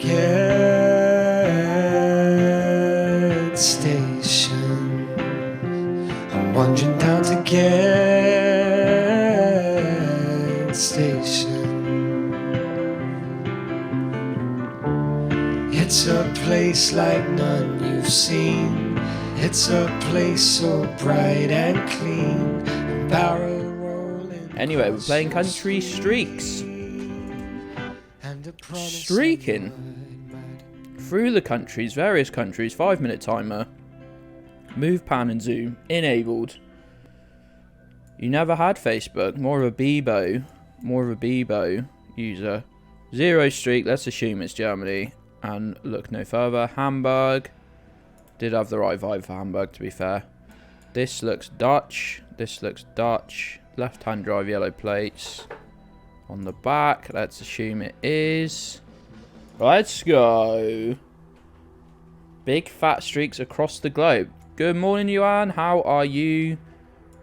Gedds station. I'm wandering down to Gedds station. It's a place like none you've seen. It's a place so bright and clean. And barrel rolling. Anyway, we're playing Country Streaks. Streaking through the countries, various countries, 5-minute timer. Move, pan and zoom. Enabled. You never had Facebook. More of a Bebo user. 0 streak. Let's assume it's Germany. And look no further. Hamburg. Did have the right vibe for Hamburg, to be fair. This looks Dutch. This looks Dutch. Left-hand drive, yellow plates. On the back. Let's assume it is. Let's go. Big fat streaks across the globe. Good morning, Yuan. How are you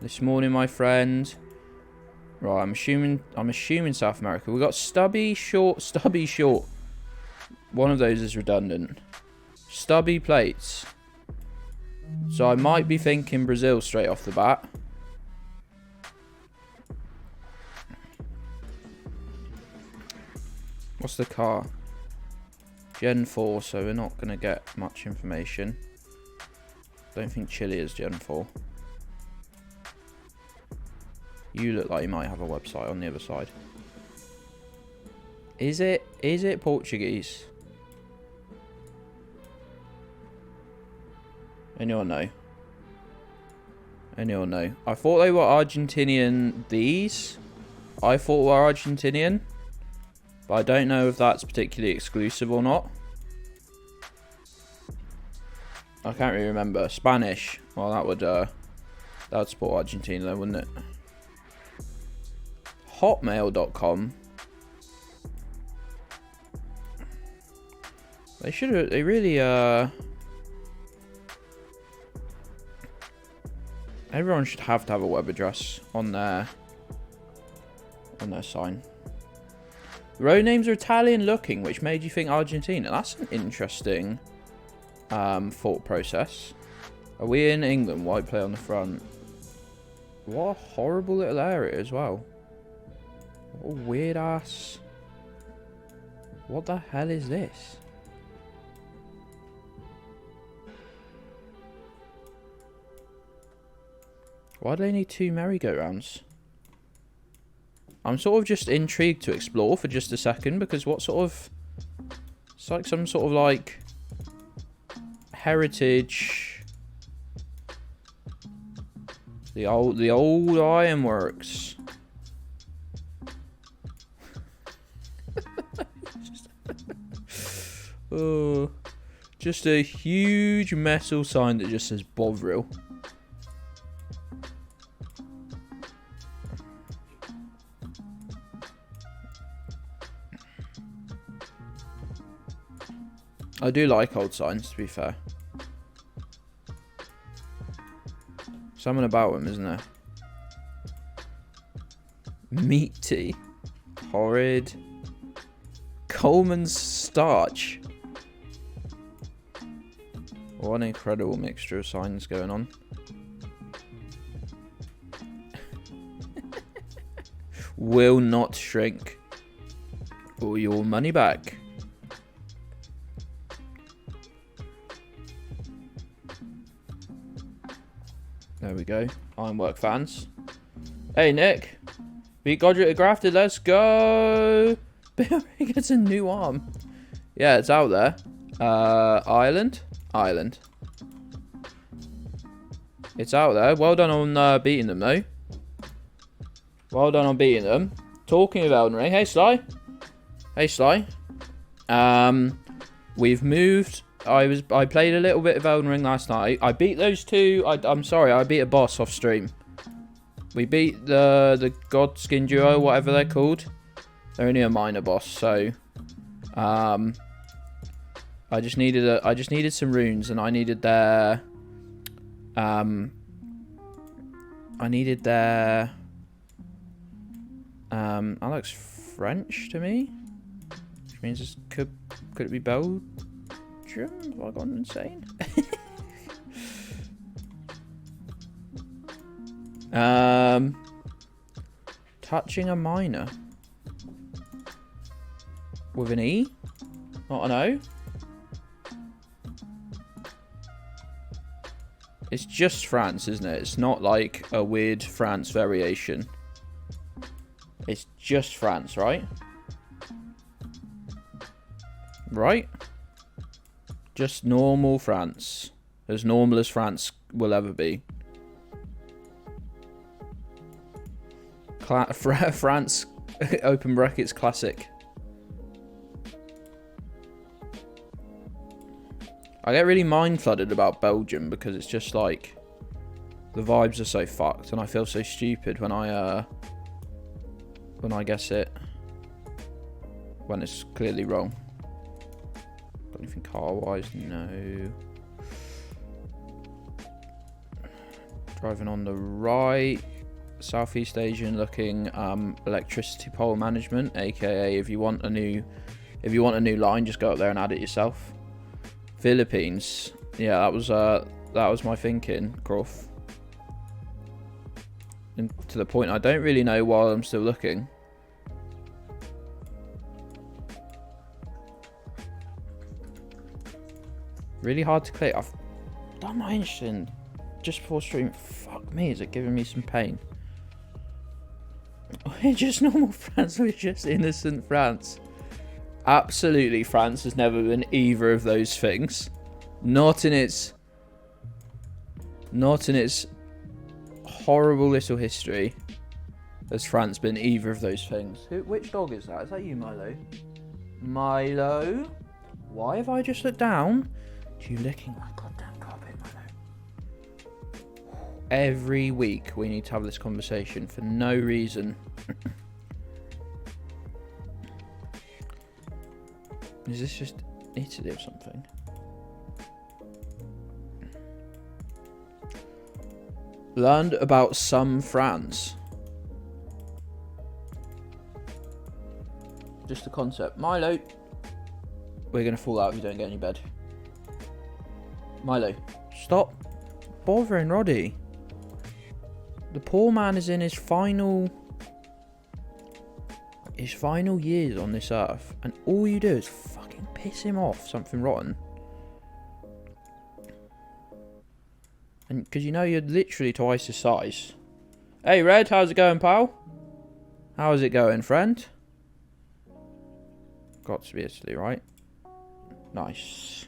this morning, my friend? Right, I'm assuming South America. We've got stubby, short. One of those is redundant. Stubby plates. So I might be thinking Brazil straight off the bat. What's the car? Gen 4, so we're not going to get much information. Don't think Chile is Gen 4. You look like you might have a website on the other side. Is it Portuguese? Anyone know? Anyone know? I thought they were Argentinian, these. I thought were Argentinian. But I don't know if that's particularly exclusive or not. I can't really remember. Spanish. Well, that would support Argentina, though, wouldn't it? Hotmail.com. They should have. They really. Everyone should have to have a web address on their sign. Road names are Italian looking, which made you think Argentina. That's an interesting thought process. Are we in England? White play on the front. What a horrible little area as well. What a weird ass. What the hell is this? Why do they need 2 merry-go-rounds? I'm sort of just intrigued to explore for just a second, because what sort of... It's like some sort of like... heritage... The old ironworks. Oh, just a huge metal sign that just says Bovril. I do like old signs, to be fair. Something about them, isn't there? Meaty. Horrid. Coleman's starch. What an incredible mixture of signs going on. Will not shrink. Or your money back. There we go. Ironwork fans. Hey, Nick. Beat Godric Grafted. Let's go. He gets a new arm. Yeah, it's out there. Ireland. It's out there. Well done on beating them, though. Well done on beating them. Talking of Elden Ring. Hey, Sly. We've moved. I played a little bit of Elden Ring last night. I beat those 2. I'm sorry, I beat a boss off stream. We beat the Godskin duo, whatever they're called. They're only a minor boss, so I just needed some runes, and I needed their that looks French to me, which means it could Could it be Belgium? Have I gone insane? Touching a minor. With an E? Not an O? It's just France, isn't it? It's not like a weird France variation. It's just France, right? Right? Just normal France. As normal as France will ever be. France, open brackets, classic. I get really mind flooded about Belgium because it's just like the vibes are so fucked, and I feel so stupid when I guess it when it's clearly wrong. Got anything car wise? No. Driving on the right. Southeast Asian looking electricity pole management, aka if you want a new line, just go up there and add it yourself. Philippines, yeah, that was my thinking, Croft. And to the point I don't really know why I'm still looking. Really hard to click. I've done my instant just before stream. Fuck me, is it giving me some pain? We're just normal France, we're just innocent France. Absolutely, France has never been either of those things. Not in its horrible little history has France been either of those things. Which dog is that? Is that you, Milo? Milo? Why have I just looked down? Are you licking my goddamn carpet, Milo? Every week we need to have this conversation for no reason. Is this just Italy or something? Learned about some France. Just the concept. Milo. We're going to fall out if you don't get any bed. Milo. Stop bothering Roddy. The poor man is in his final years on this earth, and all you do is fucking piss him off something rotten. And because you know you're literally twice his size. Hey Red, how's it going, pal? How's it going, friend? Got to be Italy, right? Nice.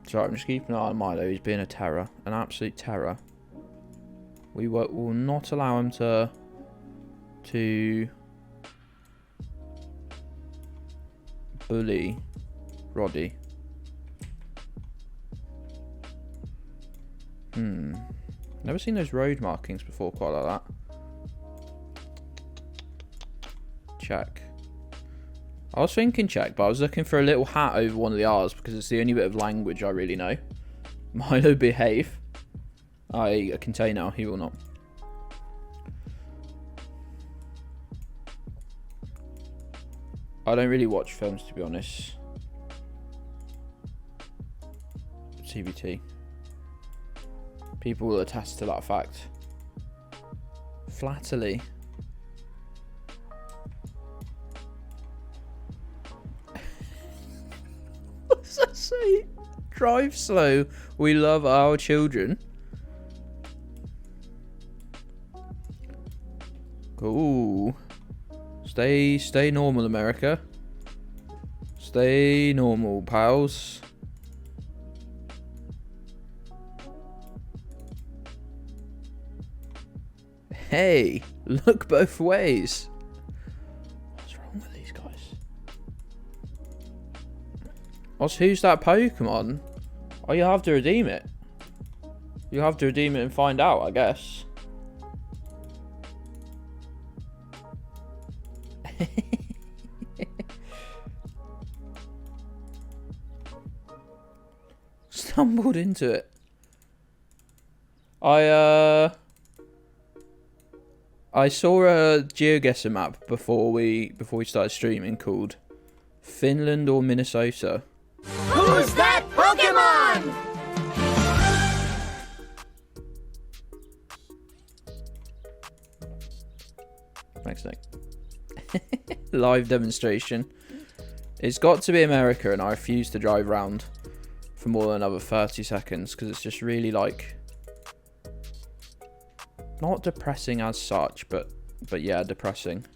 Sorry, I'm just keeping an eye on Milo. He's being a terror, an absolute terror. We will not allow him to bully Roddy. Never seen those road markings before quite like that. Check. I was thinking check, but I was looking for a little hat over one of the R's because it's the only bit of language I really know. Milo, behave. I can tell you now, he will not. I don't really watch films, to be honest. CBT. People will attest to that fact. Flatterly. What's that say? Drive slow. We love our children. Cool. Stay normal, America. Stay normal, pals. Hey, look both ways. What's wrong with these guys? Who's that Pokemon? Oh, you have to redeem it. You have to redeem it and find out, I guess. Stumbled into it. I saw a Geoguessr map before we started streaming called Finland or Minnesota. Who's that Pokemon? Next thing. Live demonstration. It's got to be America, and I refuse to drive around for more than another 30 seconds because it's just really like not depressing as such, but yeah, depressing.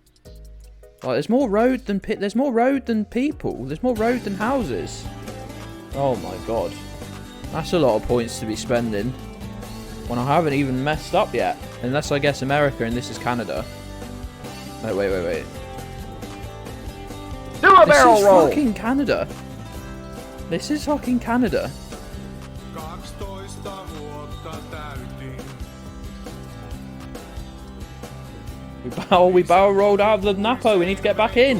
Like there's more road than people. There's more road than houses. Oh my god, that's a lot of points to be spending when I haven't even messed up yet. Unless I guess America and this is Canada. No, wait. Do a barrel roll! This is fucking Canada. This is fucking Canada. We barrel rolled out of the Napo. We need to get back in.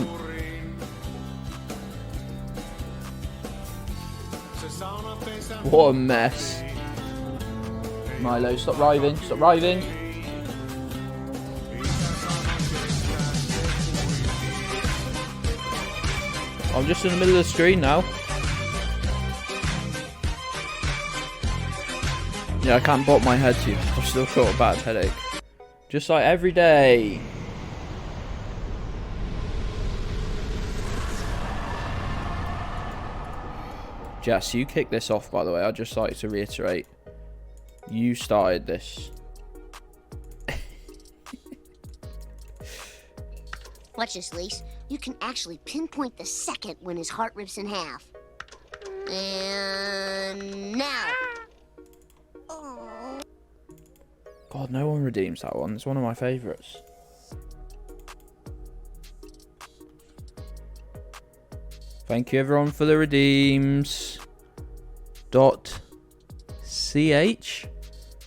What a mess. Milo, stop driving. Stop driving. I'm just in the middle of the screen now. Yeah, I can't bop my head too. I've still got a bad headache. Just like every day. Jess, you kicked this off, by the way. I'd just like to reiterate. You started this. Watch this, Lise. You can actually pinpoint the second when his heart rips in half. And now. God, no one redeems that one. It's one of my favourites. Thank you, everyone, for the redeems. .ch.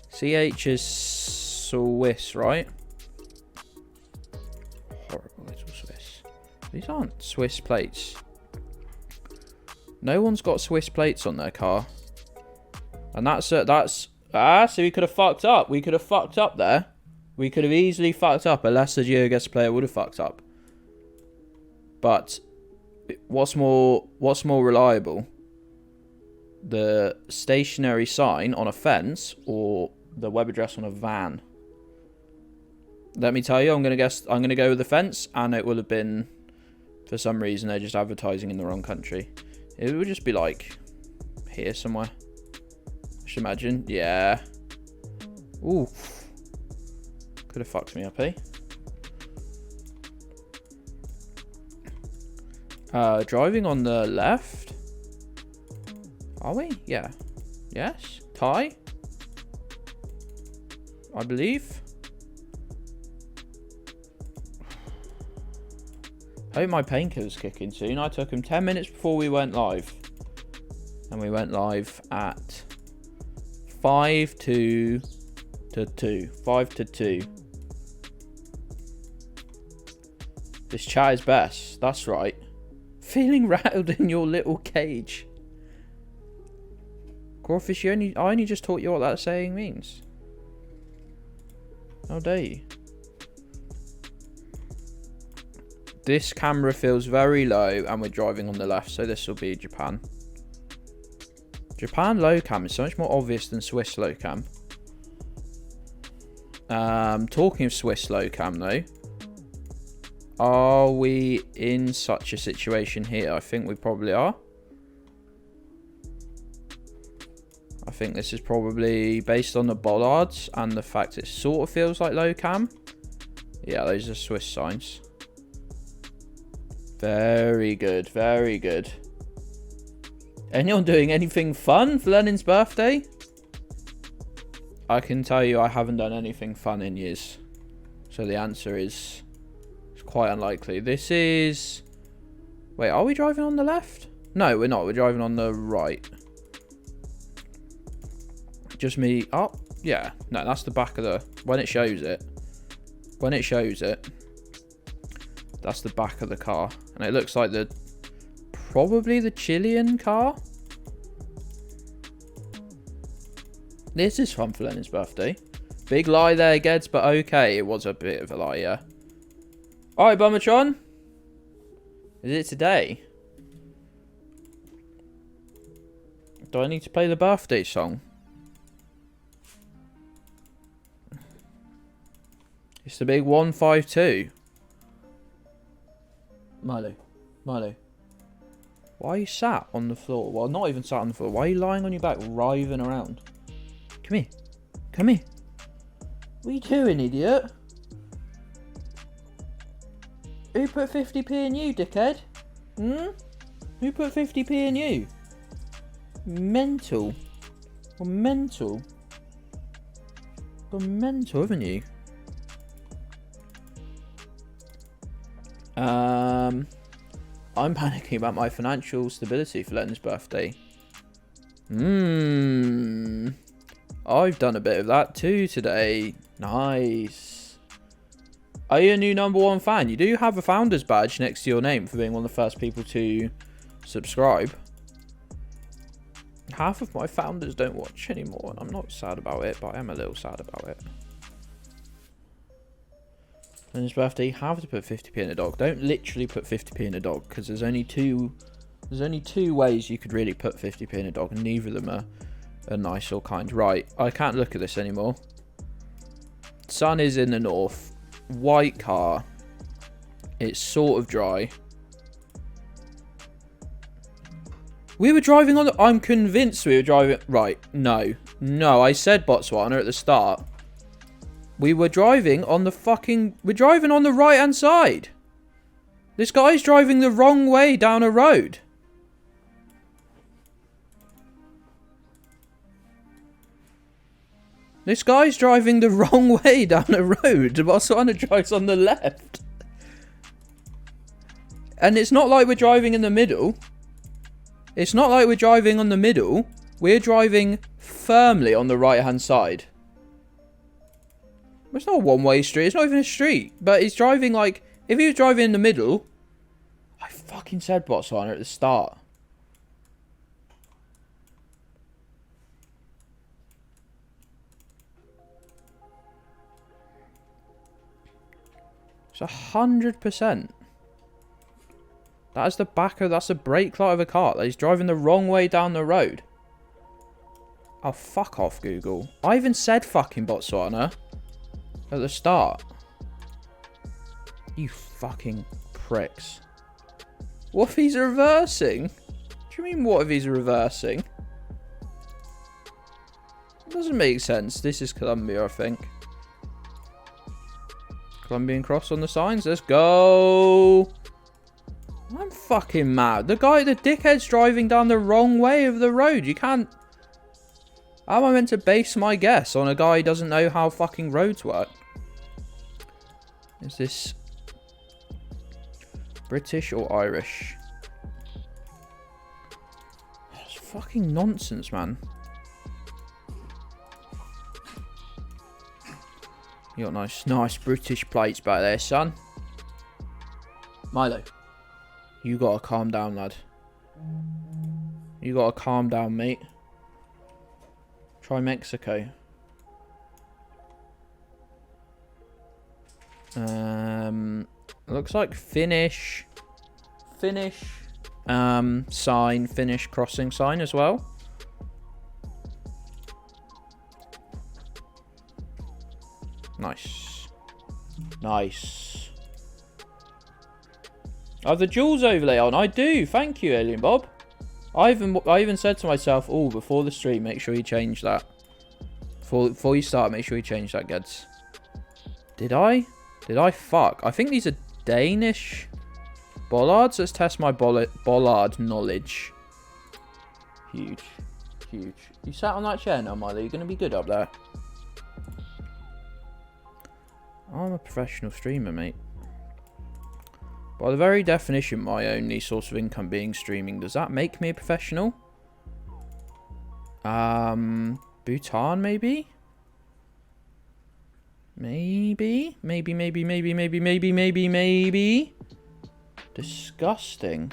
CH is Swiss, right? Horrible little Swiss. These aren't Swiss plates. No one's got Swiss plates on their car. And that's... so we could have fucked up. We could have fucked up there. We could have easily fucked up unless the Geoguessr player would have fucked up. But what's more reliable? The stationary sign on a fence or the web address on a van? Let me tell you, I'm gonna go with the fence, and it will have been, for some reason, they're just advertising in the wrong country. It would just be like here somewhere. I should imagine. Yeah. Ooh. Could have fucked me up, eh? Driving on the left. Are we? Yeah. Yes. Tie. I believe. I hope my painkiller's kicking soon. I took him 10 minutes before we went live. And we went live at 5 to 2. 5 to 2. This chat is best. That's right. Feeling rattled in your little cage. Crawfish, I only just taught you what that saying means. How dare you? This camera feels very low, and we're driving on the left, so this will be Japan. Japan low cam is so much more obvious than Swiss low cam. Talking of Swiss low cam though, are we in such a situation here? I think we probably are. I think this is probably based on the bollards and the fact it sort of feels like low cam. Yeah, those are Swiss signs. Very good, very good. Anyone doing anything fun for Lenin's birthday? I can tell you I haven't done anything fun in years. So the answer is it's quite unlikely. This is... Wait, are we driving on the left? No, we're not. We're driving on the right. Just me. Oh, yeah. No, that's the back of the... When it shows it. When it shows it. That's the back of the car. And it looks like the... Probably the Chilean car. This is fun for Lenin's birthday. Big lie there, Gedds, but okay. It was a bit of a lie, yeah. Alright, Bummertron. Is it today? Do I need to play the birthday song? It's the big 152. Milo. Milo. Why are you sat on the floor? Well, not even sat on the floor. Why are you lying on your back, writhing around? Come here. Come here. What are you doing, idiot? Who put 50p in you, dickhead? Hmm? Who put 50p in you? Mental. Well, mental. You're mental, haven't you? I'm panicking about my financial stability for Len's birthday. I've done a bit of that too today. Nice. Are you a new #1 fan? You do have a founder's badge next to your name for being one of the first people to subscribe. Half of my founders don't watch anymore, and I'm not sad about it, but I am a little sad about it. On his birthday, you have to put 50p in a dog. Don't literally put 50p in a dog, because there's only two ways you could really put 50p in a dog, and neither of them are nice or kind. Right, I can't look at this anymore. Sun is in the north. White car. It's sort of dry. We were driving on the... I'm convinced we were driving... Right, no. No, I said Botswana at the start. We were driving on the fucking... We're driving on the right-hand side. This guy's driving the wrong way down a road. This guy's driving the wrong way down a road. Botswana drives on the left. And it's not like we're driving in the middle. It's not like we're driving on the middle. We're driving firmly on the right-hand side. It's not a one-way street. It's not even a street. But he's driving like... If he was driving in the middle... I fucking said Botswana at the start. It's 100%. That's the back of... That's the brake light of a car. He's driving the wrong way down the road. Oh, fuck off, Google. I even said fucking Botswana at the start. You fucking pricks. What if he's reversing? What do you mean, what if he's reversing? It doesn't make sense. This is Colombia, I think. Colombian cross on the signs. Let's go. I'm fucking mad. The dickhead's driving down the wrong way of the road. You can't... How am I meant to base my guess on a guy who doesn't know how fucking roads work? Is this British or Irish? It's fucking nonsense, man. You got nice British plates back there, son. Milo, you gotta calm down, lad. You gotta calm down, mate. Try Mexico. Looks like Finnish sign, Finnish crossing sign as well. Nice. Nice. I have the Jules overlay on. I do. Thank you, Alien Bob. I even said to myself, oh, before the stream, make sure you change that. Before you start, make sure you change that, Gedds. Did I? Did I fuck? I think these are Danish bollards. Let's test my bollard knowledge. Huge. Huge. You sat on that chair now, Milo. You're going to be good up there. I'm a professional streamer, mate. By the very definition, my only source of income being streaming, does that make me a professional? Bhutan, maybe? Maybe? Maybe. Disgusting.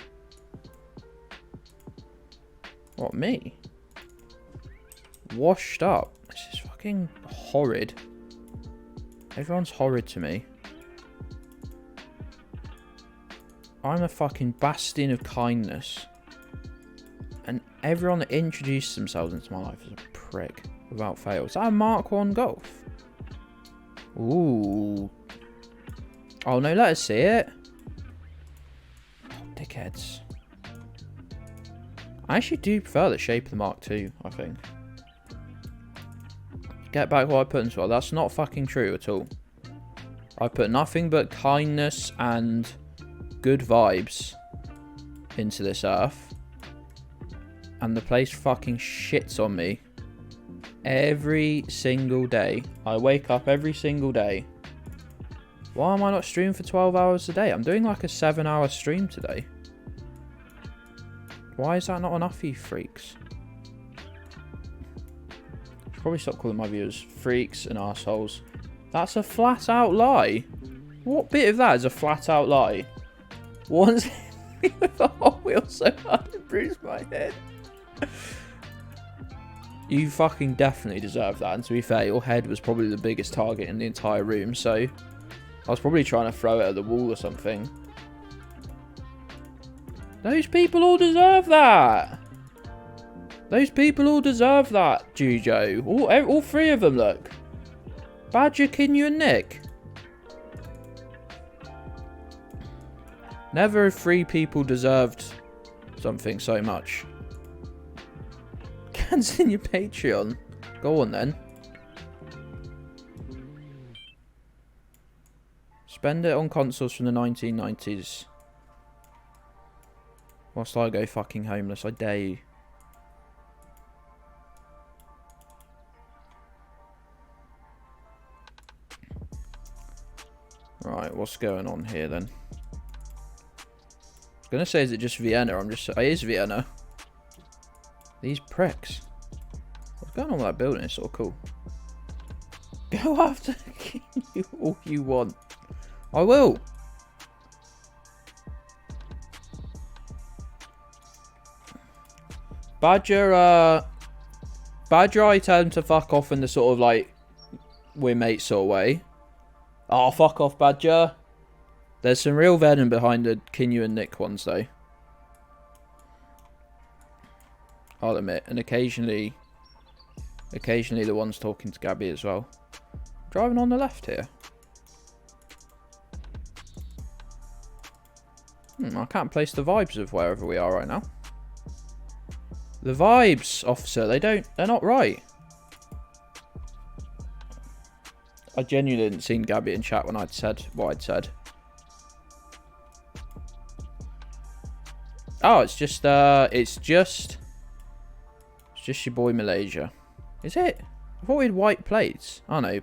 What, me? Washed up. This is fucking horrid. Everyone's horrid to me. I'm a fucking bastion of kindness. And everyone that introduced themselves into my life is a prick. Without fail. Is that a Mark 1 Golf? Ooh. Oh no, let us see it. Oh, dickheads. I actually do prefer the shape of the Mark 2, I think. Get back what I put into it. That's not fucking true at all. I put nothing but kindness and good vibes into this earth. And the place fucking shits on me. Every single day. I wake up every single day. Why am I not streaming for 12 hours a day? I'm doing like a 7-hour stream today. Why is that not enough for you freaks? Should probably stop calling my viewers freaks and assholes. That's a flat out lie. What bit of that is a flat out lie? Once with a Hot Wheel so hard it bruised my head. You fucking definitely deserve that. And to be fair, your head was probably the biggest target in the entire room. So I was probably trying to throw it at the wall or something. Those people all deserve that. Those people all deserve that, Jujo. All three of them, look. Badger, Kinyu and Nick. Never have 3 people deserved something so much. Cancel your Patreon. Go on then. Spend it on consoles from the 1990s. Whilst I go fucking homeless, I dare you. Right, what's going on here then? I was gonna say, is it just Vienna? It is Vienna. These pricks. What's going on with that building? It's sort of cool. Go after you all you want. I will. Badger, I tell him to fuck off in the sort of like, we're mates sort of way. Oh, fuck off, Badger. There's some real venom behind the Kinyu and Nick ones though. I'll admit. And occasionally the ones talking to Gabby as well. Driving on the left here. I can't place the vibes of wherever we are right now. The vibes, officer, they're not right. I genuinely hadn't seen Gabby in chat when I'd said what I'd said. Oh, it's just your boy Malaysia. Is it? I thought we had white plates. I don't know.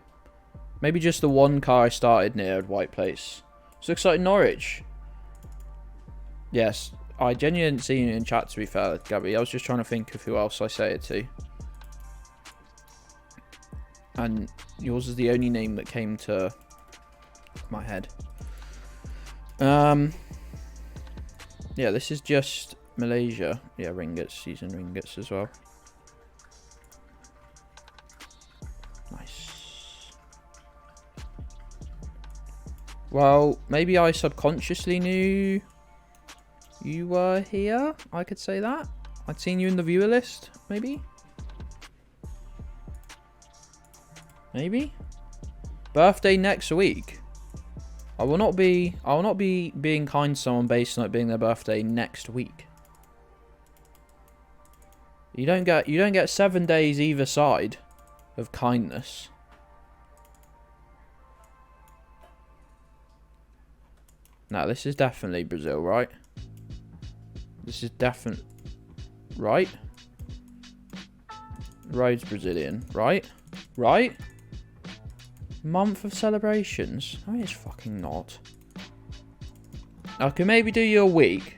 Maybe just the one car I started near had white plates. This looks like Norwich. Yes, I genuinely didn't see you in chat, to be fair, Gabby. I was just trying to think of who else I say it to. And yours is the only name that came to my head. Yeah, this is just Malaysia. Yeah, ringgits. Using ringgits as well. Nice. Well, maybe I subconsciously knew you were here. I could say that. I'd seen you in the viewer list, maybe. Maybe. Birthday next week. I will not be being kind to someone based on it being their birthday next week. You don't get 7 days either side of kindness. Now this is definitely Brazil, right? This is definitely right. Road's Brazilian, right? Right? Month of celebrations? No, it's fucking not. I could maybe do you a week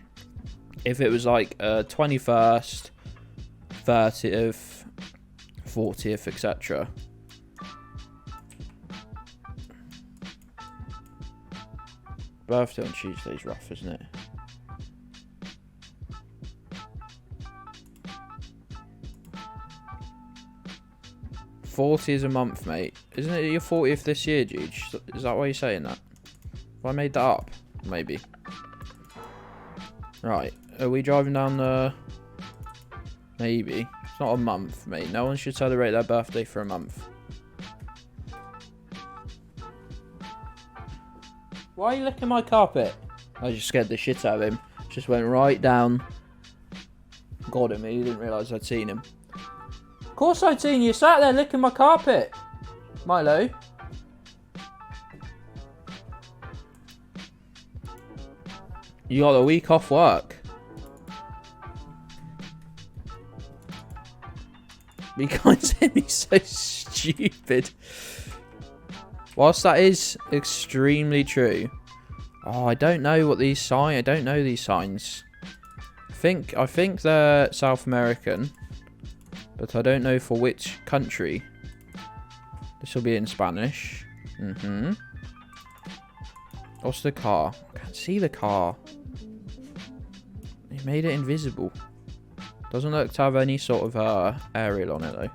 if it was like 21st, 30th, 40th, etc. Birthday on Tuesday's rough, isn't it? 40 is a month, mate. Isn't it your 40th this year, dude? Is that why you're saying that? Have I made that up? Maybe. Right. Are we driving down the... Maybe. It's not a month, mate. No one should celebrate their birthday for a month. Why are you licking my carpet? I just scared the shit out of him. Just went right down. Got him. He didn't realise I'd seen him. Of course I'd seen you. Sat there licking my carpet. Milo. You got a week off work. You can't say me so stupid. Whilst that is extremely true. Oh, I don't know what these signs. I don't know these signs. I think they're South American, but I don't know for which country. This will be in Spanish. What's the car? I can't see the car. He made it invisible. Doesn't look to have any sort of aerial on it though.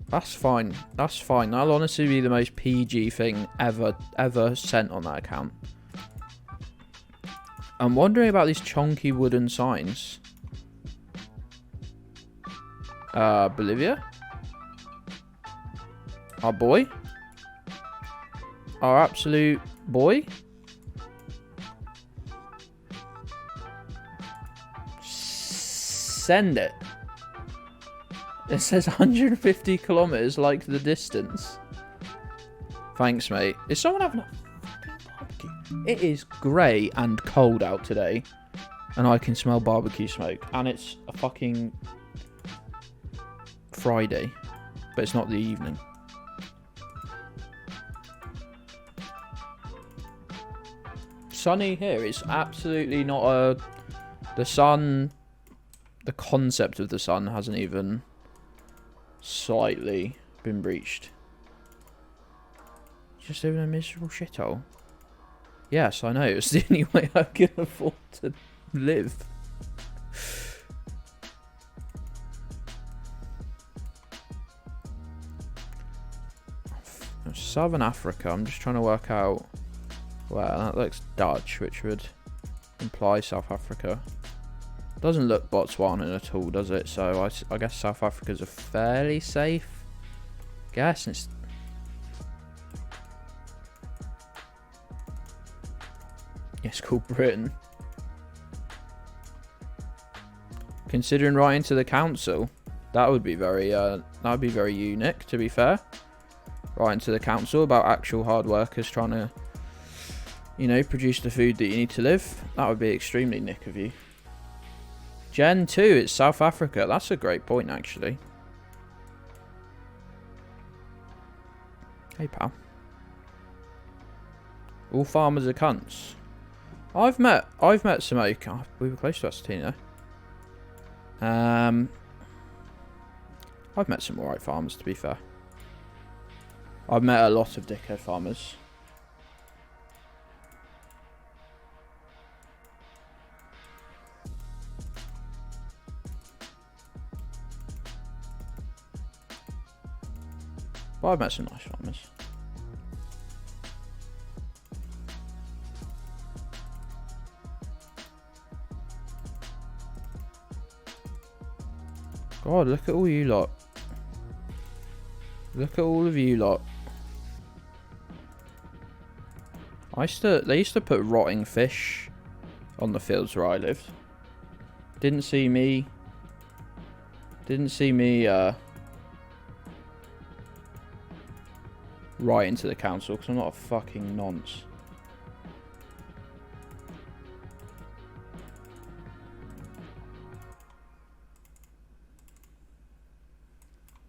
That's fine. That's fine. That'll honestly be the most PG thing ever sent on that account. I'm wondering about these chunky wooden signs. Bolivia? Our boy? Our absolute boy? Send it. It says 150 kilometers, like the distance. Thanks, mate. Is someone having a fucking barbecue? It is grey and cold out today, and I can smell barbecue smoke. And it's a fucking Friday, but it's not the evening. Sunny here. It's absolutely not a... The sun... The concept of the sun hasn't even slightly been breached. Just living in a miserable shithole. Yes, I know. It's the only way I can afford to live. Southern Africa. I'm just trying to work out. Well, that looks Dutch, which would imply South Africa. Doesn't look Botswana at all, does it? So I guess South Africa's a fairly safe guess. It's called Britain. Considering writing to the council, that would be very unique. To be fair, writing to the council about actual hard workers trying to, you know, produce the food that you need to live. That would be extremely nick of you. Gen 2, it's South Africa. That's a great point, actually. Hey, pal. All farmers are cunts. I've met some... Oh, we were close to Assatina. I've met some alright farmers, to be fair. I've met a lot of dickhead farmers. But I've met some nice farmers. God, look at all you lot. Look at all of you lot. They used to put rotting fish on the fields where I lived. Didn't see me right into the council because I'm not a fucking nonce.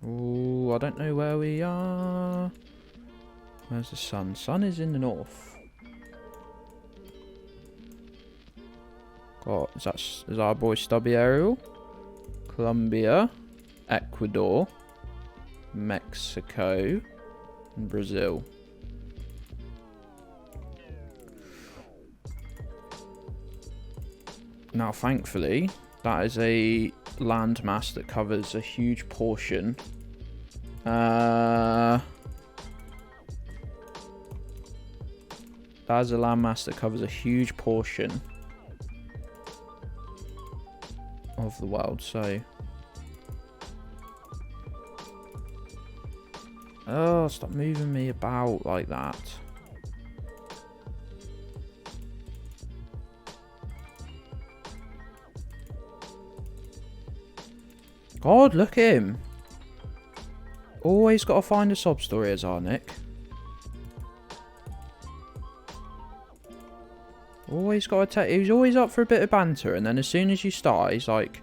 Ooh, I don't know where we are. Where's the sun? Sun is in the north. God, is our boy Stubby Aerial? Colombia, Ecuador, Mexico, and Brazil. Now, thankfully, That is a landmass that covers a huge portion. That is a landmass that covers a huge portion of the world, so... Oh, stop moving me about like that. God, look at him. Always got to find a sob story as our Nick. Always got to take... He's always up for a bit of banter, and then as soon as you start, he's like,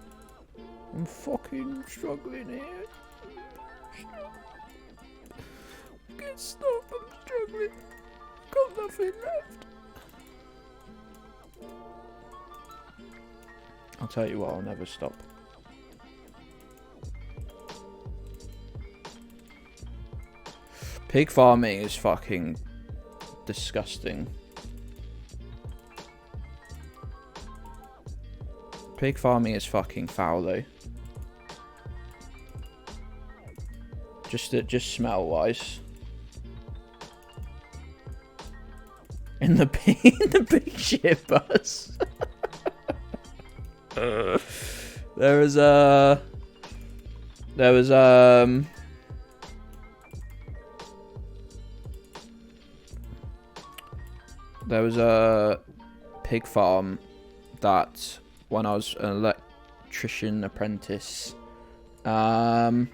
I'm fucking struggling here. Stop, I'm struggling. Got nothing left. I'll tell you what, I'll never stop. Pig farming is fucking disgusting. Pig farming is fucking foul though. Just smell wise. In the big shit bus. There was a pig farm that when I was an electrician apprentice, can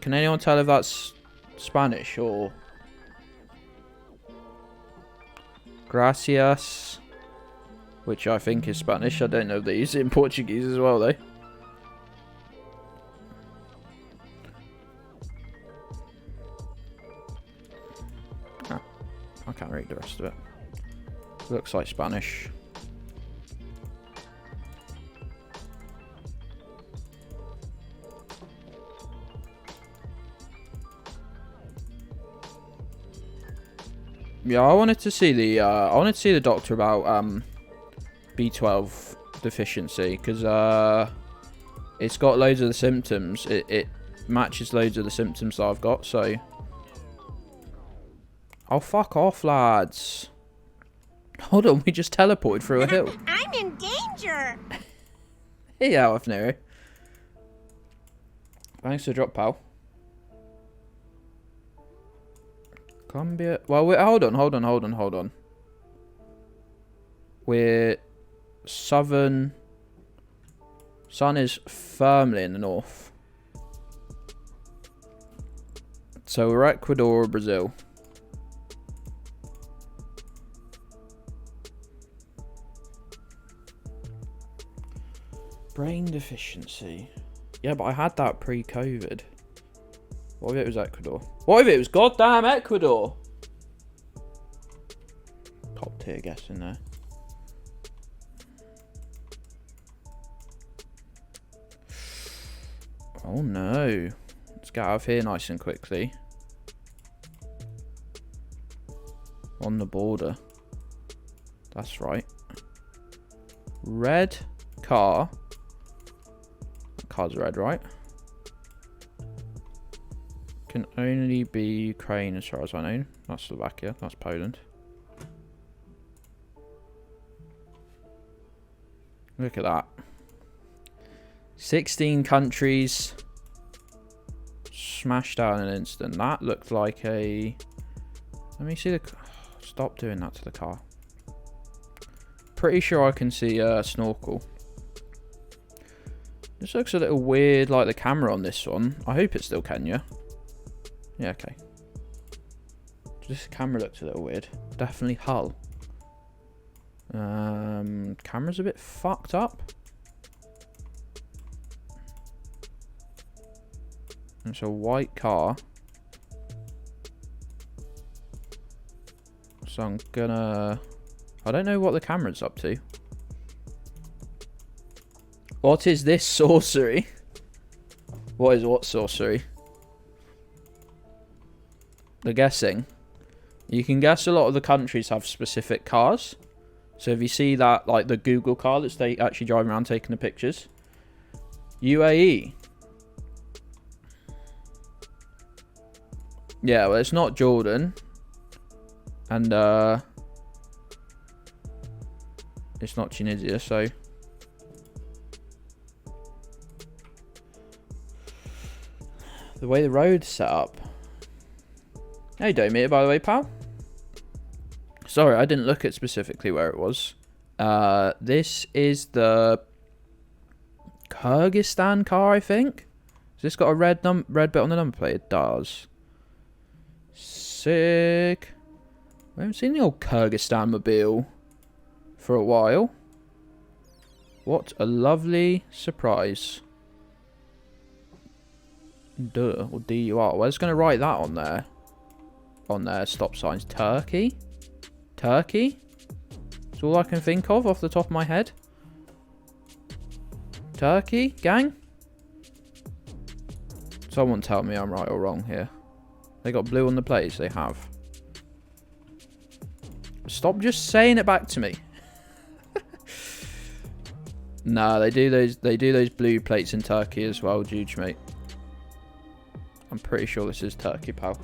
anyone tell if that's Spanish or gracias, which I think is Spanish. I don't know if they use it in Portuguese as well though. Ah, I can't read the rest of it. Looks like Spanish. Yeah, I wanted to see the doctor about B12 deficiency because it's got loads of the symptoms. It matches loads of the symptoms that I've got. So, oh fuck off, lads! Hold on, we just teleported through a hill. I'm in danger. Hey, Alf Nero. Thanks for the drop, pal. Colombia. Well, hold on. We're southern. Sun is firmly in the north. So we're Ecuador or Brazil. Brain deficiency. Yeah, but I had that pre-COVID. What if it was Ecuador? What if it was goddamn Ecuador? Top tier guess in there. Oh no. Let's get out of here nice and quickly. On the border. That's right. Red car. That car's red, right? Can only be Ukraine as far as I know. That's Slovakia. That's Poland. Look at that. 16 countries. Smashed out in an instant. That looked like a... Let me see the... Stop doing that to the car. Pretty sure I can see a snorkel. This looks a little weird, like the camera on this one. I hope it still can, yeah? Yeah, okay. This camera looks a little weird. Definitely Hull. Camera's a bit fucked up. It's a white car. So I'm gonna... I don't know what the camera's up to. What is this sorcery? What sorcery? The guessing. You can guess a lot of the countries have specific cars. So if you see that, like the Google car that's they actually driving around taking the pictures. UAE. Yeah, well, it's not Jordan. And it's not Tunisia, so the way the road's set up. How you doing, mate, by the way, pal? Sorry, I didn't look at specifically where it was. This is the Kyrgyzstan car, I think. Has this got a red bit on the number plate? It does. Sick. We haven't seen the old Kyrgyzstan mobile for a while. What a lovely surprise. Duh, or DUR. Well, it's going to write that on there. On their stop signs. Turkey? Turkey? That's all I can think of off the top of my head. Turkey, gang? Someone tell me I'm right or wrong here. They got blue on the plates, they have. Stop just saying it back to me. Nah, they do those blue plates in Turkey as well, Juge, mate. I'm pretty sure this is Turkey, pal.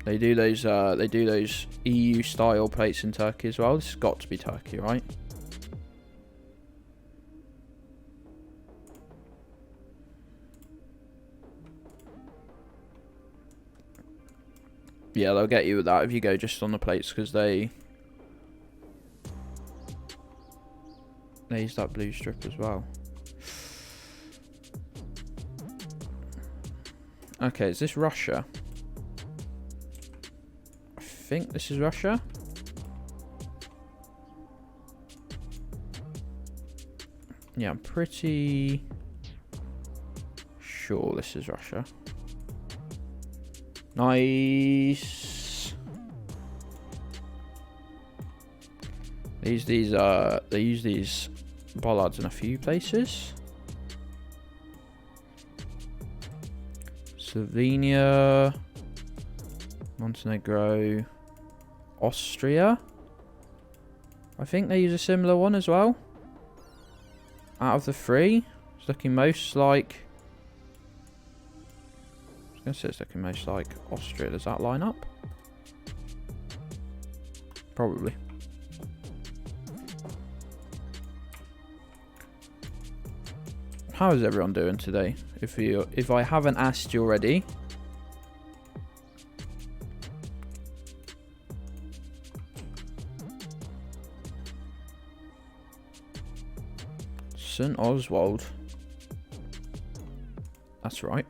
They do those EU style plates in Turkey as well. This has got to be Turkey, right? Yeah, they'll get you with that if you go just on the plates, because they use that blue strip as well. Okay, is this Russia? I think this is Russia. Yeah, I'm pretty sure this is Russia. Nice. They use these bollards in a few places. Slovenia, Montenegro, Austria. I think they use a similar one as well. Out of the three, it's looking most like. I was going to say it's looking most like Austria. Does that line up? Probably. How is everyone doing today? If I haven't asked you already. St. Oswald. That's right.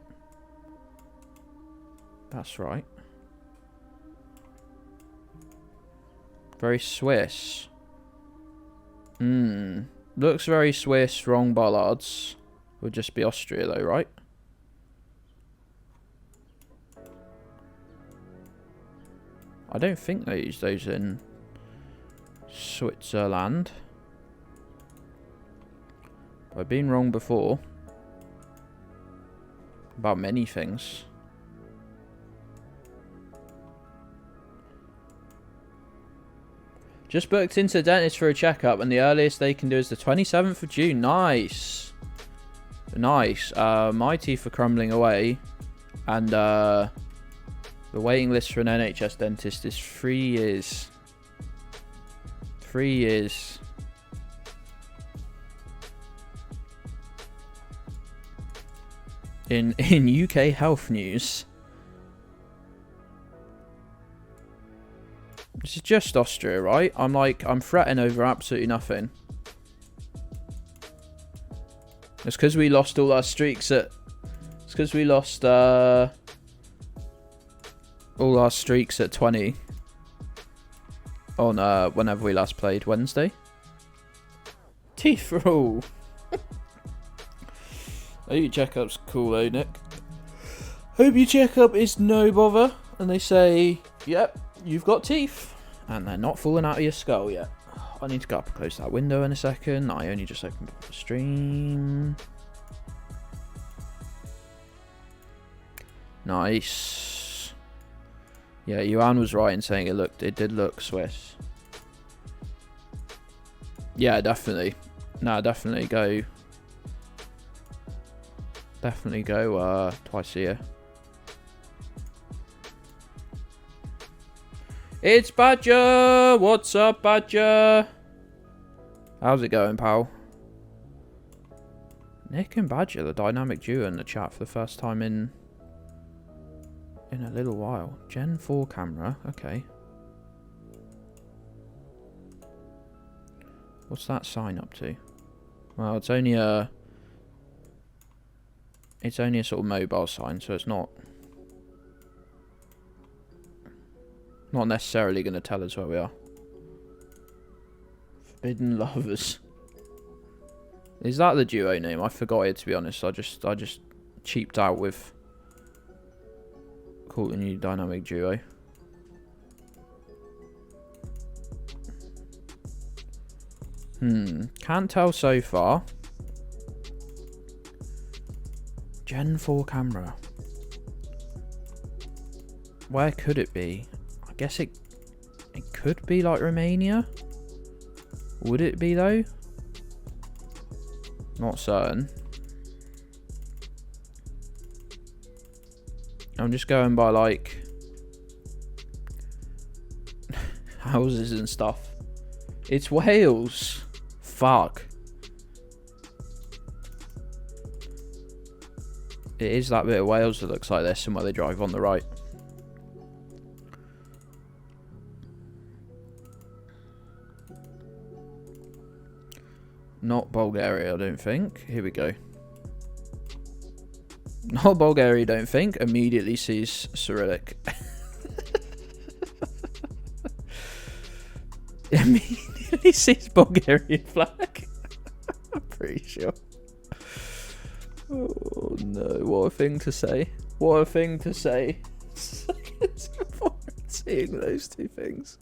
That's right. Very Swiss. Looks very Swiss. Wrong bollards. Would just be Austria though, right? I don't think they use those in Switzerland. I've been wrong before. About many things. Just booked into the dentist for a checkup, and the earliest they can do is the 27th of June. Nice. Nice. My teeth are crumbling away, and the waiting list for an NHS dentist is 3 years. 3 years. In UK health news, this is just Austria, right? I'm fretting over absolutely nothing. It's because we lost all our streaks at. It's because we lost all our streaks at 20 on whenever we last played Wednesday. Teeth roll. Hope your checkup's cool, though, Nick. Hope your checkup is no bother, and they say, "Yep, you've got teeth," and they're not falling out of your skull yet. I need to go up and close that window in a second. I only just opened up the stream. Nice. Yeah, Yuan was right in saying it did look Swiss. Yeah, definitely. No, definitely go. Definitely go twice a year. It's Badger! What's up, Badger? How's it going, pal? Nick and Badger, the dynamic duo in the chat for the first time in a little while. Gen 4 camera, okay. What's that sign up to? Well, it's only a sort of mobile sign, so it's not necessarily going to tell us where we are. Forbidden Lovers. Is that the duo name? I forgot it, to be honest. I just cheaped out with calling you dynamic duo. Can't tell so far. Gen 4 camera. Where could it be? I guess it could be like Romania. Would it be though? Not certain. I'm just going by like houses and stuff. It's Wales. Fuck. It is that bit of Wales that looks like this and where they drive on the right. Not Bulgaria, I don't think. Here we go. Not Bulgaria, don't think. Immediately sees Cyrillic. Immediately sees Bulgarian flag. I'm pretty sure. Oh no, what a thing to say. What a thing to say. Seconds before seeing those two things.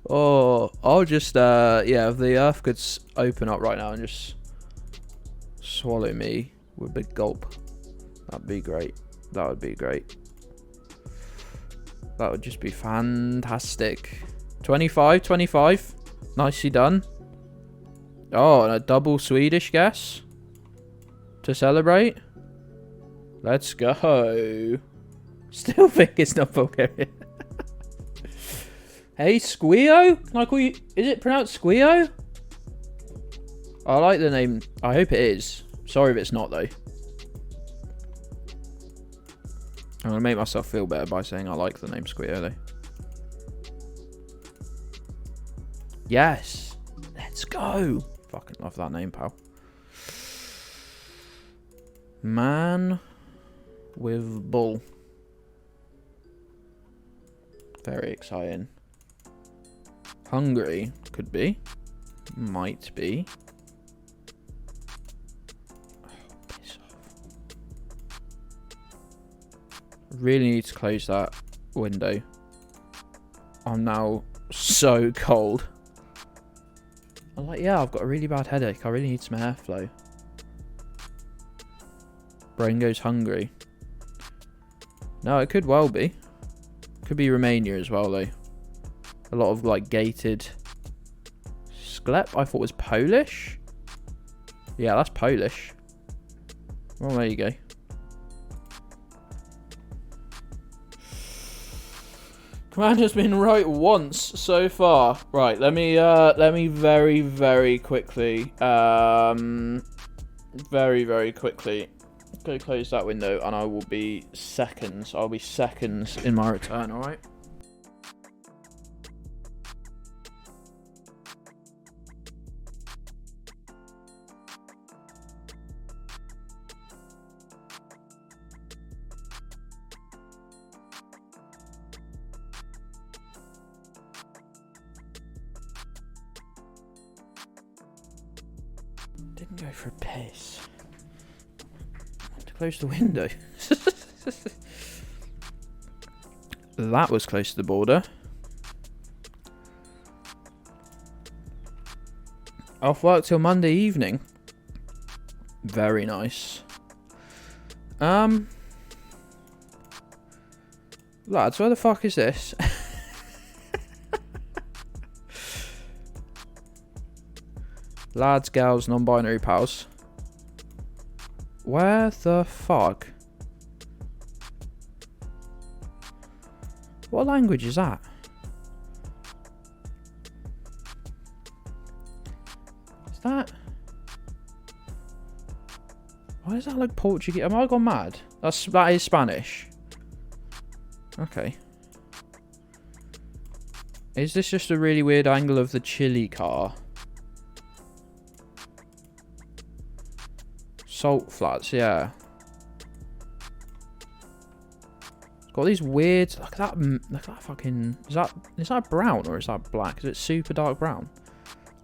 Oh, I'll just, yeah, if the earth could open up right now and just swallow me with a big gulp, that'd be great. That would be great. That would just be fantastic. 25. Nicely done. Oh, and a double Swedish guess to celebrate. Let's go. Still think it's not Bulgarian. Hey, Squeo? Can I call you? Is it pronounced Squeo? I like the name. I hope it is. Sorry if it's not, though. I'm going to make myself feel better by saying I like the name Squeo, though. Yes. Let's go. Fucking love that name, pal. Man with bull. Very exciting. Hungary. Could be. Might be. Oh, piss off. Really need to close that window. I'm now so cold. I'm like, yeah, I've got a really bad headache. I really need some airflow. Brain goes hungry. No, it could well be. Could be Romania as well, though. A lot of, like, gated... Sklep, I thought was Polish? Yeah, that's Polish. Well, there you go. Commander's been right once so far. Right, let me very, very quickly, very quickly go close that window, and I will be seconds. I'll be seconds in my return, alright? Didn't go for a piss. To close the window. That was close to the border. Off work till Monday evening. Very nice. Lads, where the fuck is this? Lads, gals, non-binary pals. Where the fuck? What language is that? Is that... Why does that look Portuguese? Am I gone mad? That is Spanish. Okay. Is this just a really weird angle of the Chile car? Salt flats, yeah. It's got these weird... Look at that fucking... Is that brown or is that black? Is it super dark brown?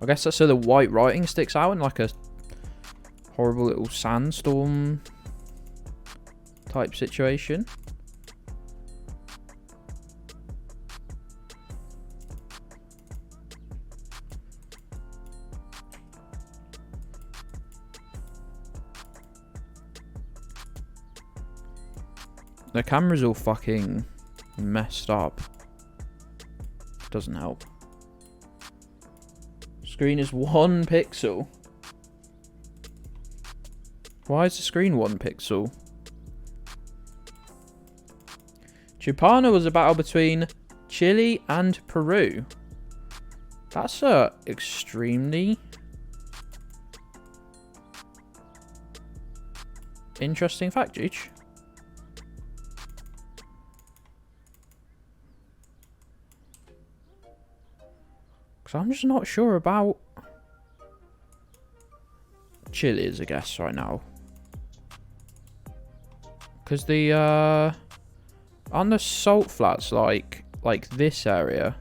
I guess that's so the white writing sticks out in like a horrible little sandstorm type situation. The camera's all fucking messed up. Doesn't help. Screen is 1 pixel. Why is the screen 1 pixel? Chupana was a battle between Chile and Peru. That's a extremely interesting fact, Juge. Because I'm just not sure about Chile as a guess right now. Because the on the salt flats, like this area,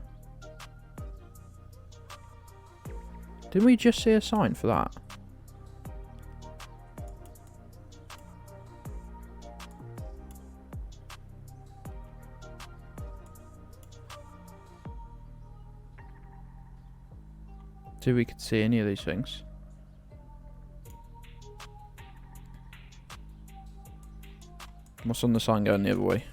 didn't we just see a sign for that? See if we could see any of these things. What's on the sign going the other way?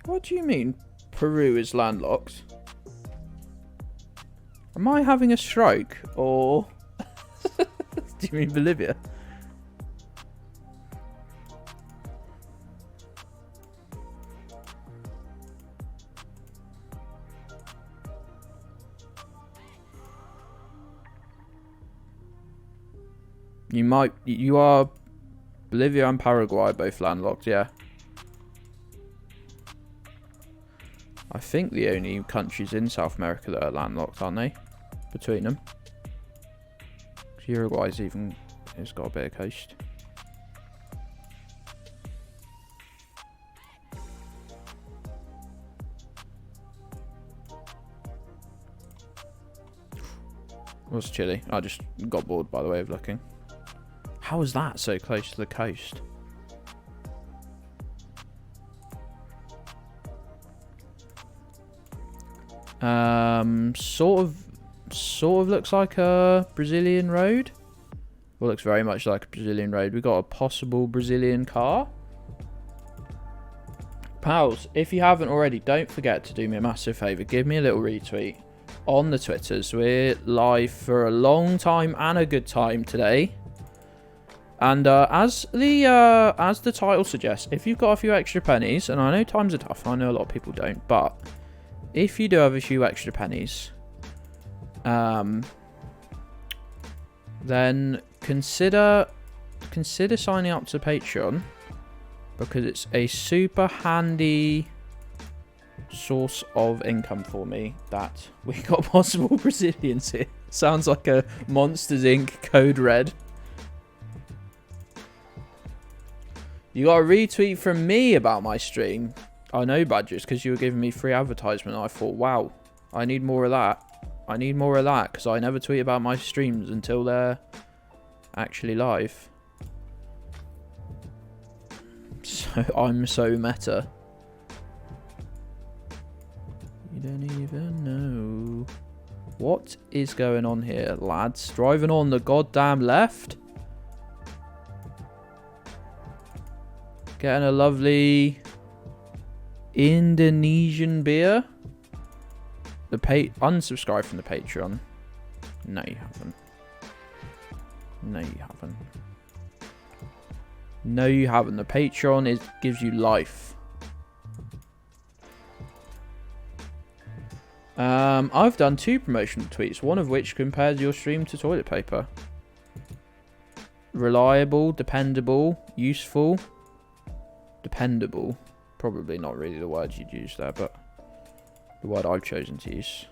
What do you mean Peru is landlocked? Am I having a stroke, or do you mean Bolivia? You are Bolivia and Paraguay both landlocked, yeah. I think the only countries in South America that are landlocked, aren't they? Between them. Uruguay's it's got a bit of coast. What's Chile? I just got bored by the way of looking. How is that so close to the coast? Sort of looks like a Brazilian road. Well, looks very much like a Brazilian road. We got a possible Brazilian car. Pals, if you haven't already, don't forget to do me a massive favour. Give me a little retweet on the Twitters. We're live for a long time and a good time today. And as the title suggests, if you've got a few extra pennies, and I know times are tough, I know a lot of people don't, but if you do have a few extra pennies, then consider signing up to Patreon, because it's a super handy source of income for me that we got possible Brazilians here. Sounds like a Monsters Inc. code red. You got a retweet from me about my stream. I know, Badgers, because you were giving me free advertisement. I thought, wow, I need more of that. I need more of that, because I never tweet about my streams until they're actually live. So I'm so meta. You don't even know. What is going on here, lads? Driving on the goddamn left. Getting a lovely Indonesian beer. Unsubscribe from the Patreon. No, you haven't. No, you haven't. No, you haven't. The Patreon gives you life. I've done 2 promotional tweets, one of which compares your stream to toilet paper. Reliable, dependable, useful. Dependable. Probably not really the word you'd use there, but the word I've chosen to use.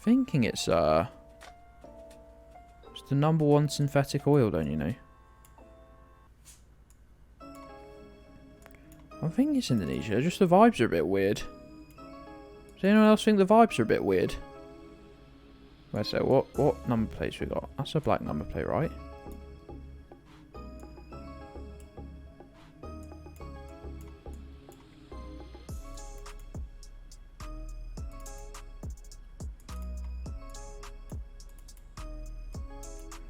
Thinking it's the #1 synthetic oil, don't you know? I think it's Indonesia, just the vibes are a bit weird. Does anyone else think the vibes are a bit weird? Where's that? What number plates we got? That's a black number plate, right?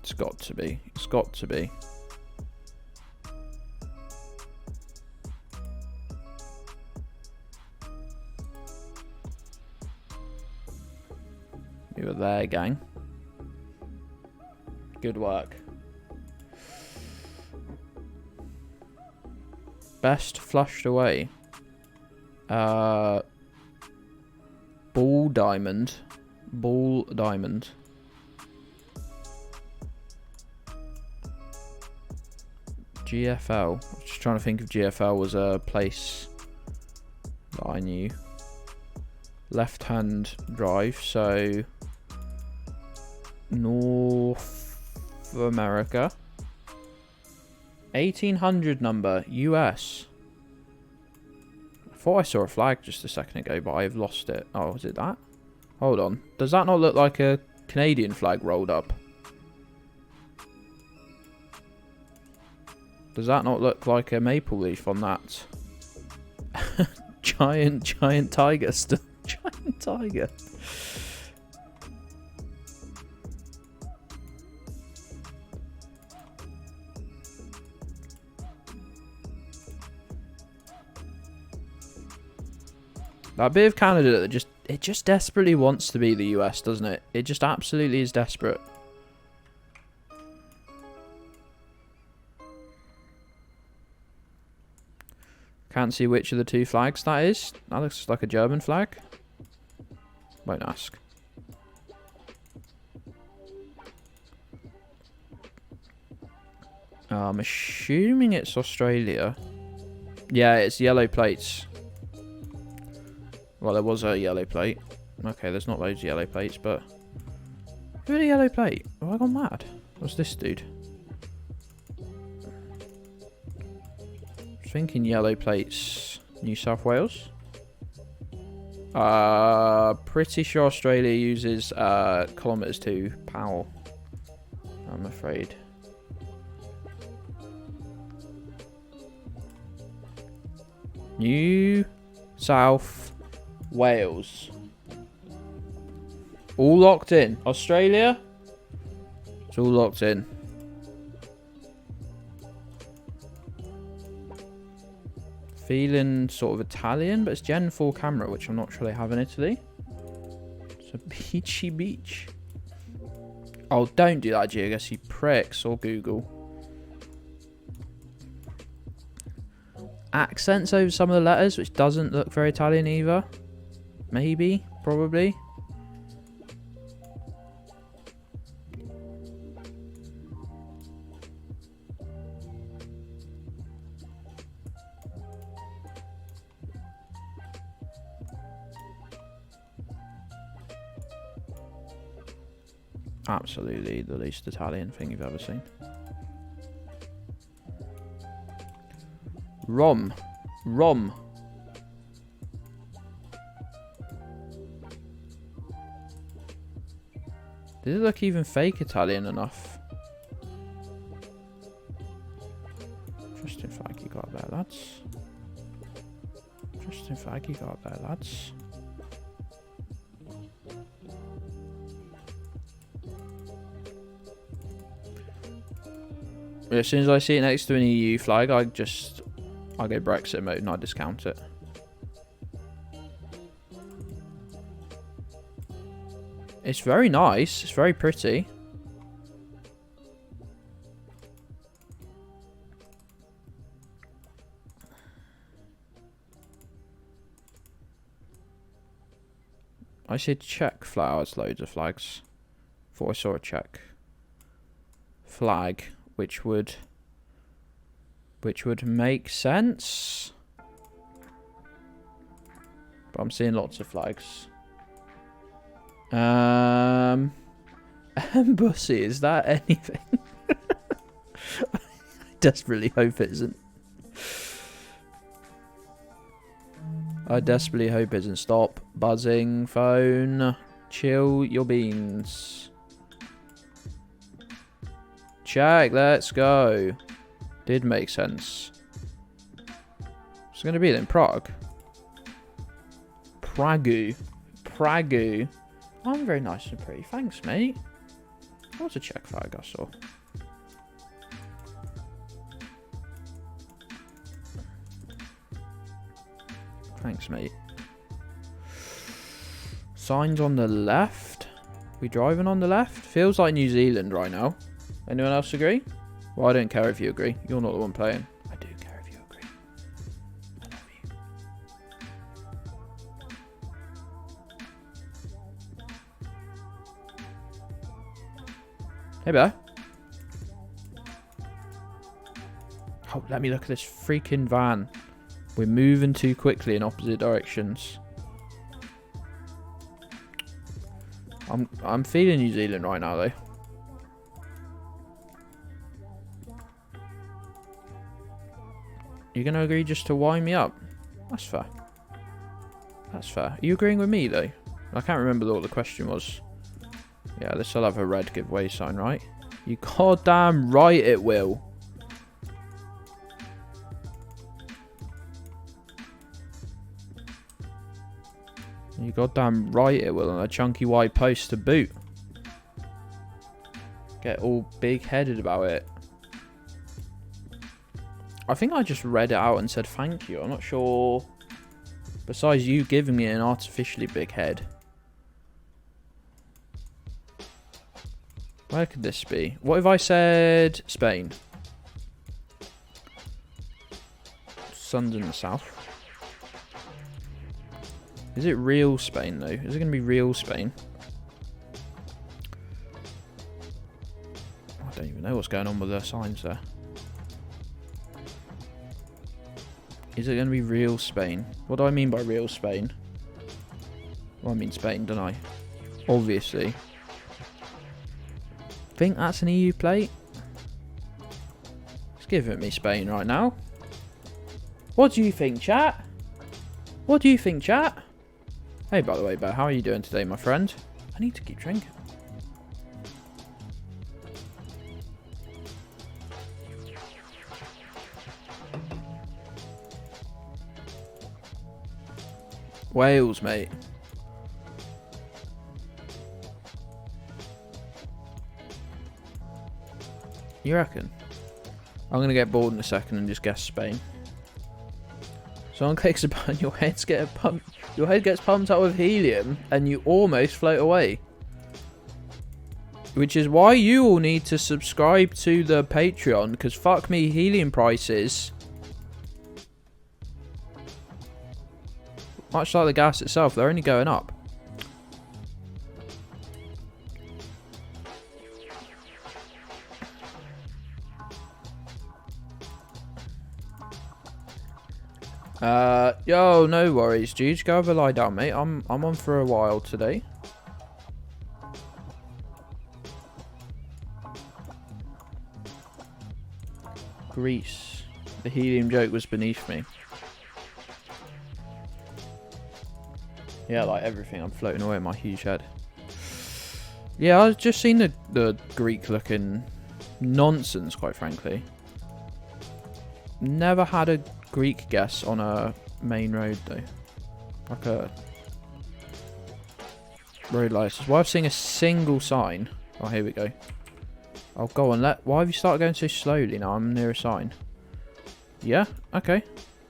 It's got to be. It's got to be. You were there, gang. Good work. Best flushed away. Ball diamond. Ball diamond. GFL. I was just trying to think if GFL was a place that I knew. Left-hand drive, so North America. 1800 number, US. I thought I saw a flag just a second ago, but I've lost it. Oh, is it that? Hold on. Does that not look like a Canadian flag rolled up? Does that not look like a maple leaf on that? giant tiger. Giant tiger. That bit of Canada that just desperately wants to be the US, doesn't it? It just absolutely is desperate. Can't see which of the 2 flags that is. That looks like a German flag. Won't ask. I'm assuming it's Australia. Yeah, it's yellow plates. Well, there was a yellow plate. Okay, there's not loads of yellow plates, but... Who had a yellow plate? Have I gone mad? What's this dude? Thinking yellow plates, New South Wales. Pretty sure Australia uses kilometers to power. I'm afraid. New South Wales. All locked in. Australia. It's all locked in. Feeling sort of Italian, but it's Gen 4 camera, which I'm not sure they have in Italy. It's a beachy beach. Oh, don't do that, Geoguessr, you pricks, or Google. Accents over some of the letters, which doesn't look very Italian either. Maybe, probably. Absolutely the least Italian thing you've ever seen. Rom. Did it look even fake Italian enough? Interesting flag you got there, lads. Interesting flag you got there, lads. As soon as I see it next to an EU flag, I go Brexit mode and I discount it. It's very nice. It's very pretty. I see Czech flowers, loads of flags. Thought I saw a Czech flag, which would make sense. But I'm seeing lots of flags. Embassy, is that anything? I desperately hope it isn't. I desperately hope it isn't. Stop buzzing, phone. Chill your beans. Check, let's go. Did make sense. It's going to be in Prague. Pragu. I'm very nice and pretty. Thanks, mate. That was a Czech flag I saw. Thanks, mate. Signs on the left. We driving on the left? Feels like New Zealand right now. Anyone else agree? Well, I don't care if you agree. You're not the one playing. I do care if you agree. I love you. Hey, bear. Oh, let me look at this freaking van. We're moving too quickly in opposite directions. I'm feeling New Zealand right now, though. You're going to agree just to wind me up? That's fair. That's fair. Are you agreeing with me, though? I can't remember what the question was. Yeah, this will have a red giveaway sign, right? You goddamn right it will. You goddamn right it will, on a chunky white post to boot. Get all big-headed about it. I think I just read it out and said thank you. I'm not sure. Besides you giving me an artificially big head. Where could this be? What if I said Spain? Sun's in the south. Is it real Spain, though? Is it going to be real Spain? I don't even know what's going on with their signs there. Is it going to be real Spain? What do I mean by real Spain? Well, I mean Spain, don't I? Obviously. Think that's an EU plate? It's giving me Spain right now. What do you think, chat? What do you think, chat? Hey, by the way, Bear, how are you doing today, my friend? I need to keep drinking. Wales, mate. You reckon? I'm going to get bored in a second and just guess Spain. Someone clicks a button, your head gets pumped up with helium and you almost float away. Which is why you all need to subscribe to the Patreon, because fuck me, helium prices. Much like the gas itself, they're only going up. Yo, no worries, dude. Go have a lie down, mate. I'm on for a while today. Greece. The helium joke was beneath me. Yeah, like everything. I'm floating away in my huge head. Yeah, I've just seen the Greek-looking nonsense, quite frankly. Never had a Greek guess on a main road, though. Like a road license. Why I've seen a single sign. Oh, here we go. Oh, go on. Why have you started going so slowly now? I'm near a sign. Yeah, okay.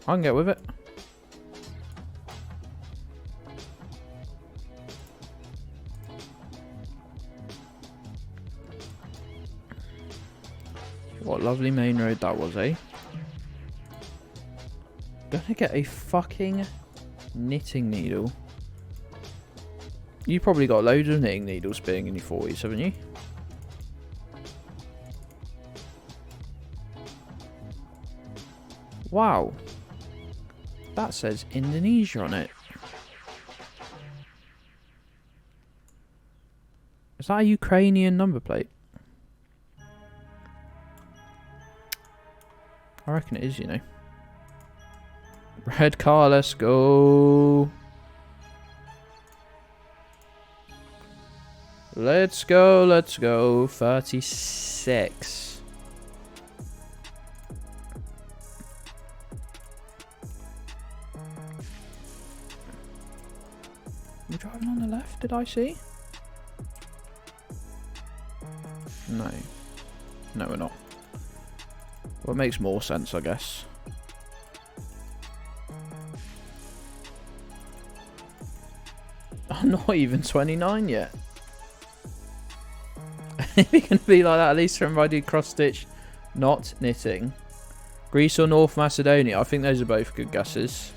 I can get with it. What lovely main road that was, eh? Gonna get a fucking knitting needle. You probably got loads of knitting needles spinning in your 40s, haven't you? Wow. That says Indonesia on it. Is that a Ukrainian number plate? I reckon it is, you know. Red car, let's go. Let's go, let's go. 36. We're driving on the left, did I see? No. No, we're not. Well, it makes more sense, I guess. I'm not even 29 yet. If you're going to be like that, at least remember I do cross-stitch, not knitting. Greece or North Macedonia? I think those are both good guesses.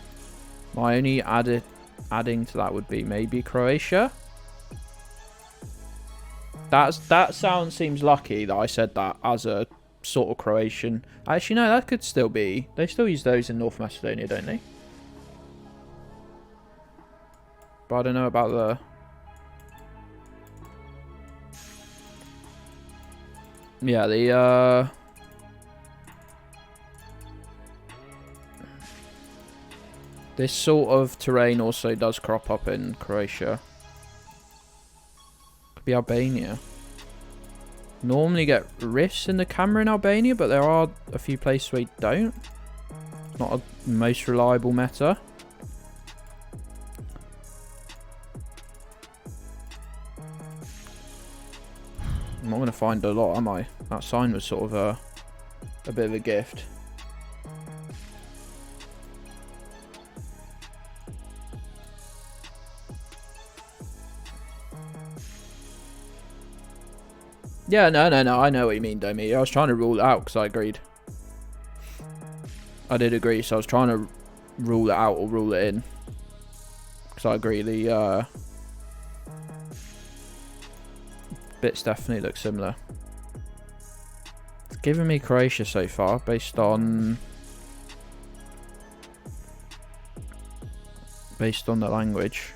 My only adding to that would be maybe Croatia. That sound seems lucky that I said that as a sort of Croatian. Actually, no, that could still be. They still use those in North Macedonia, don't they? But I don't know about the... Yeah, the... This sort of terrain also does crop up in Croatia. Could be Albania. Normally get rifts in the camera in Albania, but there are a few places where you don't. It's not a most reliable meta. I'm not going to find a lot, am I? That sign was sort of a bit of a gift. Yeah, no, I know what you mean, Domi. I was trying to rule it out because I agreed. I did agree, so I was trying to rule it out or rule it in. Because I agree, the bits definitely look similar. It's giving me Croatia so far, based on the language.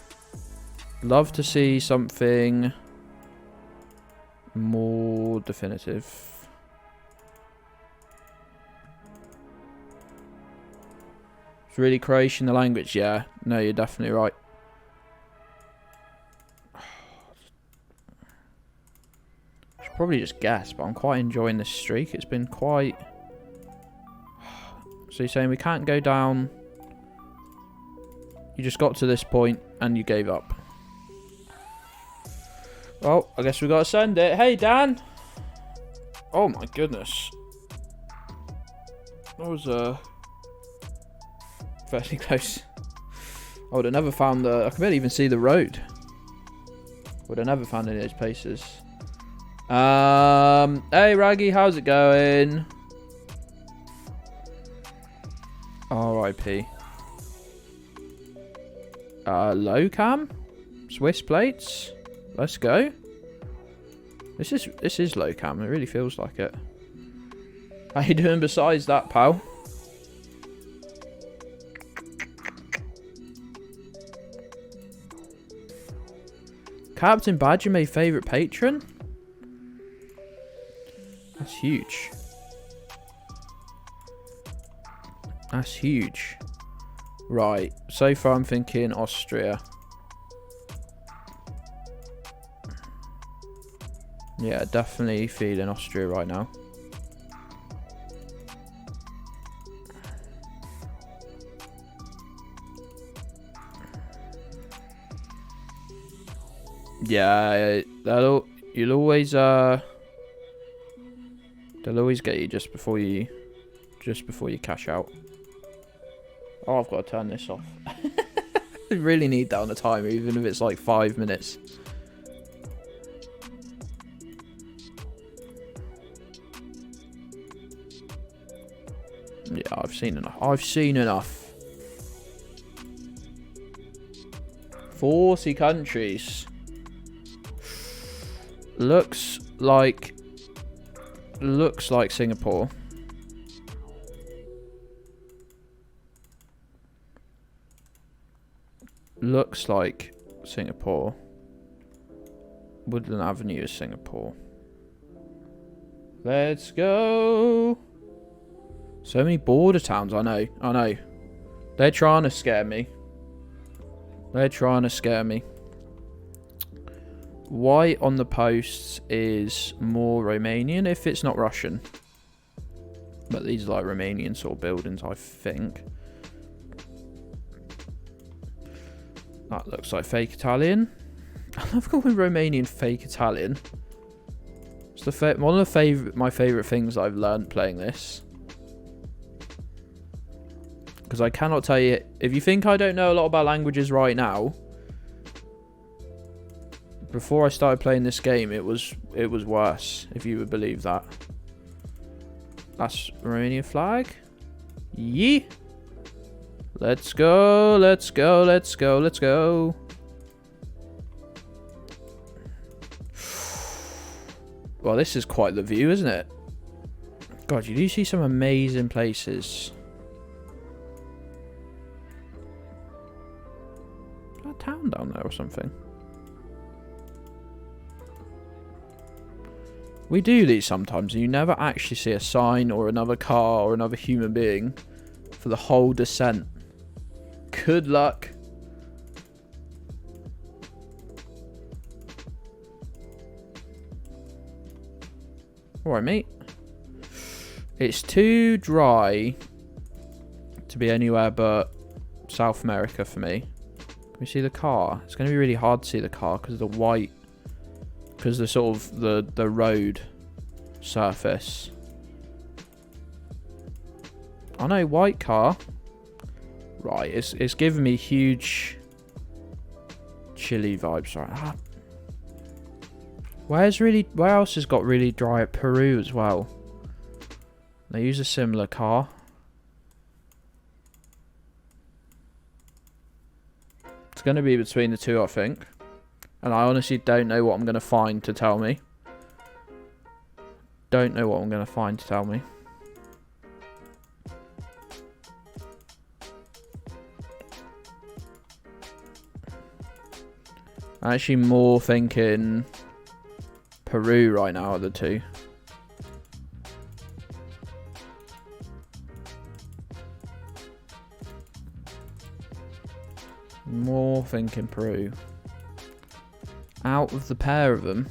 Love to see something more definitive. It's really Croatian, the language, yeah. No, you're definitely right. Should probably just guess, but I'm quite enjoying this streak. It's been quite... So you're saying we can't go down... You just got to this point and you gave up. Well, I guess we gotta send it. Hey, Dan! Oh my goodness. That was fairly close. I would have never found the... I can barely even see the road. Would have never found any of those places. Hey, Raggy, how's it going? R.I.P. Low cam? Swiss plates? Let's go. This is low cam. It really feels like it. How you doing besides that, pal? Captain Badger, my favourite patron? That's huge. That's huge. Right. So far I'm thinking Austria. Yeah, definitely feeling Austria right now. Yeah, you'll always they'll always get you just before you cash out. Oh, I've got to turn this off. I really need that on the timer, even if it's like 5 minutes. Yeah, I've seen enough. I've seen enough. 40 countries. Looks like Singapore. Looks like Singapore. Woodland Avenue is Singapore. Let's go. So many border towns. I know. They're trying to scare me. White on the posts is more Romanian if it's not Russian. But these are like Romanian sort of buildings, I think. That looks like fake Italian. I love calling Romanian fake Italian. It's one of my favourite things I've learned playing this. Because I cannot tell you... If you think I don't know a lot about languages right now... Before I started playing this game, it was worse, if you would believe that. That's Romanian flag. Yee! Let's go. Well, this is quite the view, isn't it? God, you do see some amazing places. Is that a town down there or something? We do these sometimes, and you never actually see a sign or another car or another human being for the whole descent. Good luck. Alright, mate. It's too dry to be anywhere but South America for me. Can we see the car? It's going to be really hard to see the car because of the white... Because the sort of the road surface. Oh no, white car. Right, it's giving me huge chilly vibes right now. Where else has got really dry? Peru as well. They use a similar car. It's going to be between the two, I think. And I honestly don't know what I'm going to find to tell me. I'm actually more thinking Peru right now of the two. More thinking Peru. Out of the pair of them.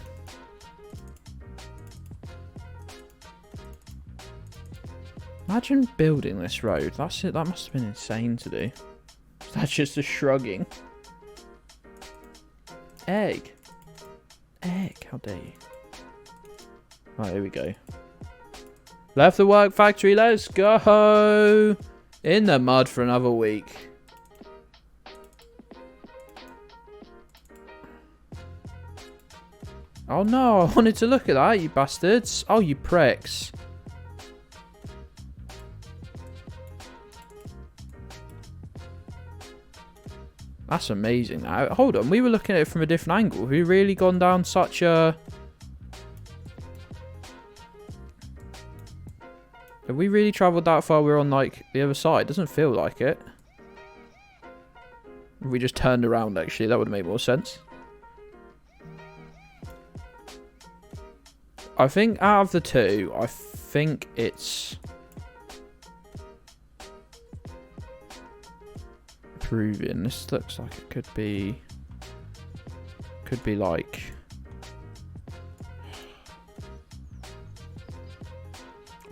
Imagine building this road. That's it. That must have been insane to do. That's just a shrugging. Egg. How dare you? Right, here we go. Left the work factory. Let's go. In the mud for another week. Oh no, I wanted to look at that, you bastards. Oh, you pricks. That's amazing now. Hold on, we were looking at it from a different angle. Have we really gone down such a... Have we really travelled that far? We're on, like, the other side. Doesn't feel like it. If we just turned around, actually, that would make more sense. I think out of the two, I think it's Peruvian. This looks like it could be like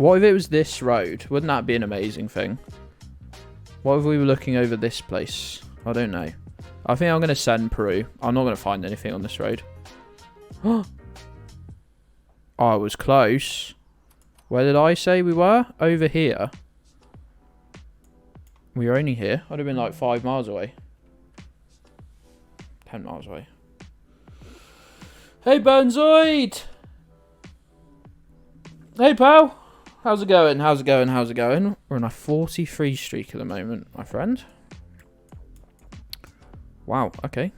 What if it was this road? Wouldn't that be an amazing thing? What if we were looking over this place? I don't know. I think I'm going to send Peru. I'm not going to find anything on this road. Oh, I was close. Where did I say we were? Over here. We were only here. I'd have been like 5 miles away. 10 miles away. Hey, Burnzoid! Hey, pal! How's it going? How's it going? How's it going? We're on a 43 streak at the moment, my friend. Wow, okay.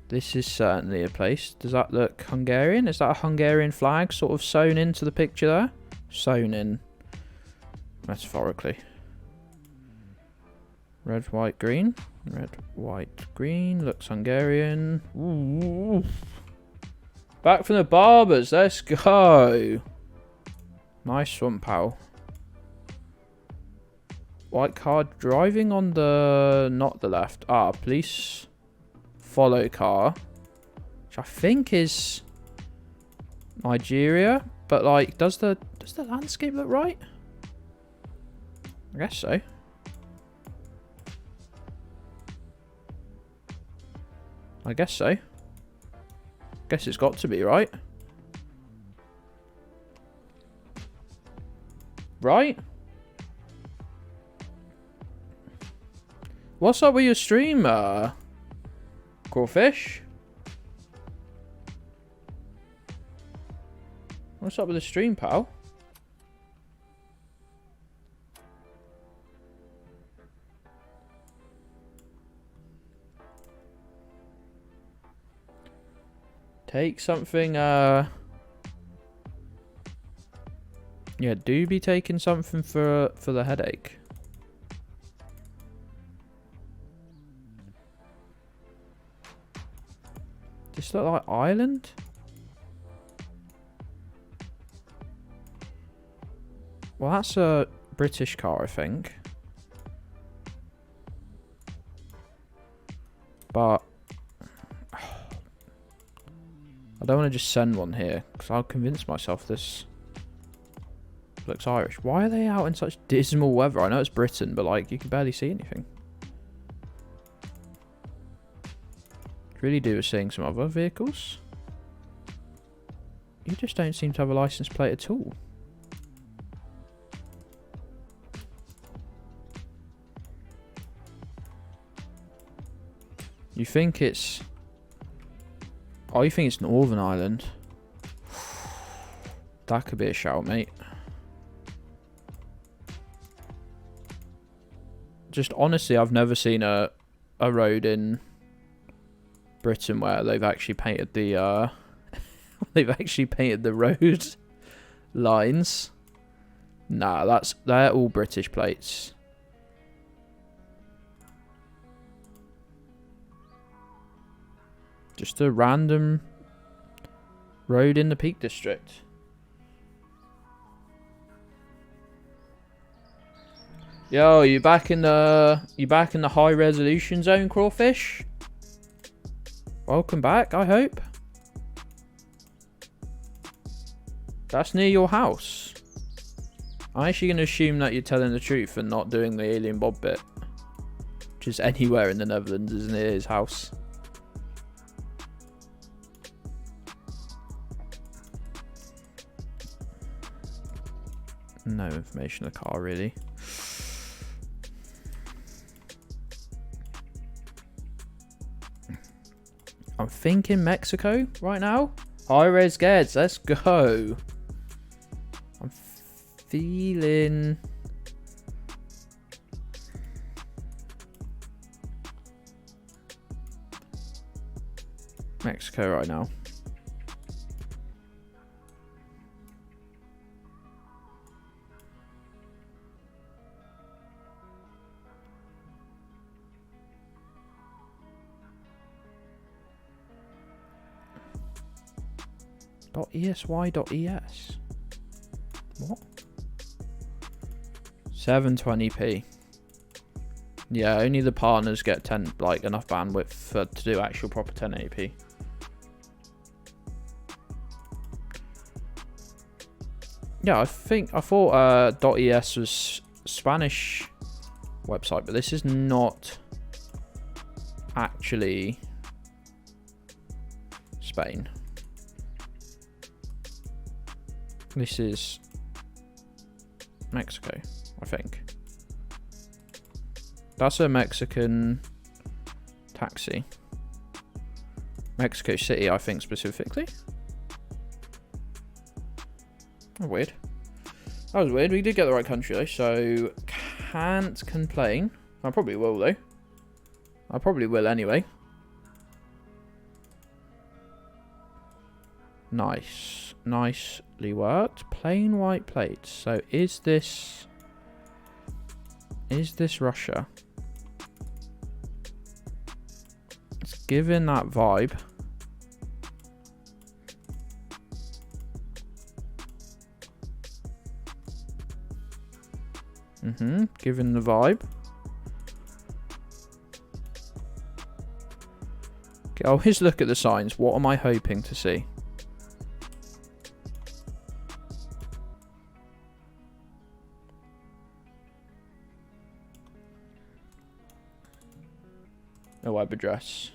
This is certainly a place. Does that look Hungarian? Is that a Hungarian flag sort of sewn into the picture there? Sewn in, metaphorically. Red, white, green. Red, white, green. Looks Hungarian. Ooh. Back from the barbers. Let's go. Nice one, pal. White car driving on the... not the left. Ah, police follow car. Which I think is Nigeria. But, like, does the landscape look right? I guess so. I guess so. Guess it's got to be, right? Right? What's up with your stream, Crawfish? What's up with the stream, pal? Take something, yeah, do be taking something for the headache. This look like Ireland? Well, that's a British car, I think. But I don't want to just send one here, because I'll convince myself this looks Irish. Why are they out in such dismal weather? I know it's Britain, but like, you can barely see anything. Really do with seeing some other vehicles. You just don't seem to have a license plate at all. You think it's... oh, you think it's Northern Ireland? That could be a shout, mate. Just honestly, I've never seen a road in Britain where they've actually painted the they've actually painted the road lines. Nah, they're all British plates. Just a random road in the Peak District. Yo, you back in the high resolution zone, Crawfish? Welcome back, I hope. That's near your house. I'm actually going to assume that you're telling the truth and not doing the Alien Bob bit. Which is anywhere in the Netherlands is near his house. No information of the car, really. I'm thinking Mexico right now. Hi, Res Gedds. Let's go. I'm feeling... Mexico right now. .esy.es. What? 720p. Yeah, only the partners get enough bandwidth to do actual proper 1080p. Yeah, I thought .es was Spanish website, but this is not actually Spain. This is Mexico, I think. That's a Mexican taxi. Mexico City, I think, specifically. Oh, weird. That was weird. We did get the right country, though, so can't complain. I probably will, though. I probably will anyway. Nice. Nicely worked. Plain white plates. So is this Russia? It's giving that vibe. Giving the vibe. Okay, I'll always look at the signs. What am I hoping to see? A web address.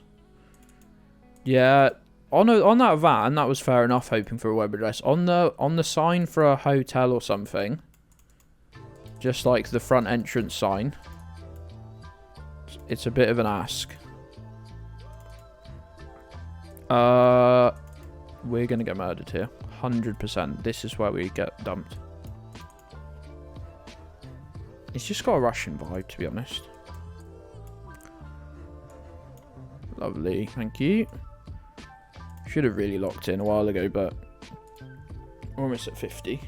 Yeah, on that van, that was fair enough. Hoping for a web address. On the sign for a hotel or something, just like the front entrance sign, it's a bit of an ask. We're gonna get murdered here, 100%. This is where we get dumped. It's just got a Russian vibe, to be honest. Lovely, thank you. Should have really locked in a while ago, but we're almost at 50.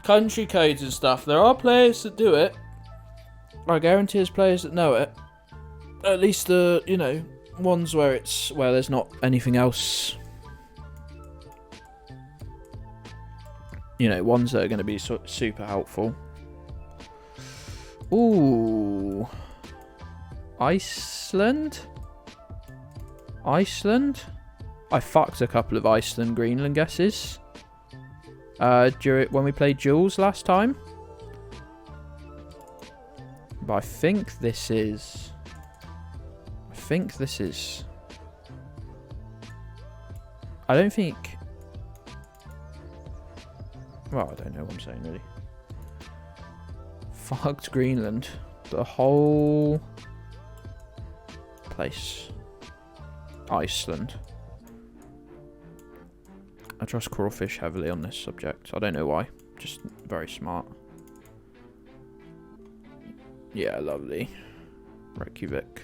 Country codes and stuff. There are players that do it. I guarantee there's players that know it. At least the, you know, ones where there's not anything else. You know, ones that are going to be super helpful. Ooh. Iceland? I fucked a couple of Iceland, Greenland guesses. When we played Jules last time. But I think this is... I don't think... Well, I don't know what I'm saying, really. Fucked Greenland. The whole place. Iceland. I trust Crawfish heavily on this subject. I don't know why. Just very smart. Yeah, lovely. Reykjavik.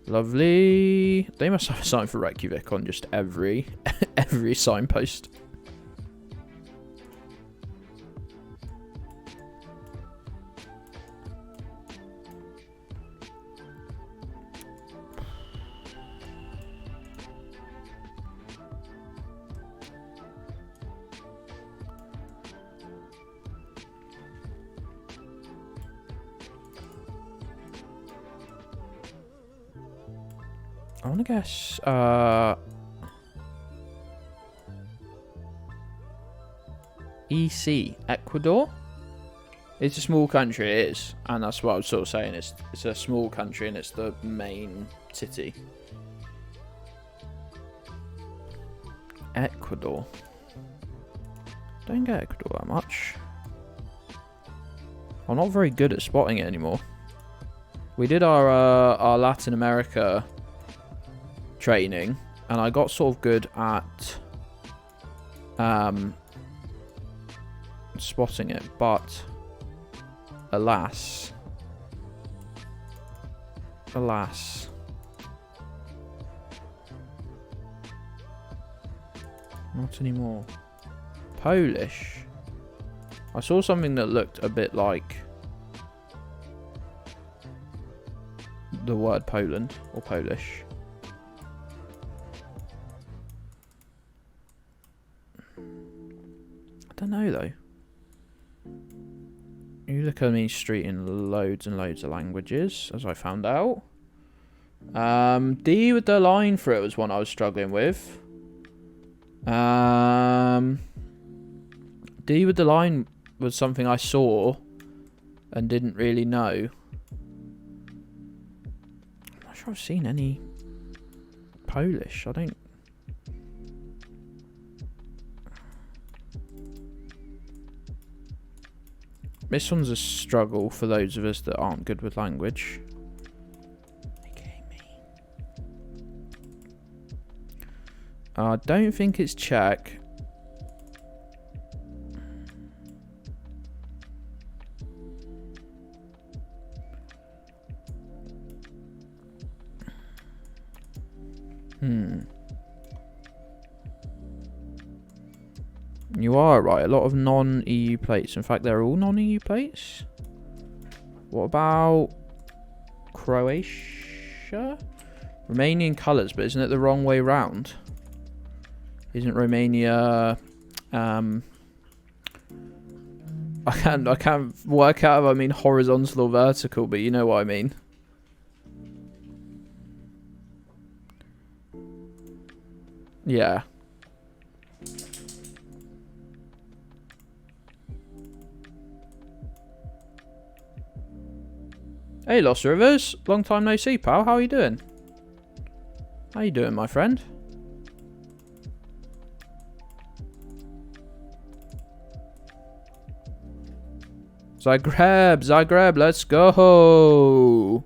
Lovely. They must have a sign for Reykjavik on just every signpost. I want to guess, EC, Ecuador? It's a small country, it is. And that's what I was sort of saying, it's a small country and it's the main city. Ecuador. Don't get Ecuador that much. I'm not very good at spotting it anymore. We did our Latin America training, and I got sort of good at spotting it, but alas, not anymore. Polish. I saw something that looked a bit like the word Poland or Polish. I don't know though. You look at me street in loads and loads of languages, as I found out. D with the line for it was one I was struggling with. D with the line was something I saw and didn't really know. I'm not sure I've seen any Polish. I don't. This one's a struggle for those of us that aren't good with language. Okay, me. I don't think it's Czech. You are right, a lot of non-EU plates. In fact, they're all non-EU plates. What about Croatia? Romanian colours, but isn't it the wrong way round? Isn't Romania... I can't work out if I mean horizontal or vertical, but you know what I mean. Yeah. Hey, Lost Rivers. Long time no see, pal. How are you doing? How you doing, my friend? Zagreb, let's go.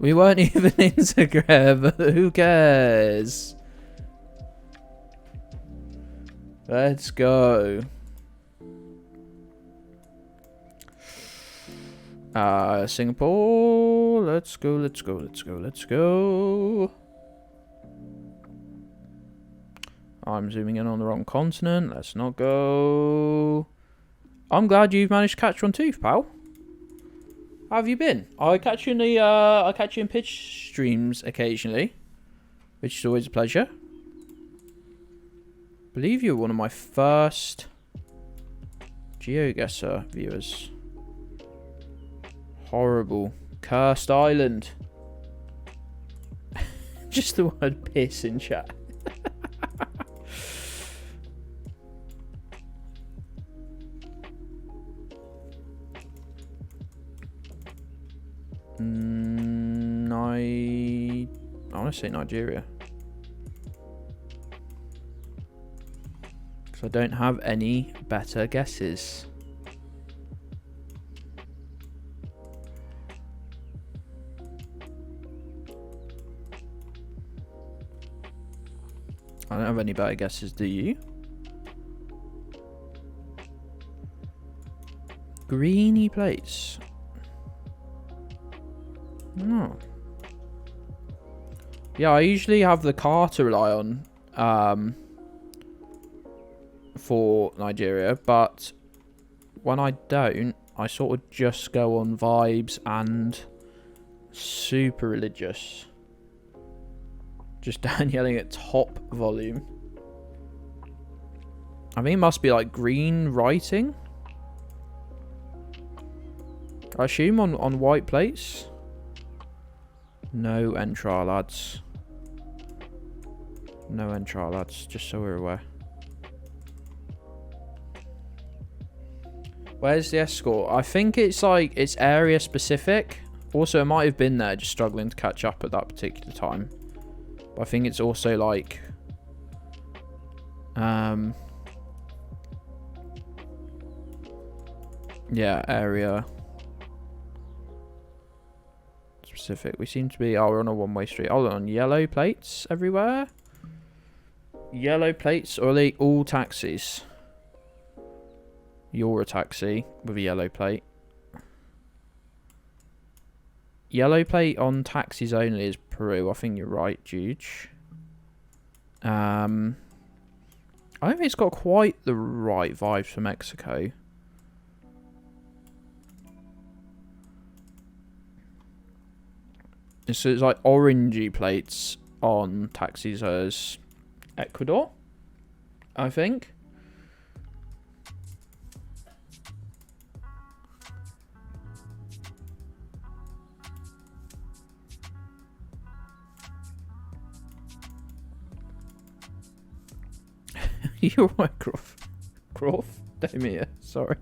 We weren't even in Zagreb. Who cares? Let's go. Singapore. Let's go. I'm zooming in on the wrong continent. Let's not go. I'm glad you've managed to catch one tooth, pal. How have you been? I catch you in pitch streams occasionally, which is always a pleasure. I believe you're one of my first Geoguessr viewers. Horrible. Cursed island. Just the word piss in chat. I want to say Nigeria. Because I don't have any better guesses. I don't have any better guesses, do you? Greeny plates. Oh. Yeah, I usually have the car to rely on for Nigeria, but when I don't, I sort of just go on vibes and super religious. Just down yelling at top volume. I think it must be like green writing. I assume on white plates. No entrar, lads. No entrar, lads, just so we're aware. Where's the escort? I think it's like, it's area specific. Also, it might have been there, just struggling to catch up at that particular time. But I think it's also like... yeah, area... specific. We seem to be... oh, we're on a one-way street. Hold on, yellow plates everywhere? Yellow plates, or are they all taxis? You're a taxi with a yellow plate. Yellow plate on taxis only is Peru. I think you're right, Juge. I don't think it's got quite the right vibes for Mexico. So it's like orangey plates on taxis as Ecuador, I think. You're Mycroft. Damia, sorry.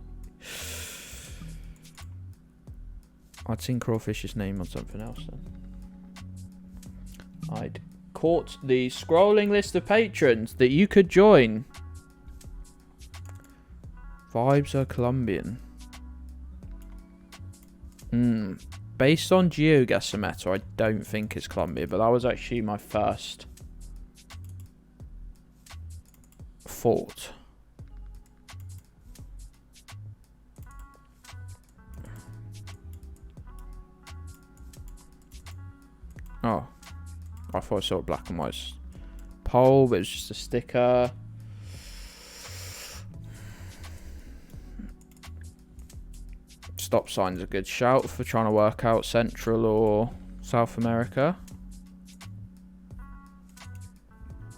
I'd seen Crawfish's name on something else then. I'd caught the scrolling list of patrons that you could join. Vibes are Colombian. Based on Geoguessr meta, I don't think it's Colombia, but that was actually my first thought. Oh, I thought I saw a black and white pole, but it's just a sticker. Stop sign's a good shout for trying to work out Central or South America.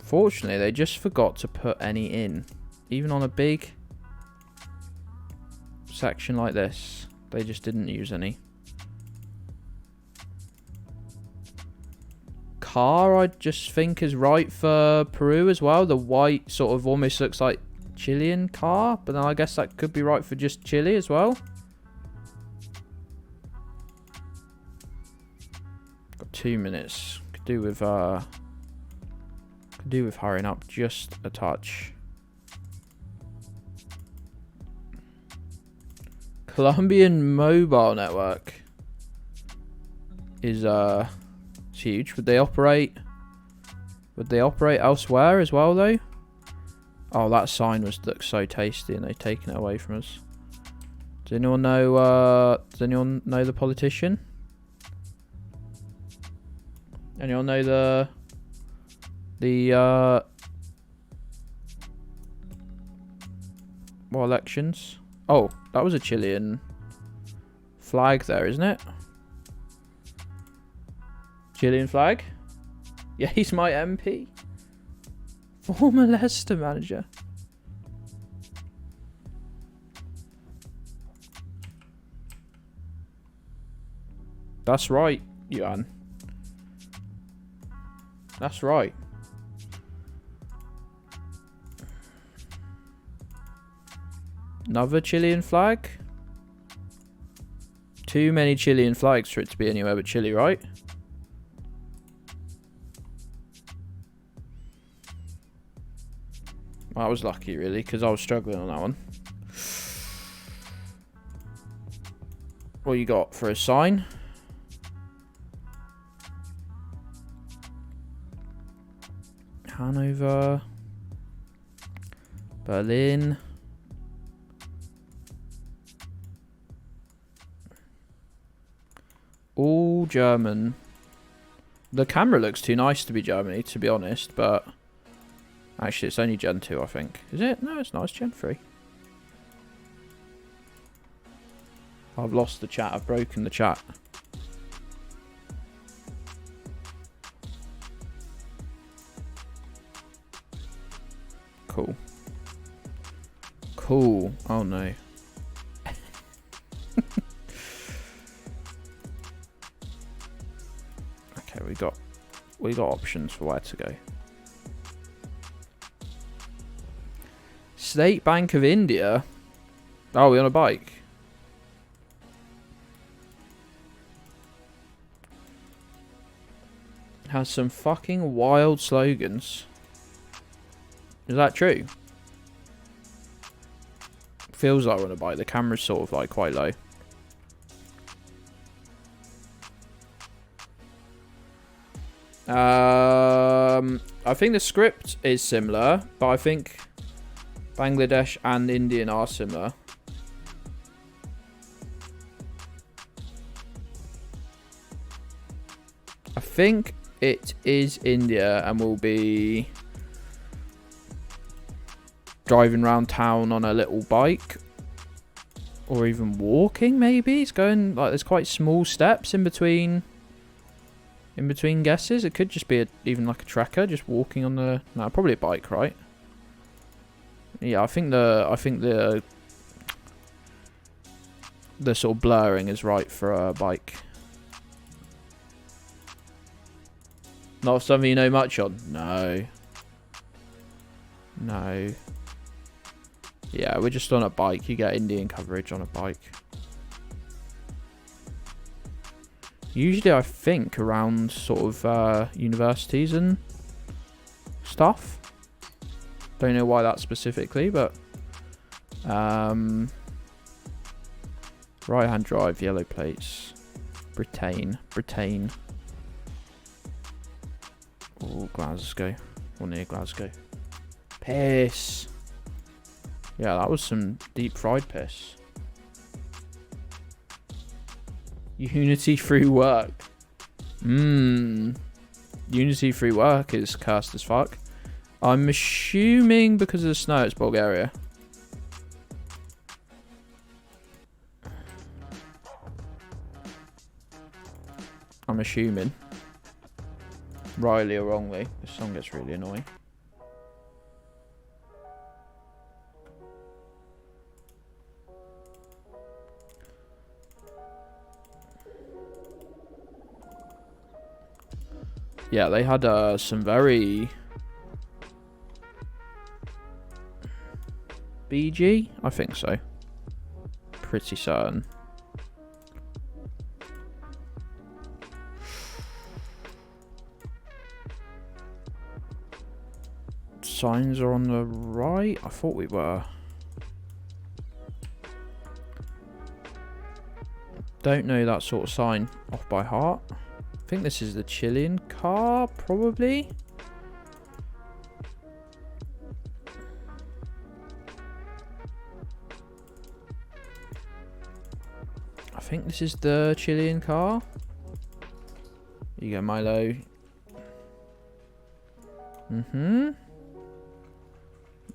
Fortunately, they just forgot to put any in. Even on a big section like this, they just didn't use any. Car, I just think is right for Peru as well. The white sort of almost looks like Chilean car, but then I guess that could be right for just Chile as well. Got 2 minutes. Could do with hurrying up just a touch. Colombian mobile network is it's huge. Would they operate elsewhere as well though? Oh, that sign looks so tasty and they've taken it away from us. Does anyone know the politician? Anyone know the what elections? Oh, that was a Chilean flag there, isn't it? Chilean flag? Yeah, he's my MP. Former Leicester manager. That's right, Yuan. That's right. Another Chilean flag? Too many Chilean flags for it to be anywhere but Chile, right? I was lucky, really, because I was struggling on that one. What you got for a sign? Hanover. Berlin. All German. The camera looks too nice to be Germany, to be honest, but actually it's only Gen 2, I think. Is it? No, it's not. It's Gen 3. I've lost the chat. I've broken the chat. Cool. Cool. Oh no. Okay, we got options for where to go. State Bank of India. Oh, we on a bike. Has some fucking wild slogans. Is that true? Feels like we're on a bike. The camera's sort of like quite low. I think the script is similar, but I think Bangladesh and Indian are similar. I think it is India and will be driving around town on a little bike or even walking, maybe. It's going like there's quite small steps in between guesses. It could just be even like a trekker just walking on the probably a bike, right? Yeah, I think the sort of blurring is right for a bike. Not something you know much on? No. No. Yeah, we're just on a bike. You get Indian coverage on a bike. Usually, I think around sort of universities and stuff. Don't know why that specifically, but right-hand drive, yellow plates, Britain. Oh, Glasgow, or near Glasgow. Piss. Yeah, that was some deep fried piss. Unity through work. Unity through work is cursed as fuck. I'm assuming because of the snow it's Bulgaria. I'm assuming. Rightly or wrongly. This song gets really annoying. Yeah, they had some very BG? I think so. Pretty certain. Signs are on the right? I thought we were. Don't know that sort of sign off by heart. I think this is the Chilean car, probably. I think this is the Chilean car. Here you go, Milo.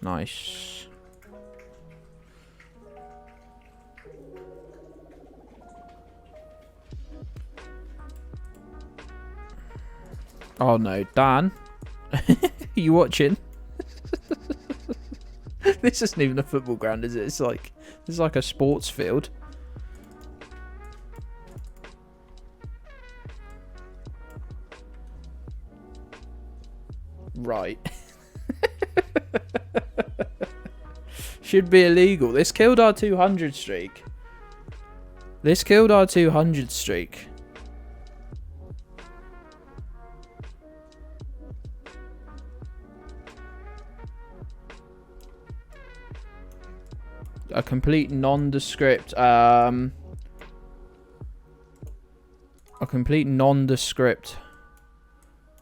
Nice. Oh no, Dan. You watching? This isn't even a football ground, is it? It's like a sports field. Right. Should be illegal. This killed our 200 streak. A complete nondescript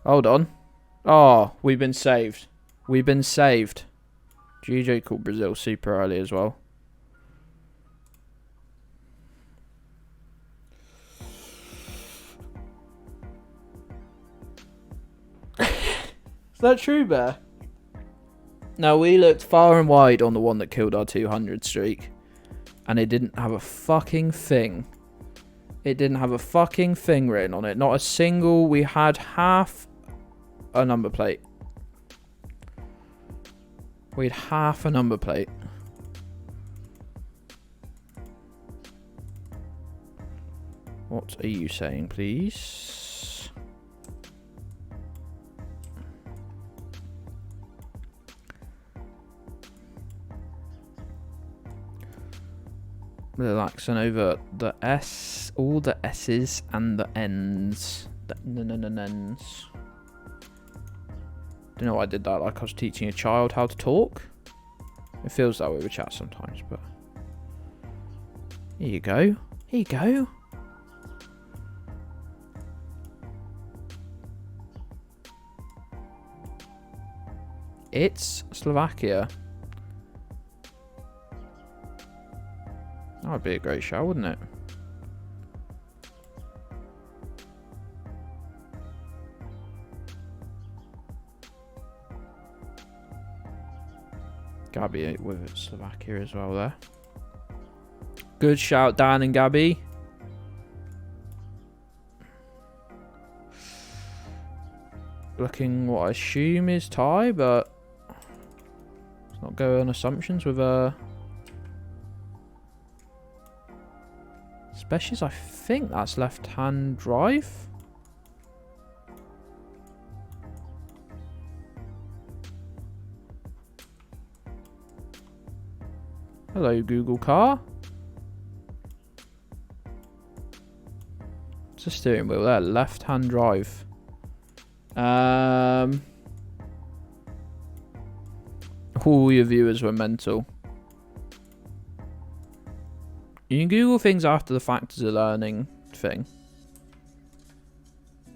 hold on. Oh, we've been saved. GJ called Brazil super early as well. Is that true, Bear? No, we looked far and wide on the one that killed our 200 streak. And it didn't have a fucking thing. It didn't have a fucking thing written on it. Not a single. We had half a number plate. We had half a number plate. What are you saying, please? Relaxing over the S, all the S's and the N's. The N's. Don't know why I did that, like I was teaching a child how to talk. It feels that way with chat sometimes, but here you go. Here you go. It's Slovakia. That would be a great show, wouldn't it? Gabby with Slovakia as well there. Good shout, Dan and Gabby. Looking what I assume is tie, but let's not go on assumptions with Specials. I think that's left-hand drive. Hello, Google car. It's a steering wheel there. Left-hand drive. All your viewers were mental. You can Google things after the fact as a learning thing.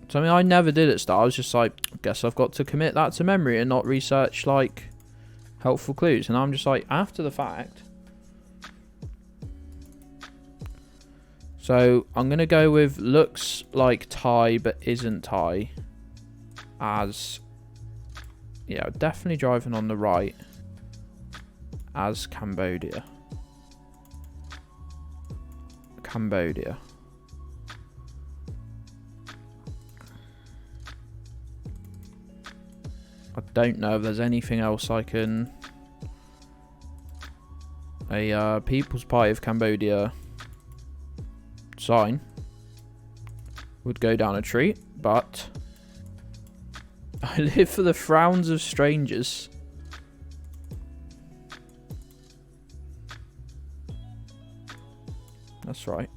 So, I mean, I never did at start. I was just like, I guess I've got to commit that to memory and not research, like, helpful clues. And I'm just like, after the fact. So, I'm going to go with looks like Thai but isn't Thai. As, yeah, definitely driving on the right. As Cambodia. Cambodia. I don't know if there's anything else I can... A People's Party of Cambodia sign would go down a treat, but I live for the frowns of strangers. That's right.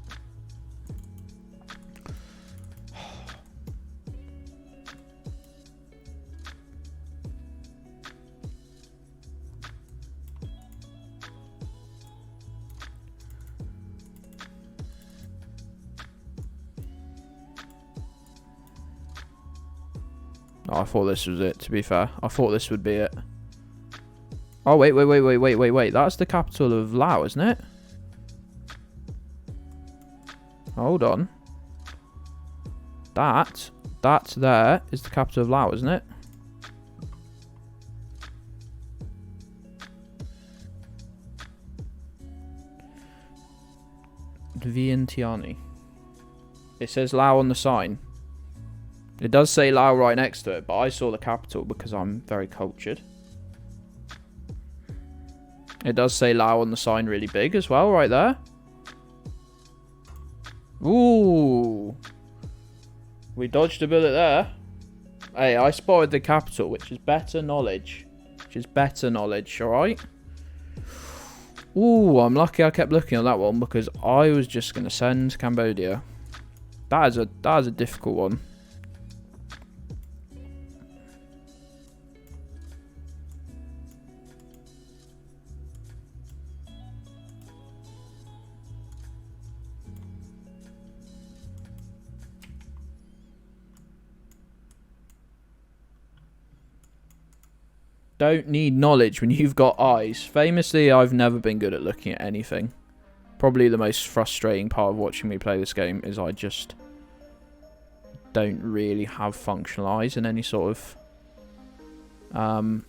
Oh, I thought this was it, to be fair. I thought this would be it. Oh, wait. That's the capital of Laos, isn't it? Hold on. That there is the capital of Laos, isn't it? Vientiane. It says Laos on the sign. It does say Laos right next to it, but I saw the capital because I'm very cultured. It does say Laos on the sign really big as well, right there. Ooh. We dodged a bullet there. Hey, I spotted the capital, which is better knowledge. Alright? Ooh, I'm lucky I kept looking at that one because I was just going to send Cambodia. That is a difficult one. Don't need knowledge when you've got eyes. Famously, I've never been good at looking at anything. Probably the most frustrating part of watching me play this game is I just don't really have functional eyes in any sort of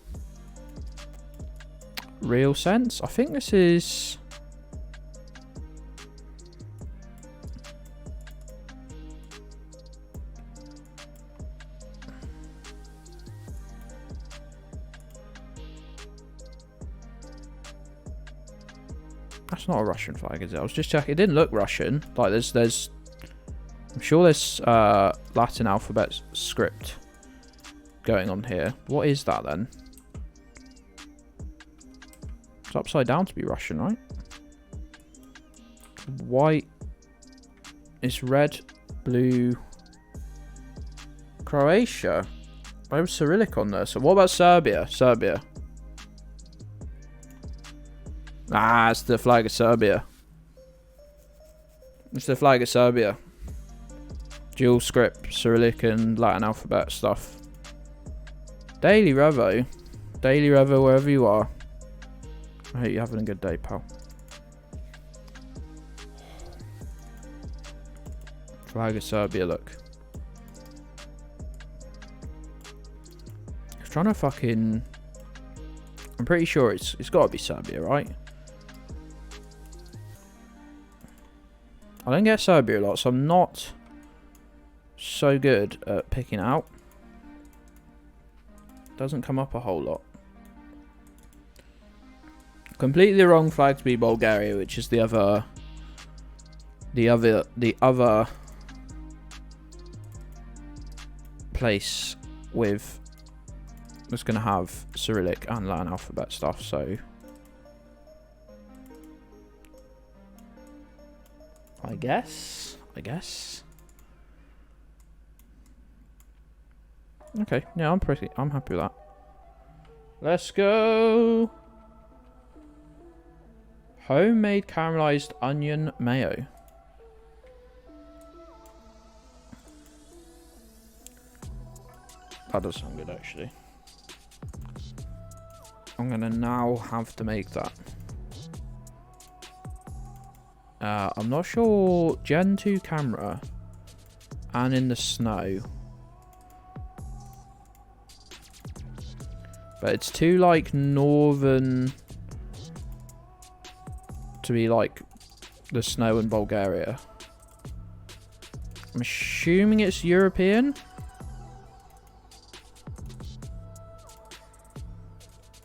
real sense. I think this is... That's not a Russian flag, is it? I was just checking. It didn't look Russian. Like, there's... I'm sure there's Latin alphabet script going on here. What is that, then? It's upside down to be Russian, right? White. It's red, blue... Croatia. Where was Cyrillic on there? So what about Serbia? Serbia. Ah, it's the flag of Serbia. It's the flag of Serbia. Dual script, Cyrillic and Latin alphabet stuff. Daily Revo. Daily Revo, wherever you are. I hope you're having a good day, pal. Flag of Serbia, look. I was trying to fucking... I'm pretty sure it's got to be Serbia, right? I don't get Serbia a lot, so I'm not so good at picking out. Doesn't come up a whole lot. Completely the wrong flag to be Bulgaria, which is the other place with that's going to have Cyrillic and Latin alphabet stuff. So I guess. Okay, yeah, I'm happy with that. Let's go. Homemade caramelized onion mayo. That does sound good, actually. I'm gonna now have to make that. I'm not sure. Gen 2 camera and in the snow. But it's too, like, northern to be, like, the snow in Bulgaria. I'm assuming it's European.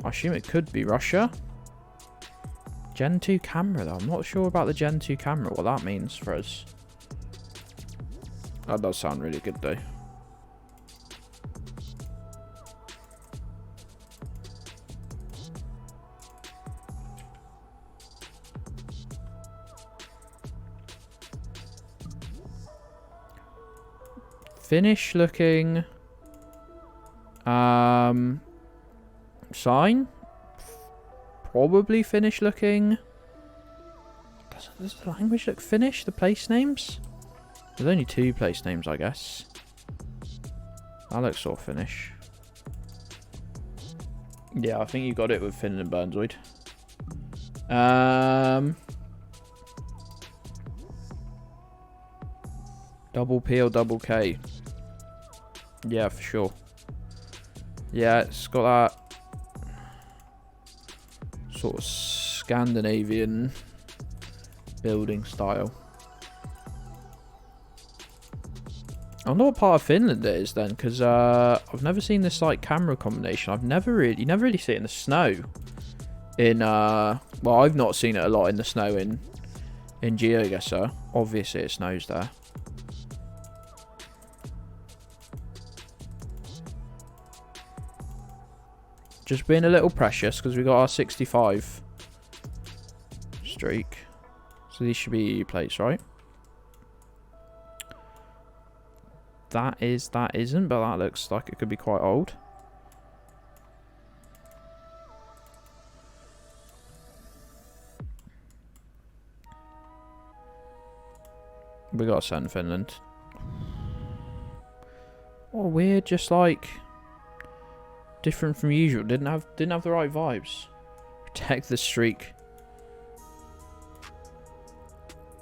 I assume it could be Russia. Gen 2 camera, though. I'm not sure about the Gen 2 camera, what that means for us. That does sound really good, though. Finish looking sign. Probably Finnish looking. Does the language look Finnish? The place names? There's only 2 place names, I guess. That looks sort of Finnish. Yeah, I think you got it with Finland Burnzoid. Double P or double K? Yeah, for sure. Yeah, it's got that sort of Scandinavian building style. I wonder what part of Finland it is then, because I've never seen this like camera combination. You never really see it in the snow. Well, I've not seen it a lot in the snow in Geoguessr. Obviously, it snows there. Just being a little precious because we got our 65 streak. So these should be EU plates, right? That isn't, but that looks like it could be quite old. We got to send Finland. Oh, weird, just like different from usual. Didn't have the right vibes. Protect the streak.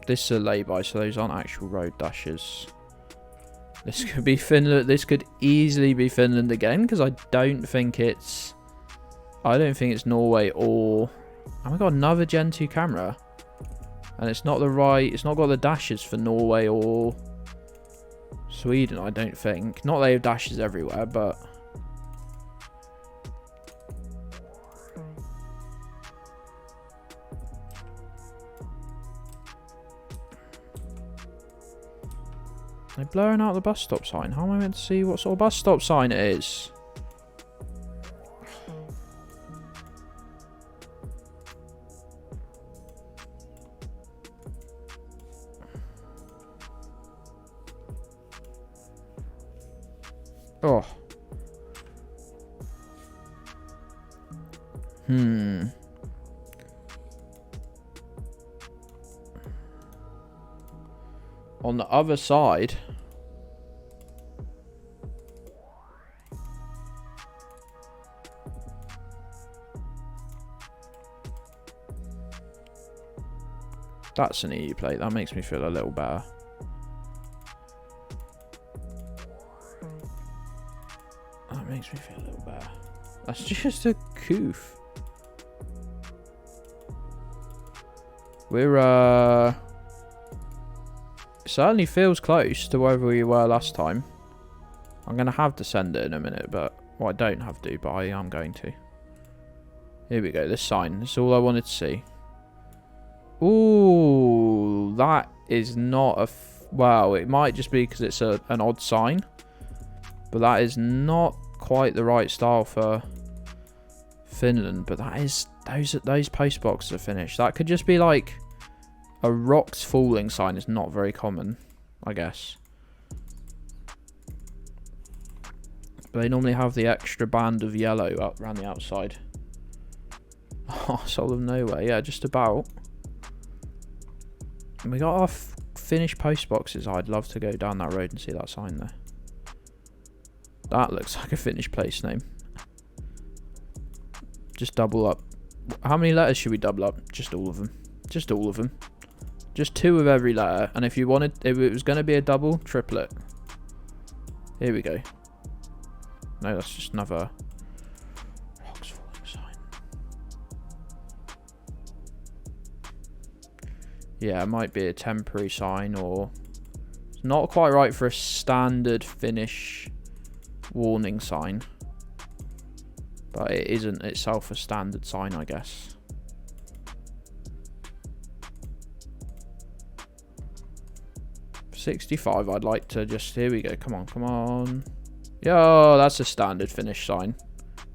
This is a lay-by, so those aren't actual road dashes. This could be Finland. This could easily be Finland again, because I don't think it's Norway or. And we got another Gen 2 camera, and it's not the right. It's not got the dashes for Norway or Sweden. I don't think. Not they have dashes everywhere, but. They're blurring out the bus stop sign. How am I meant to see what sort of bus stop sign it is? Oh. On the other side. That's an EU plate. That makes me feel a little better. That makes me feel a little better. That's just a coof. We're certainly feels close to where we were last time. I'm going to have to send it in a minute, but... Well, I don't have to, but I am going to. Here we go, this sign. This is all I wanted to see. Ooh, that is not a... Well, it might just be because it's an odd sign. But that is not quite the right style for Finland. But that is... Those post boxes are finished. That could just be like A rocks falling sign is not very common, I guess. They normally have the extra band of yellow up around the outside. Oh, Soul of Nowhere. Yeah, just about. And we got our finished post boxes. I'd love to go down that road and see that sign there. That looks like a finished place name. Just double up. How many letters should we double up? Just all of them. Just all of them. Just 2 of every letter. And if you wanted, if it was going to be a double, triple it. Here we go. No, that's just another rocks falling sign. Yeah, it might be a temporary sign, or it's not quite right for a standard Finnish warning sign. But it isn't itself a standard sign, I guess. $65, I'd like to just... Here we go. Come on, come on. Yo, that's a standard Finnish sign.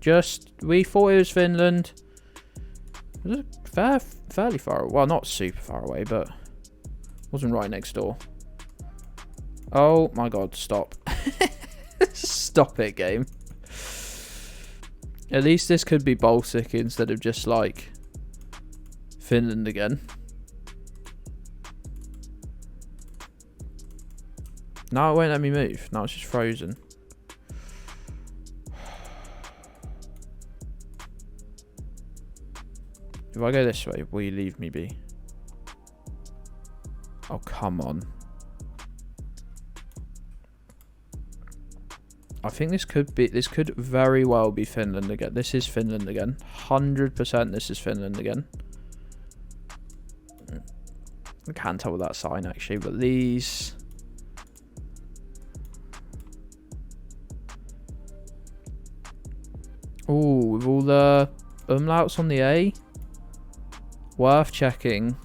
Just... We thought it was Finland. It was fairly far away. Well, not super far away, but... Wasn't right next door. Oh, my God. Stop. Stop it, game. At least this could be Baltic instead of just, like... Finland again. No, it won't let me move. No, it's just frozen. If I go this way, will you leave me be? Oh, come on. I think this could very well be Finland again. This is Finland again. 100% this is Finland again. I can't tell with that sign actually, but these... Oh, with all the umlauts on the A. Worth checking.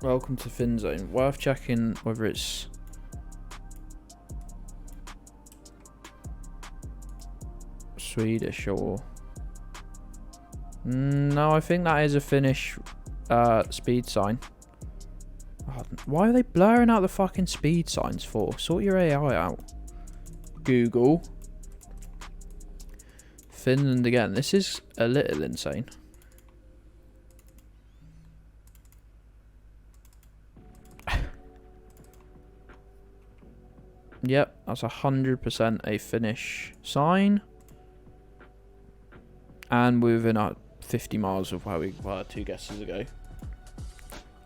Welcome to FinZone. Worth checking whether it's... Swedish or... No, I think that is a Finnish speed sign. Oh, why are they blurring out the fucking speed signs for? Sort your AI out. Google. Finland again. This is a little insane. Yep, that's 100% a Finnish sign. And we're within 50 miles of where we were 2 guesses ago.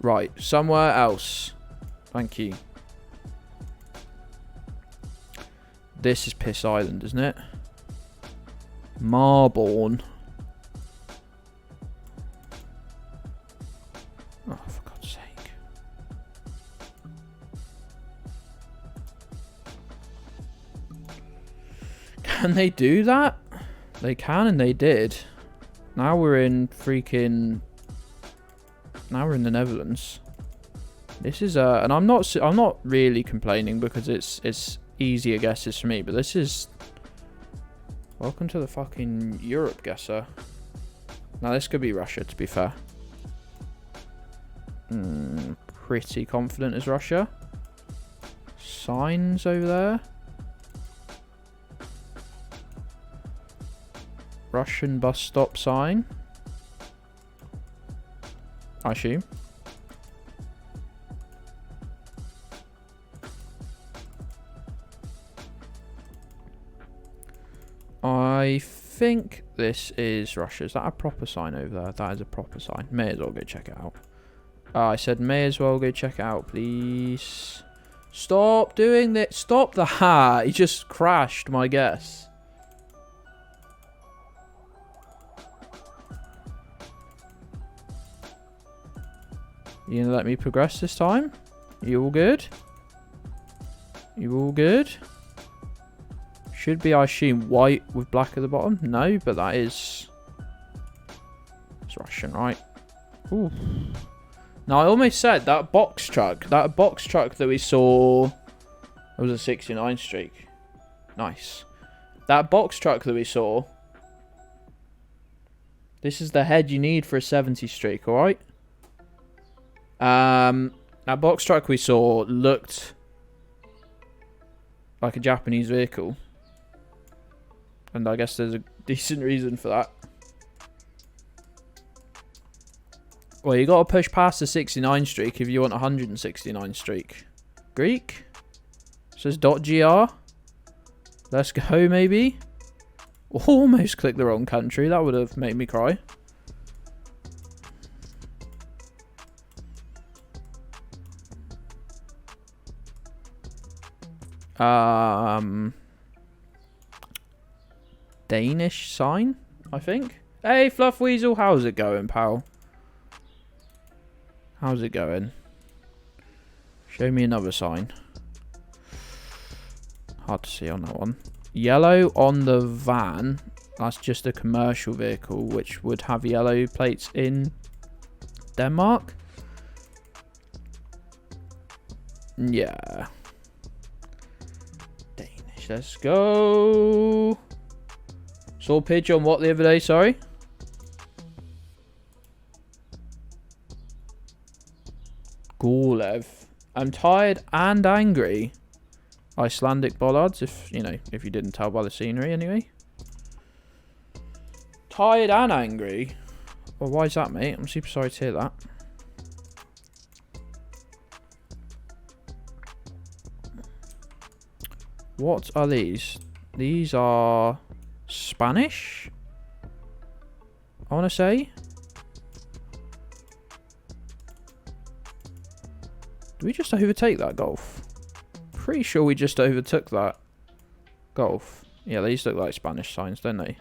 Right, somewhere else. Thank you. This is Piss Island, isn't it? Marborn. Oh, for God's sake. Can they do that? They can and they did. Now we're in freaking... Now we're in the Netherlands. This is and I'm not really complaining because it's easier guesses for me, but this is... Welcome to the fucking Europe guesser. Now this could be Russia, to be fair. Pretty confident is Russia. Signs over there. Russian bus stop sign. I assume. I think this is Russia. Is that a proper sign over there? That is a proper sign. May as well go check it out. I said may as well go check it out, please. Stop doing that. Stop the hat. He just crashed my guess. You gonna let me progress this time? You all good? You all good? Should be, I assume, white with black at the bottom. No, but that is... It's Russian, right? Ooh. Now, I almost said that box truck that we saw... It was a 69 streak. Nice. That box truck that we saw... This is the head you need for a 70 streak, alright? That box truck we saw looked like a Japanese vehicle. And I guess there's a decent reason for that. Well, you got to push past the 69 streak if you want a 169 streak. Greek? Says .gr. Let's go, maybe. Almost clicked the wrong country. That would have made me cry. Danish sign, I think. Hey, Fluff Weasel, how's it going, pal? How's it going? Show me another sign. Hard to see on that one. Yellow on the van. That's just a commercial vehicle, which would have yellow plates in Denmark. Yeah. Danish, let's go. Saw a picture on what the other day, sorry? Gorlev. I'm tired and angry. Icelandic bollards, if you didn't tell by the scenery anyway. Tired and angry? Well, why is that, mate? I'm super sorry to hear that. What are these? These are Spanish, I want to say. Did we just overtake that Golf? Pretty sure we just overtook that Golf. Yeah, these look like Spanish signs, don't they?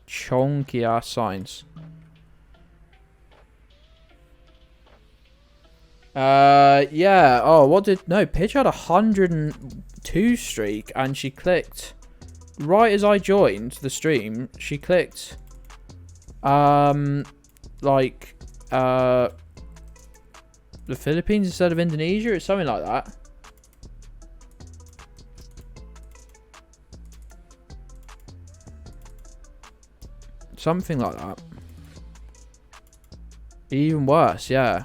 Chonky ass signs. Yeah. Oh, what did... No, Pitch had a 102 streak and she clicked... Right as I joined the stream, she clicked... the Philippines instead of Indonesia. It's something like that. Something like that. Even worse, yeah.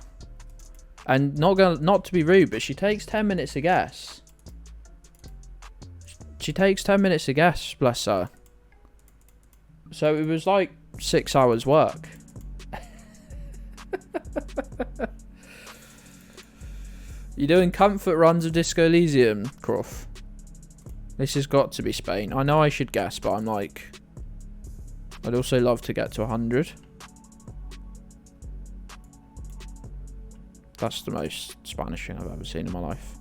And not to be rude, but she takes 10 minutes to guess. She takes 10 minutes to guess, bless her. So it was like 6 hours work. You doing comfort runs of Disco Elysium, Croft? This has got to be Spain. I know I should guess, but I'm like... I'd also love to get to 100. That's the most Spanish thing I've ever seen in my life.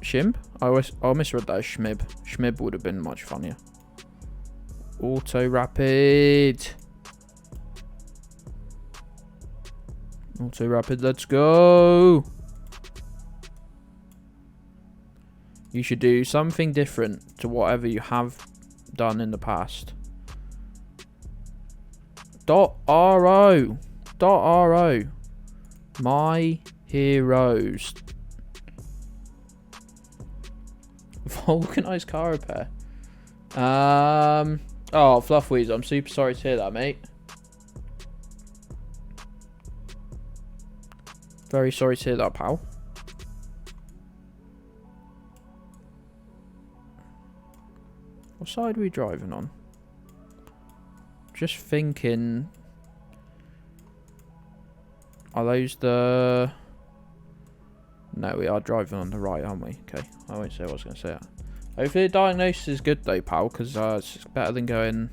Shimp? I misread that as Schmib. Schmib would have been much funnier. Auto rapid. Auto rapid, let's go. You should do something different to whatever you have done in the past. .ro. .ro. My heroes. Vulcanized car repair. Oh, Fluffweeze, I'm super sorry to hear that, mate. Very sorry to hear that, pal. What side are we driving on? Just thinking... Are those the... No, we are driving on the right, aren't we? Okay, I won't say what I was going to say. Hopefully the diagnosis is good though, pal, because it's better than going...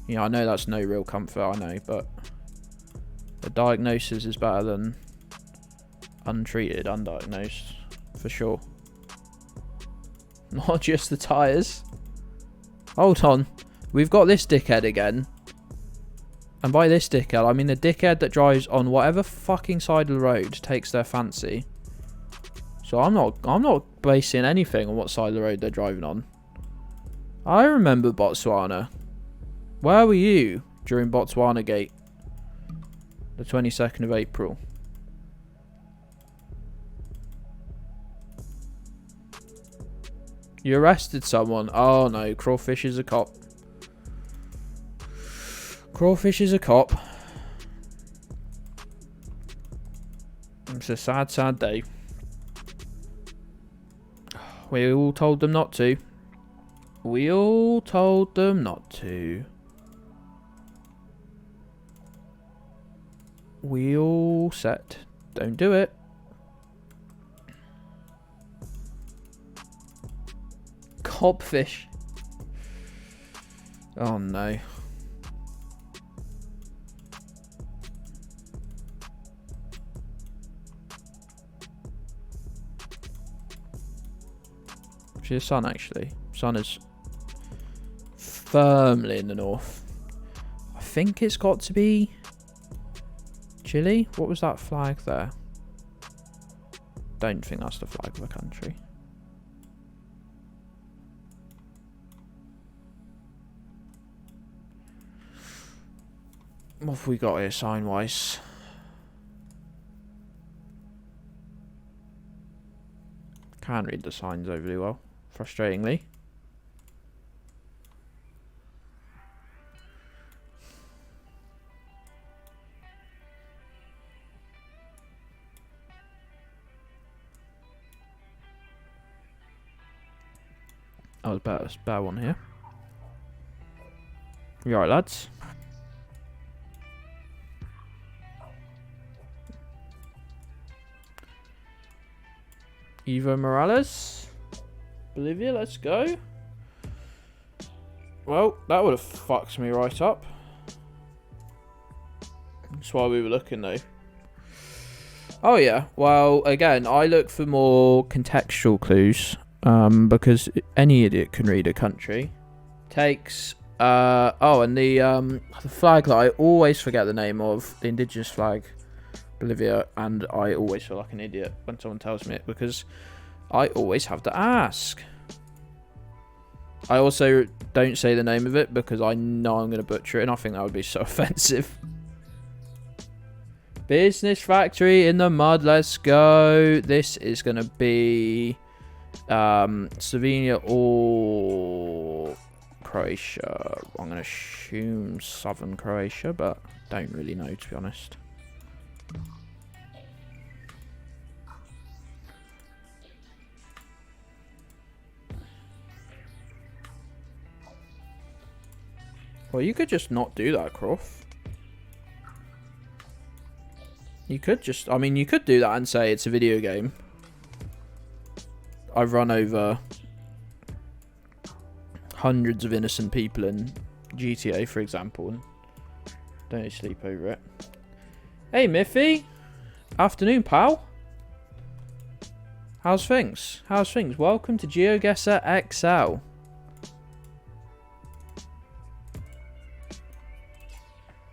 You know, I know that's no real comfort, I know, but... The diagnosis is better than... Untreated, undiagnosed, for sure. Not just the tyres. Hold on. We've got this dickhead again. And by this dickhead, I mean the dickhead that drives on whatever fucking side of the road takes their fancy. So I'm not basing anything on what side of the road they're driving on. I remember Botswana. Where were you during Botswana Gate? The 22nd of April. You arrested someone. Oh no, Crawfish is a cop. Crawfish is a cop. It's a sad, sad day. We all told them not to. We all told them not to. We all said, don't do it. Copfish. Oh no. The sun, actually. Sun is firmly in the north. I think it's got to be Chile. What was that flag there? Don't think that's the flag of a country. What have we got here sign wise? Can't read the signs overly well. Frustratingly. Oh, there's a better one here. You alright, lads? Evo Morales. Bolivia, let's go. Well, that would have fucked me right up. That's why we were looking though. Oh yeah, well again, I look for more contextual clues. Because any idiot can read a country. Takes oh, and the flag that I always forget the name of, the indigenous flag, Bolivia, and I always feel like an idiot when someone tells me it because I always have to ask. I also don't say the name of it because I know I'm going to butcher it, and I think that would be so offensive. Business factory in the mud, let's go. This is going to be Slovenia or Croatia. I'm going to assume southern Croatia, but don't really know, to be honest. Well, you could just not do that, Croft. You could just, I mean, you could do that and say it's a video game. I've run over hundreds of innocent people in GTA, for example, and don't you sleep over it. Hey, Miffy. Afternoon, pal. How's things? How's things? Welcome to Geoguessr XL.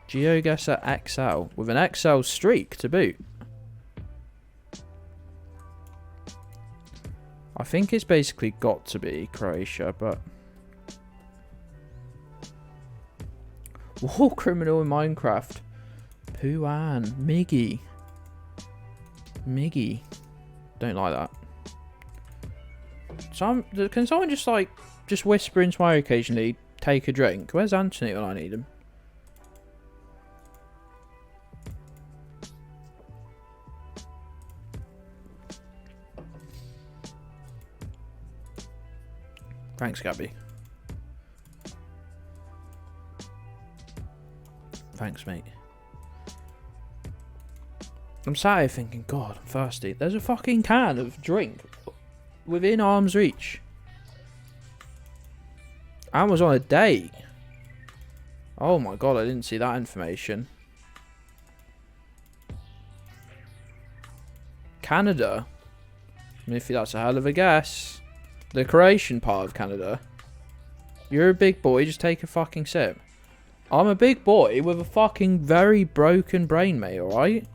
Geoguessr XL with an XL streak to boot. I think it's basically got to be Croatia, but war criminal in Minecraft. Pooan, Miggy. Don't like that. Can someone just whisper into my ear occasionally? Take a drink. Where's Anthony when I need him? Thanks, Gabby. Thanks, mate. I'm sat here thinking, God, I'm thirsty. There's a fucking can of drink within arm's reach. I was on a date. Oh my God, I didn't see that information. Canada. Miffy, that's a hell of a guess. The Croatian part of Canada. You're a big boy, just take a fucking sip. I'm a big boy with a fucking very broken brain, mate, alright?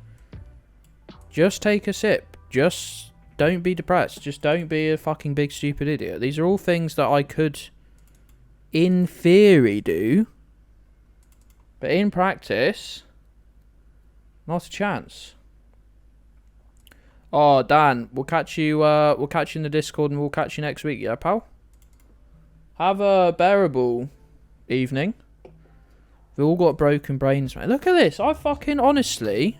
Just take a sip. Just don't be depressed. Just don't be a fucking big stupid idiot. These are all things that I could, in theory, do. But in practice, not a chance. Oh, Dan, we'll catch you in the Discord and we'll catch you next week, yeah, pal? Have a bearable evening. We've all got broken brains, mate. Look at this. I fucking honestly...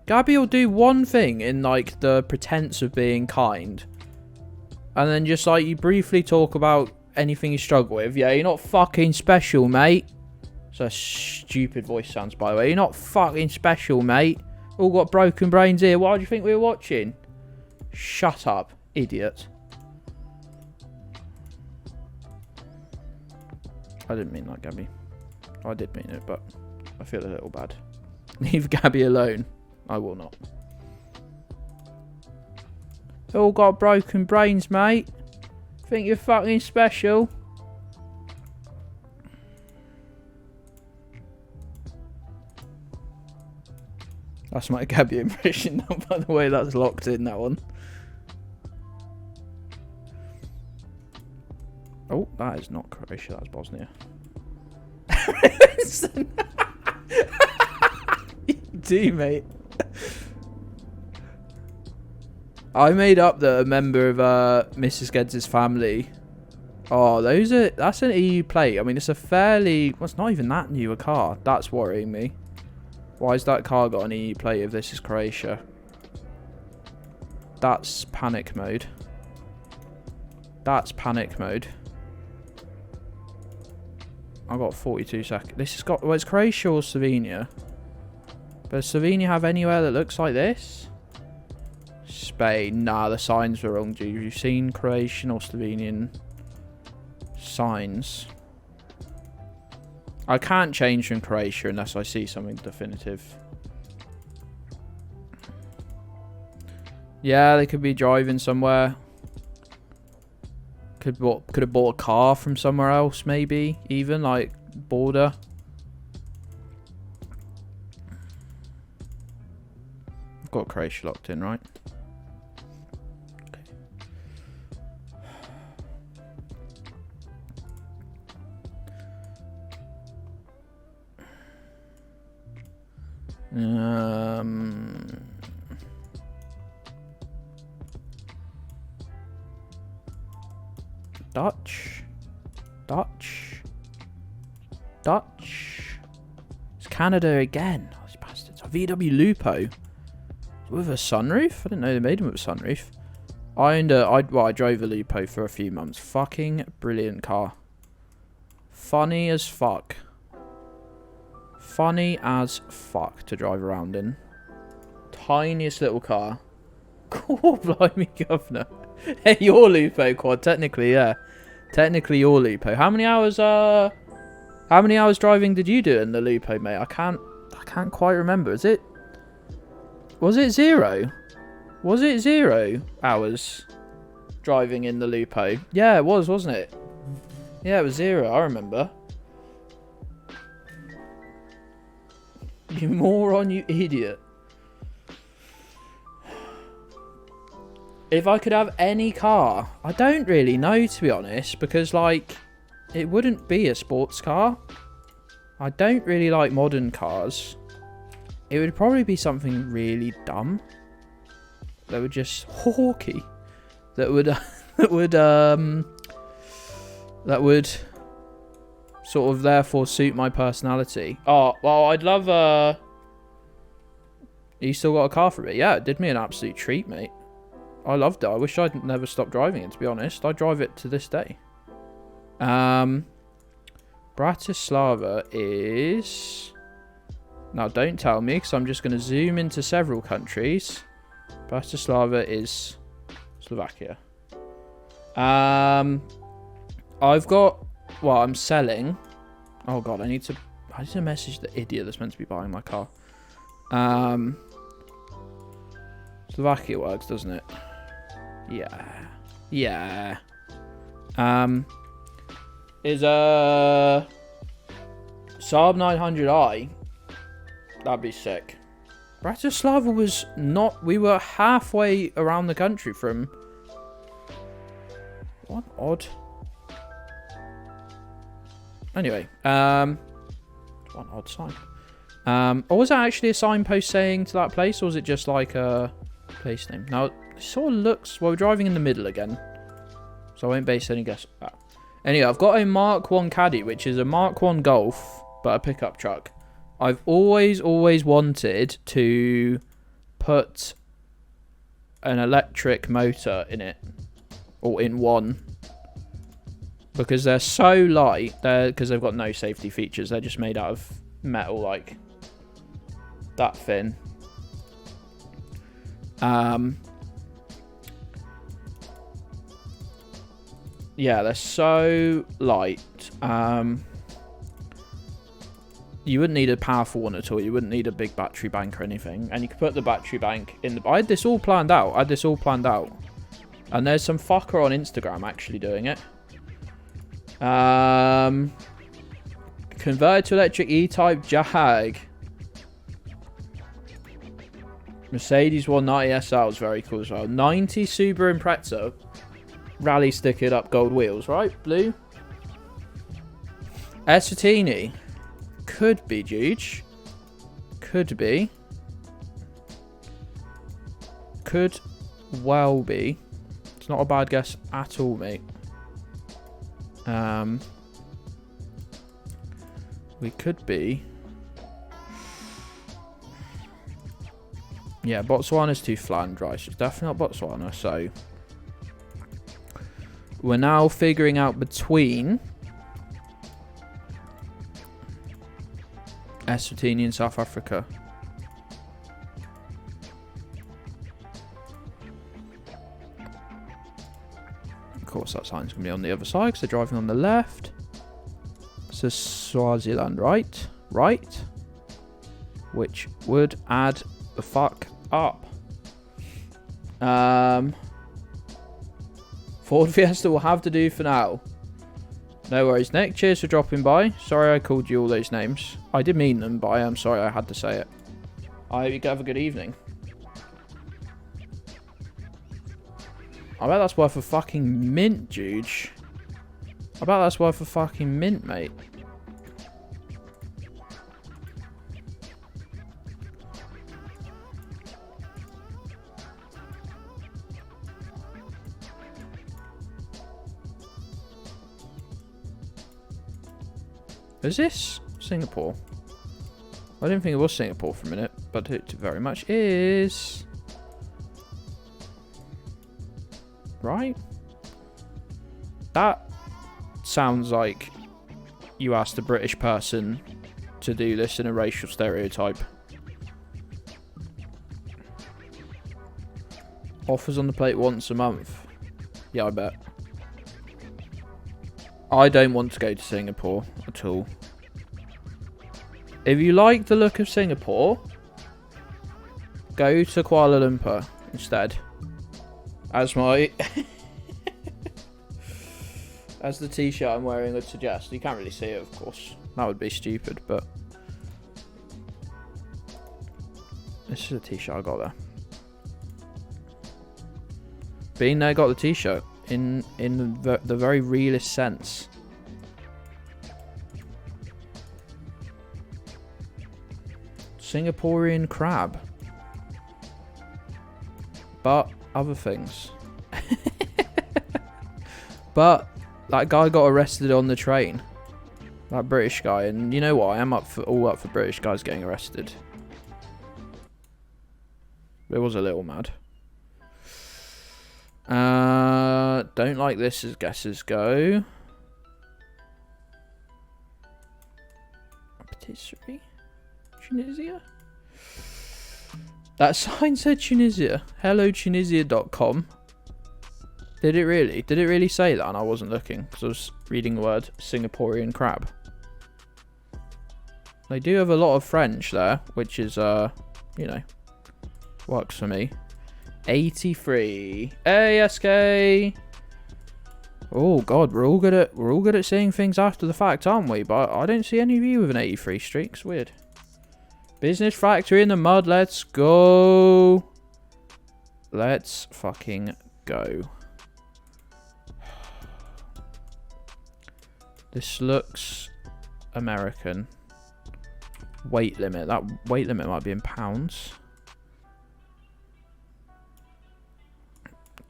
Gabby will do one thing in, like, the pretense of being kind. And then just, like, you briefly talk about anything you struggle with. Yeah, you're not fucking special, mate. So stupid voice sounds, by the way. You're not fucking special, mate. All got broken brains here. Why do you think we were watching? Shut up, idiot. I didn't mean that, Gabby. I did mean it, but I feel a little bad. Leave Gabby alone. I will not. All got broken brains, mate. Think you're fucking special? That's my Gabby impression, by the way. That's locked in, that one. Oh, that is not Croatia. That's Bosnia. You do, mate. I made up that a member of Mrs. Gedds' family. Oh, that's an EU plate. I mean, it's a fairly... Well, it's not even that new a car. That's worrying me. Why has that car got an EU plate if this is Croatia? That's panic mode. That's panic mode. I've got 42 seconds. This has got... Well, it's Croatia or Slovenia. But does Slovenia have anywhere that looks like this? Spain. Nah, the signs were wrong, dude. You've seen Croatian or Slovenian signs. I can't change from Croatia unless I see something definitive. Yeah, they could be driving somewhere. Could have bought a car from somewhere else, maybe. Even, like, border. I've got Croatia locked in, right? Dutch. It's Canada again. Oh, these bastards. A VW Lupo with a sunroof. I didn't know they made them with a sunroof. I drove a Lupo for a few months. Fucking brilliant car. Funny as fuck. Funny as fuck to drive around in. Tiniest little car. Cool, blimey, governor. Hey, your Lupo quad, technically, yeah. Technically your Lupo. How many hours driving did you do in the Lupo, mate? I can't quite remember. Was it 0? Was it 0 hours driving in the Lupo? Yeah, it was, wasn't it? Yeah, it was 0, I remember. You moron, you idiot. If I could have any car, I don't really know, to be honest, because, like, it wouldn't be a sports car. I don't really like modern cars. It would probably be something really dumb. That would just... Hawky. That would sort of therefore suit my personality. Oh, well, I'd love... You still got a car for it? Yeah, it did me an absolute treat, mate. I loved it. I wish I'd never stopped driving it, to be honest. I drive it to this day. Bratislava is... Now, don't tell me, because I'm just going to zoom into several countries. Bratislava is Slovakia. I've got... Well, I'm selling... Oh, God, I need to message the idiot that's meant to be buying my car. Slovakia works, doesn't it? Yeah. Yeah. Is a Saab 900i. That'd be sick. Bratislava was not... We were halfway around the country from... What odd... Anyway, one odd sign. Or was that actually a signpost saying to that place, or was it just like a place name? Now, it sort of looks... Well, we're driving in the middle again. So So I won't base any guess. Anyway, I've got a Mark 1 Caddy, which is a Mark 1 Golf, but a pickup truck. I've always wanted to put an electric motor in it, or in one, because they're so light. Because they've got no safety features. They're just made out of metal, like that thin. Yeah, they're so light. You wouldn't need a powerful one at all. You wouldn't need a big battery bank or anything. And you could put the battery bank in the... I had this all planned out. And there's some fucker on Instagram actually doing it. Converted to electric E-Type Jag. Mercedes 190 SL is very cool as well. 90 Subaru Impreza. Rally stickered up gold wheels, right? Blue. Eswatini. Could be, Juge. Could be. Could well be. It's not a bad guess at all, mate. We could be. Yeah, Botswana's too flat and dry. So it's definitely not Botswana, so... We're now figuring out between... Eswatini and South Africa. Of course, that sign's going to be on the other side because they're driving on the left. So Swaziland, right? Right. Which would add the fuck up. Ford Fiesta will have to do for now. No worries, Nick. Cheers for dropping by. Sorry I called you all those names. I did mean them, but I am sorry I had to say it. I hope you have a good evening. I bet that's worth a fucking mint, Juge. I bet that's worth a fucking mint, mate. Is this Singapore? I didn't think it was Singapore for a minute, but it very much is. Right? That sounds like you asked a British person to do this in a racial stereotype. Offers on the plate once a month. Yeah, I bet. I don't want to go to Singapore at all. If you like the look of Singapore, go to Kuala Lumpur instead. As my... as the t-shirt I'm wearing would suggest. You can't really see it, of course. That would be stupid, but... This is a t-shirt I got there. Been there, got the t-shirt. In the very realist sense. Singaporean crab. But other things. But that guy got arrested on the train. That British guy, and you know what? I am all up for British guys getting arrested. It was a little mad. Don't like this as guesses go. Patisserie? Tunisia? That sign said Tunisia. HelloTunisia.com. Did it really? Did it really say that? And I wasn't looking because I was reading the word Singaporean crab. They do have a lot of French there, which is, you know, works for me. 83. ASK. Oh god, we're all good at seeing things after the fact, aren't we? But I don't see any of you with an 83 streak. It's weird. Business factory in the mud. Let's go. Let's fucking go. This looks American. Weight limit. That weight limit might be in pounds.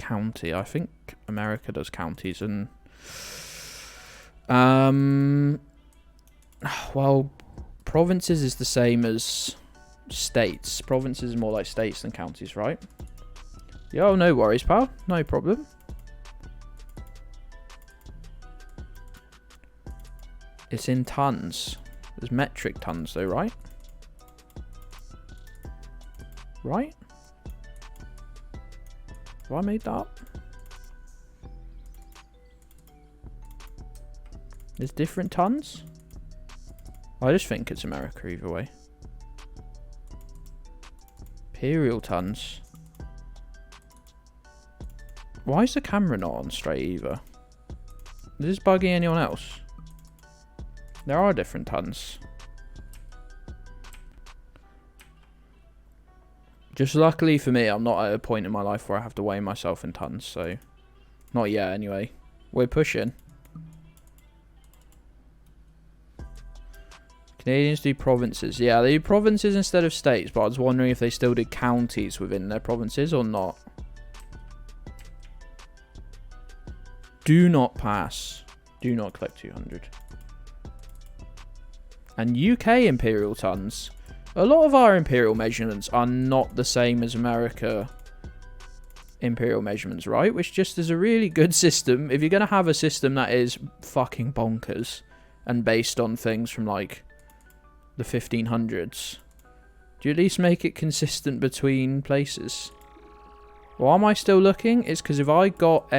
county? I think America does counties, and well, provinces is the same as states. Provinces is more like states than counties, right? Yo, no worries, pal. No problem. It's in tons. There's metric tons though, right? Right? Have I made that up? There's different tons? I just think it's America either way. Imperial tons. Why is the camera not on straight either? Is this bugging anyone else? There are different tons. Just luckily for me, I'm not at a point in my life where I have to weigh myself in tons, so... Not yet, anyway. We're pushing. Canadians do provinces. Yeah, they do provinces instead of states, but I was wondering if they still did counties within their provinces or not. Do not pass. Do not collect 200. And UK imperial tons. A lot of our imperial measurements are not the same as America imperial measurements, right? Which just is a really good system. If you're going to have a system that is fucking bonkers and based on things from like the 1500s, do you at least make it consistent between places? Why am I still looking? It's because if I got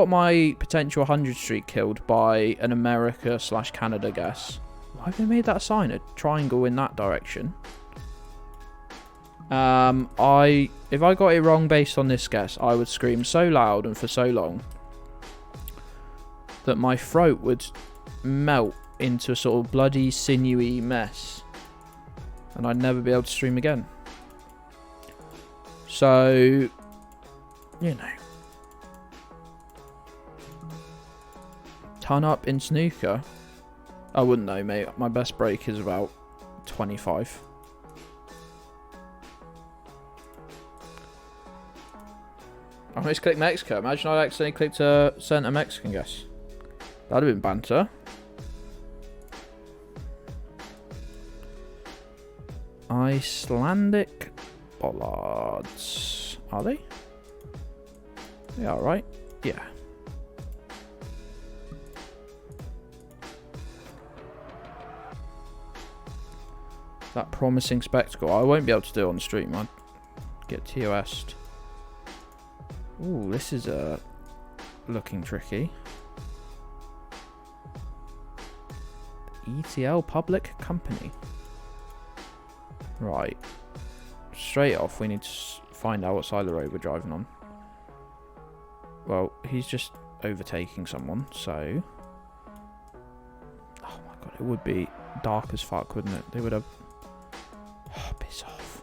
my potential 100 streak killed by an America/Canada guess, why have they made that sign? A triangle in that direction. If I got it wrong based on this guess, I would scream so loud and for so long that my throat would melt into a sort of bloody sinewy mess and I'd never be able to stream again. So, you know. Ton up in snooker? I wouldn't know, mate. My best break is about 25. I almost clicked Mexico. Imagine I accidentally clicked a center Mexican guess. That'd have been banter. Icelandic bollards. Are they? They are, right? Yeah. That promising spectacle. I won't be able to do it on the stream. I'd get TOS'd. Ooh, this is looking tricky. ETL Public Company. Right. Straight off, we need to find out what side of the road we're driving on. Well, he's just overtaking someone, so... Oh my god, it would be dark as fuck, wouldn't it? They would have... Oh, piss off.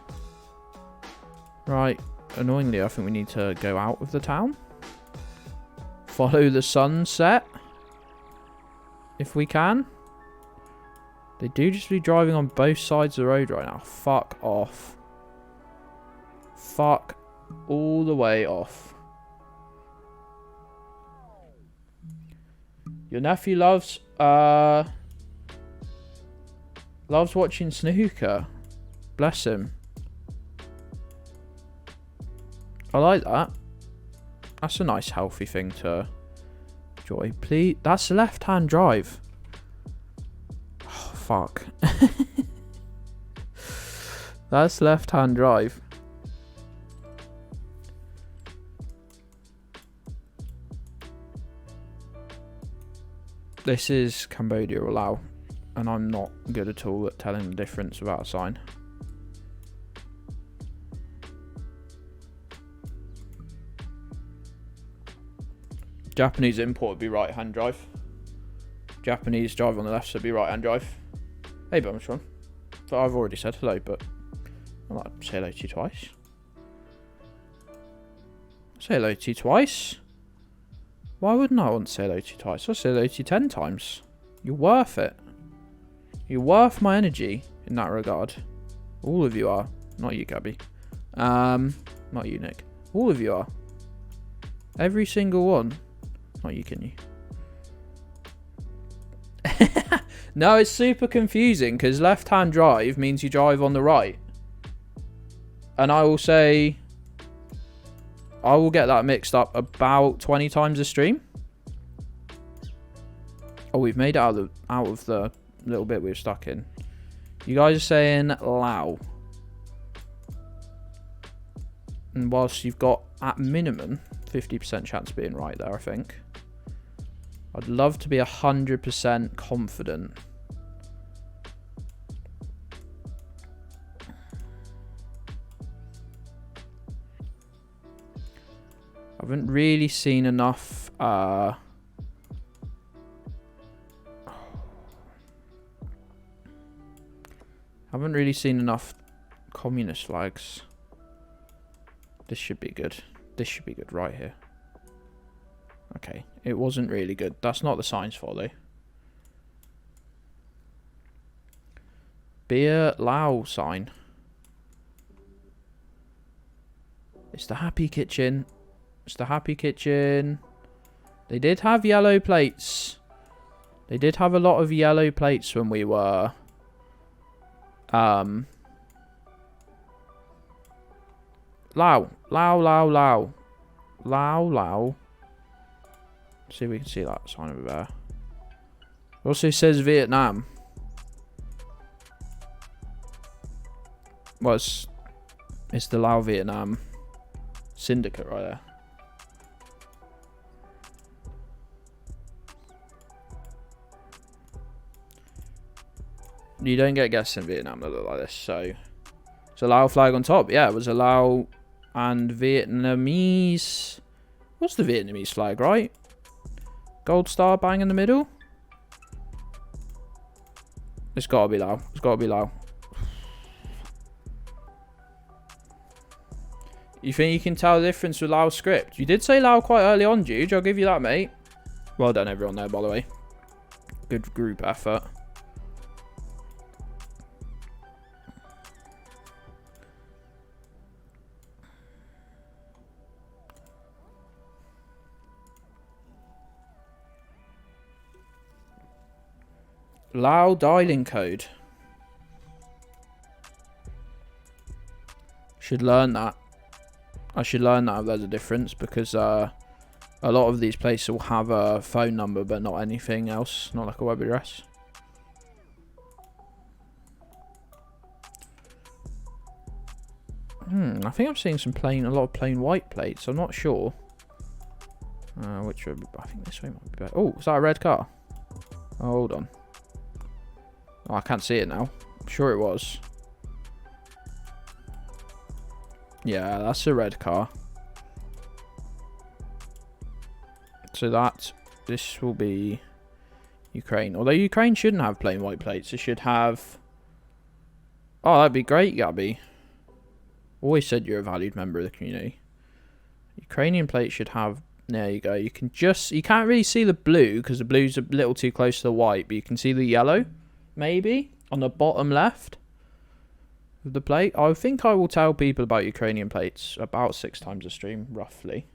Right. Annoyingly, I think we need to go out of the town. Follow the sunset. If we can. They do just be driving on both sides of the road right now. Fuck off. Fuck all the way off. Your nephew loves watching snooker. Bless him. I like that. That's a nice healthy thing to enjoy. Please, that's left-hand drive. Oh, fuck. That's left-hand drive. This is Cambodia or Laos, and I'm not good at all at telling the difference without a sign. Japanese import would be right-hand drive. Japanese drive on the left, so it'd be right-hand drive. Hey, Bumstron. But I've already said hello, but I'd like to say hello to you twice. Say hello to you twice. Why wouldn't I want to say hello to you twice? I'll say hello to you 10 times. You're worth it. You're worth my energy in that regard. All of you are. Not you, Gabby. Not you, Nick. All of you are. Every single one. Not you, can you? No, it's super confusing because left-hand drive means you drive on the right. And I will say, I will get that mixed up about 20 times a stream. Oh, we've made it out of the little bit we were stuck in. You guys are saying Lao. And whilst you've got, at minimum, 50% chance of being right there, I think. I'd love to be 100% confident. I haven't really seen enough communist flags. This should be good. This should be good right here. Okay, it wasn't really good. That's not the signs for though. Beer Lao sign. It's the happy kitchen. It's the happy kitchen. They did have yellow plates. They did have a lot of yellow plates when we were Lao. Lao, Lao, Lao. Lao, Lao. See if we can see that sign over there. It also says Vietnam. Well, it's the Lao Vietnam syndicate right there. You don't get guests in Vietnam that look like this, so it's a Lao flag on top. Yeah, it was a Lao and Vietnamese. What's the Vietnamese flag, right? Gold star bang in the middle. It's gotta be Lao. It's gotta be Lao. You think you can tell the difference with Lao script? You did say Lao quite early on, Jude. I'll give you that, mate. Well done, everyone there, by the way. Good group effort. Lao dialing code. Should learn that. I should learn that if there's a difference, because a lot of these places will have a phone number but not anything else, not like a web address. I think I'm seeing a lot of plain white plates. I'm not sure. Which way? I think this way might be better. Oh, is that a red car? Oh, hold on. Oh, I can't see it now. I'm sure it was. Yeah, that's a red car. So this will be Ukraine. Although Ukraine shouldn't have plain white plates. It should have... Oh, that'd be great, Gabby. Always said you're a valued member of the community. Ukrainian plate should have... There you go. You can't really see the blue because the blue's a little too close to the white, but you can see the yellow. Maybe on the bottom left of the plate. I think I will tell people about Ukrainian plates about 6 times a stream, roughly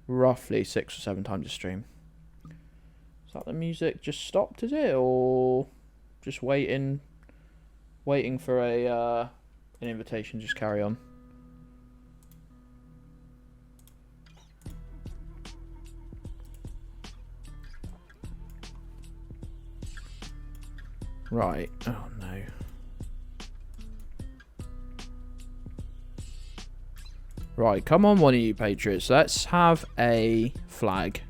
6 or 7 times a stream. Is that the music just stopped, is it, or just waiting for an invitation? Just carry on. Right. Oh, no. Right. Come on, one of you patriots. Let's have a flag.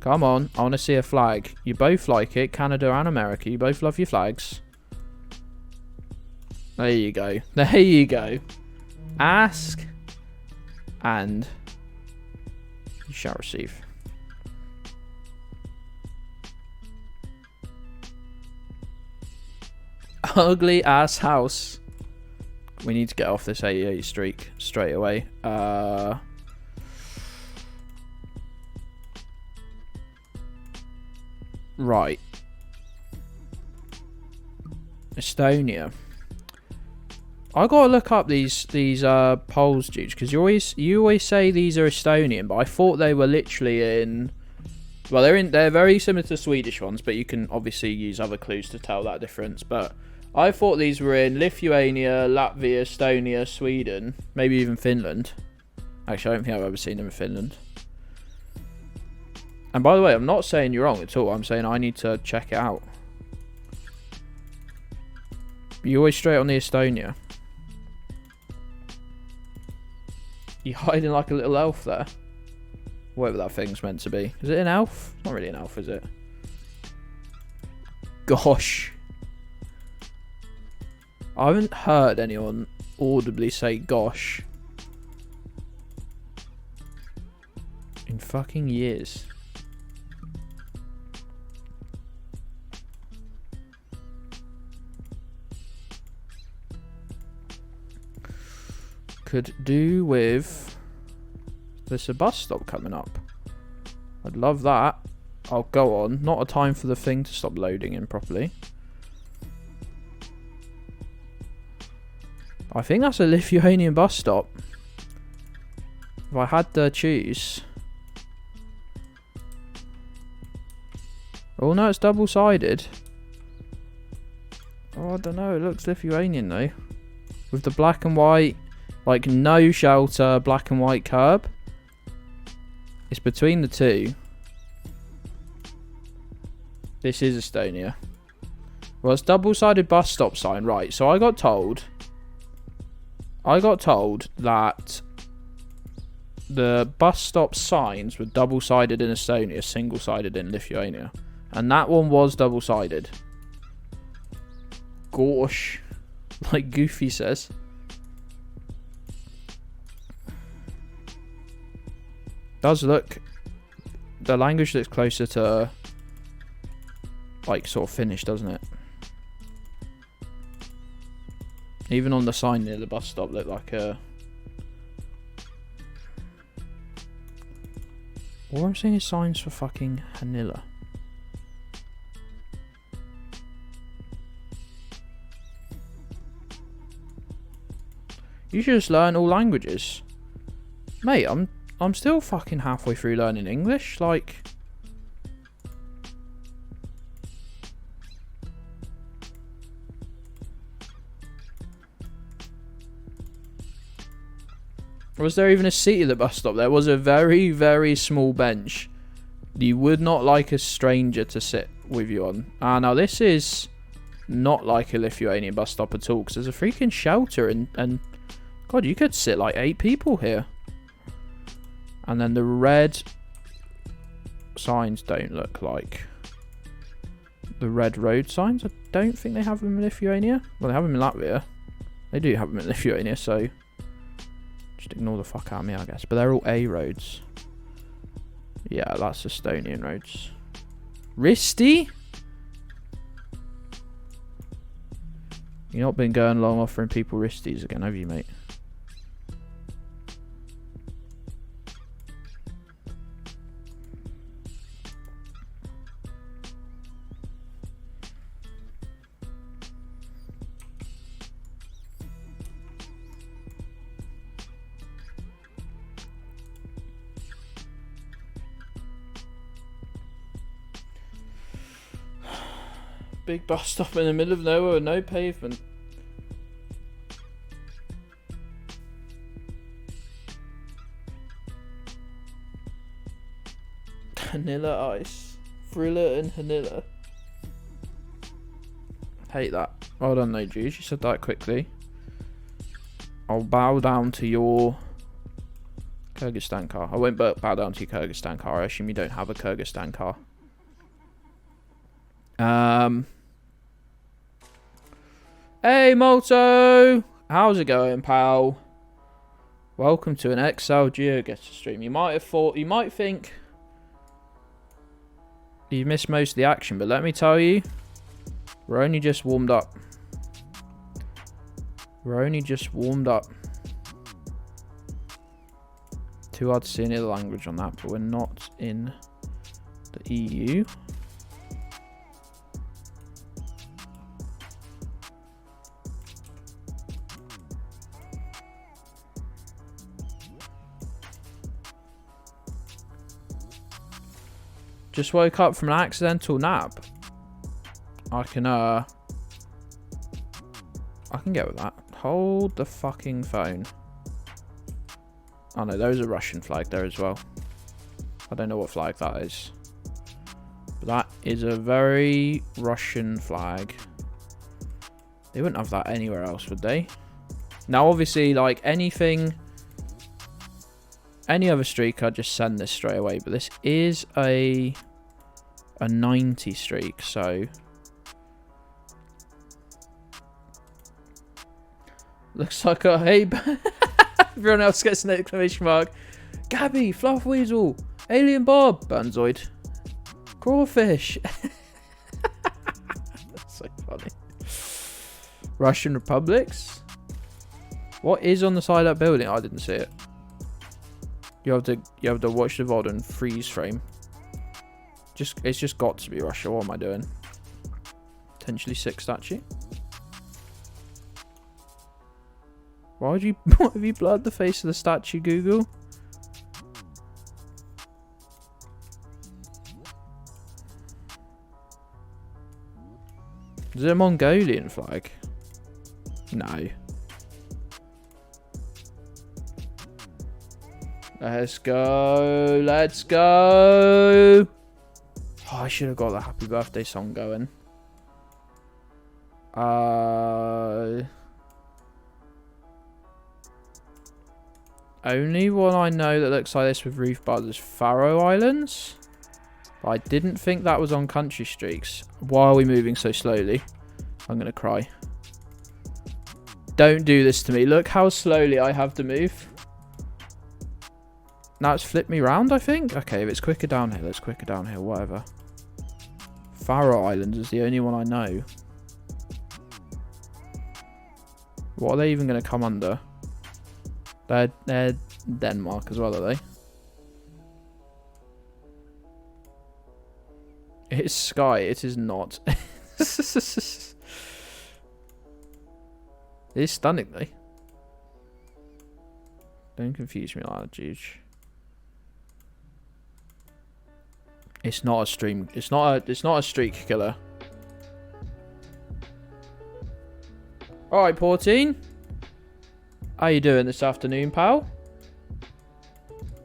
Come on. I want to see a flag. You both like it. Canada and America. You both love your flags. There you go. There you go. Ask and you shall receive. Ugly ass house. We need to get off this 88 streak straight away. Right. Estonia. I gotta look up these polls, dudes, because you always say these are Estonian, but I thought they were literally in. Well, they're very similar to the Swedish ones, but you can obviously use other clues to tell that difference. But I thought these were in Lithuania, Latvia, Estonia, Sweden, maybe even Finland. Actually, I don't think I've ever seen them in Finland. And by the way, I'm not saying you're wrong at all. I'm saying I need to check it out. You always straight on the Estonia. You're hiding like a little elf there. Whatever that thing's meant to be. Is it an elf? Not really an elf, is it? Gosh. I haven't heard anyone audibly say gosh in fucking years. Could do with... There's a bus stop coming up. I'd love that. I'll go on. Not a time for the thing to stop loading in properly. I think that's a Lithuanian bus stop. If I had to choose. Oh no, it's double-sided. Oh, I don't know. It looks Lithuanian though. With the black and white, like no shelter, black and white curb. It's between the two. This is Estonia. Well, it's double-sided bus stop sign, right? So I got told that the bus stop signs were double-sided in Estonia, single-sided in Lithuania, and that one was double-sided. Gosh, like Goofy says. Does look, the language looks closer to like sort of Finnish, doesn't it? Even on the sign near the bus stop looked like a... All I'm seeing is signs for fucking Hanilla. You should just learn all languages. Mate, I'm still fucking halfway through learning English, like... Was there even a seat at the bus stop? There was a very, very small bench. You would not like a stranger to sit with you on. Now this is not like a Lithuanian bus stop at all, because there's a freaking shelter and... God, you could sit like 8 people here. And then the red signs don't look like the red road signs. I don't think they have them in Lithuania. Well, they have them in Latvia. They do have them in Lithuania, so just ignore the fuck out of me, I guess. But they're all A roads. Yeah, that's Estonian roads. Risti? You've not been going along offering people Risties again, have you, mate? Big bus stop in the middle of nowhere with no pavement. Vanilla ice. Thriller and vanilla. Hate that. Well done though, Jude. You said that quickly. I'll bow down to your Kyrgyzstan car. I won't bow down to your Kyrgyzstan car. I assume you don't have a Kyrgyzstan car. Hey Molto! How's it going, pal? Welcome to an XL Geoguessr stream. You might think you've missed most of the action, but let me tell you, we're only just warmed up. Too hard to see any other language on that, but we're not in the EU. Just woke up from an accidental nap. I can get with that. Hold the fucking phone. Oh no, there's a Russian flag there as well. I don't know what flag that is. But that is a very Russian flag. They wouldn't have that anywhere else, would they? Now, obviously, like anything, any other streak, I'd just send this straight away. But this is a 90 streak, so looks like a hey. Everyone else gets an exclamation mark. Gabby, Fluff Weasel, Alien Bob, Burnzoid, Crawfish. That's so funny. Russian Republics. What is on the side of that building? I didn't see it. You have to watch the VOD and freeze frame. It's just got to be Russia. What am I doing? Potentially 6 statue. Why have you blurred the face of the statue, Google? Is it a Mongolian flag? No. Let's go. Let's go. Oh, I should have got the happy birthday song going. Only one I know that looks like this with roof bars is Faroe Islands. But I didn't think that was on country streaks. Why are we moving so slowly? I'm going to cry. Don't do this to me. Look how slowly I have to move. Now it's flipped me round, I think. Okay, if it's quicker downhill, it's quicker downhill. Whatever. Faroe Islands is the only one I know. What are they even going to come under? They're Denmark as well, are they? It's Sky. It is not. It is stunning, though. Don't confuse me like that, Juge. It's not a stream. It's not a streak killer. All right, Portine. How you doing this afternoon, pal?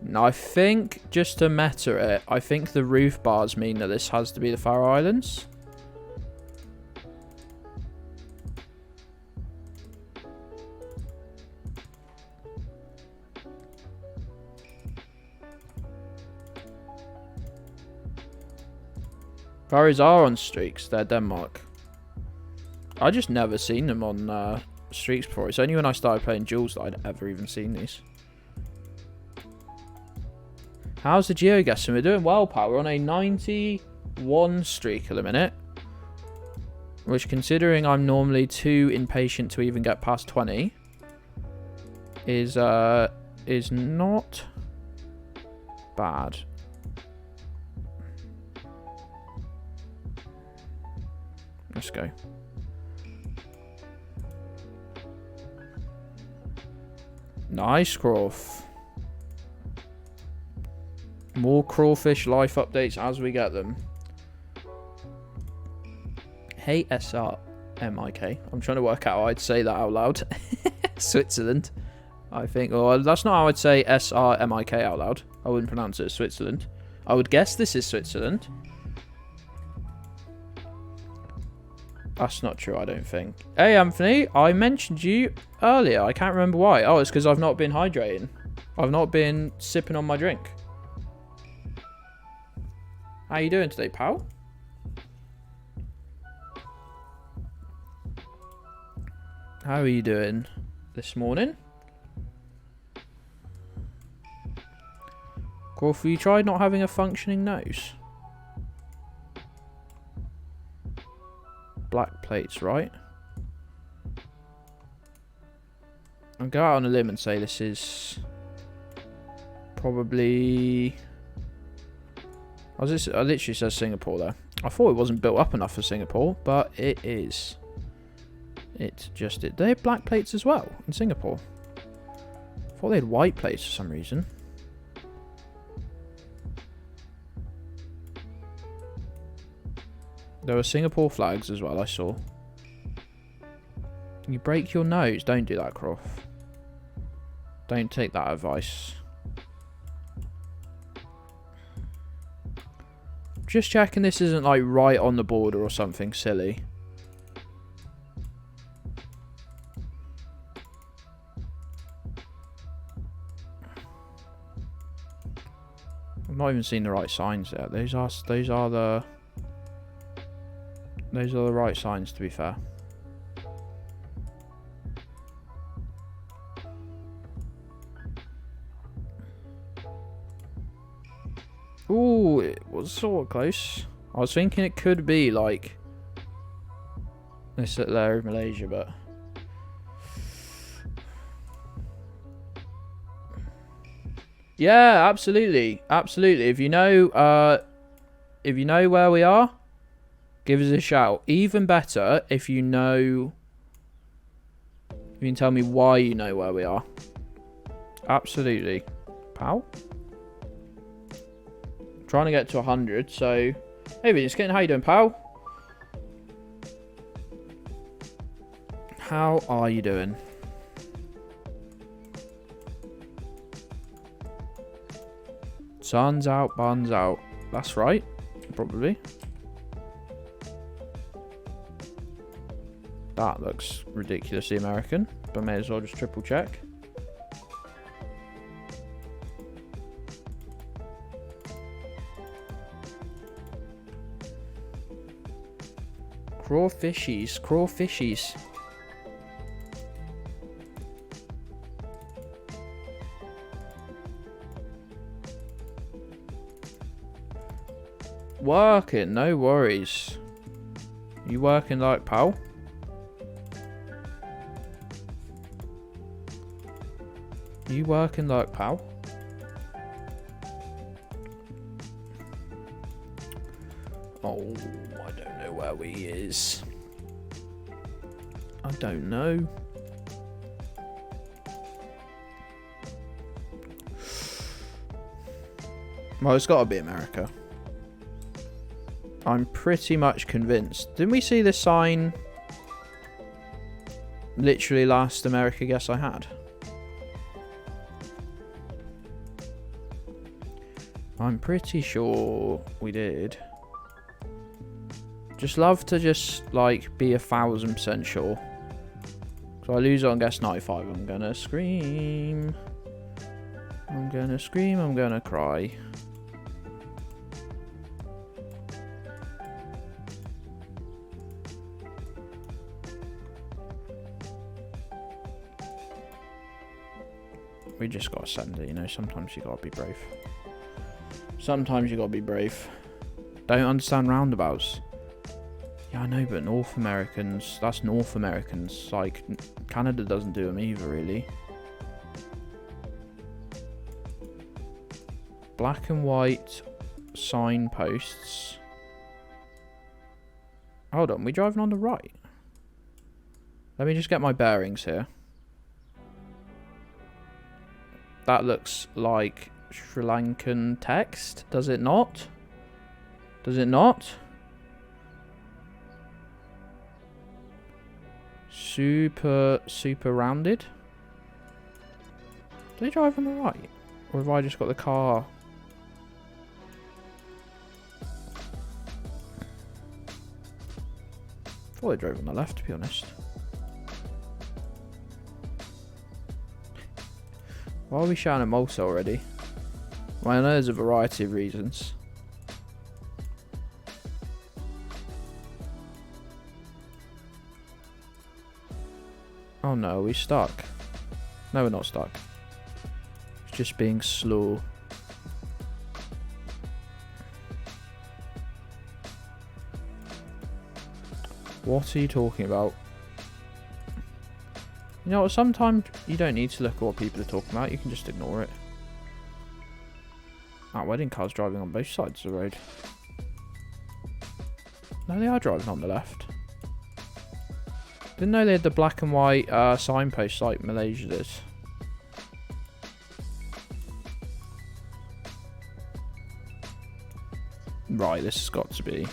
No, I think just to meta it, I think the roof bars mean that this has to be the Faroe Islands. Faroes are on streaks. They're Denmark. I just never seen them on streaks before. It's only when I started playing Jules that I'd ever even seen these. How's the Geoguessr? We're doing well, pal. We're on a 91 streak at the minute. Which, considering I'm normally too impatient to even get past 20, is not bad. Let's go. Nice, Crawf. More crawfish life updates as we get them. Hey, SRMIK. I'm trying to work out how I'd say that out loud. Switzerland. I think. Well, that's not how I'd say SRMIK out loud. I wouldn't pronounce it as Switzerland. I would guess this is Switzerland. That's not true, I don't think. Hey, Anthony, I mentioned you earlier. I can't remember why. Oh, it's because I've not been hydrating. I've not been sipping on my drink. How you doing today, pal? How are you doing this morning? Corf, have you tried not having a functioning nose? Black plates, right? I'll go out on a limb and say this is probably... I literally says Singapore there. I thought it wasn't built up enough for Singapore, but it is. It just did. They have black plates as well in Singapore. I thought they had white plates for some reason. There were Singapore flags as well, I saw. You break your nose. Don't do that, Croft. Don't take that advice. Just checking this isn't like right on the border or something silly. I've not even seen the right signs there. Those are the right signs, to be fair. Ooh, it was sort of close. I was thinking it could be like this little area of Malaysia, but yeah, absolutely, absolutely. If you know where we are, give us a shout. Even better if you know. If you can tell me why you know where we are. Absolutely, pal. Trying to get to 100, so hey Vince, how you doing, pal? How are you doing? Sun's out, buns out. That's right, probably. That looks ridiculously American, but may as well just triple check. Crawfishies, crawfishies. Working, no worries. You working like pal? You working like pal? Oh, I don't know where he is. I don't know. Well, it's got to be America. I'm pretty much convinced. Didn't we see this sign literally last America guess I had? I'm pretty sure we did. Just love to just like be 1000% sure. So I lose it on guess 95. I'm gonna scream. I'm gonna scream. I'm gonna cry. We just gotta send it, you know. Sometimes you gotta be brave. Sometimes you gotta be brave. Don't understand roundabouts. Yeah, I know, but North Americans, that's North Americans. Like, Canada doesn't do them either, really. Black and white signposts. Hold on, we driving on the right? Let me just get my bearings here. That looks like Sri Lankan text, does it not? Does it not? Super rounded. Do they drive on the right? Or have I just got the car? I thought they drove on the left, to be honest. Why are we shouting at Malta already? Well, I know there's a variety of reasons. Oh no, are we stuck? No, we're not stuck. It's just being slow. What are you talking about? You know what, sometimes you don't need to look at what people are talking about, you can just ignore it. Wedding cars driving on both sides of the road. No, they are driving on the left. Didn't know they had the black and white signposts like Malaysia does. Right, this has got to be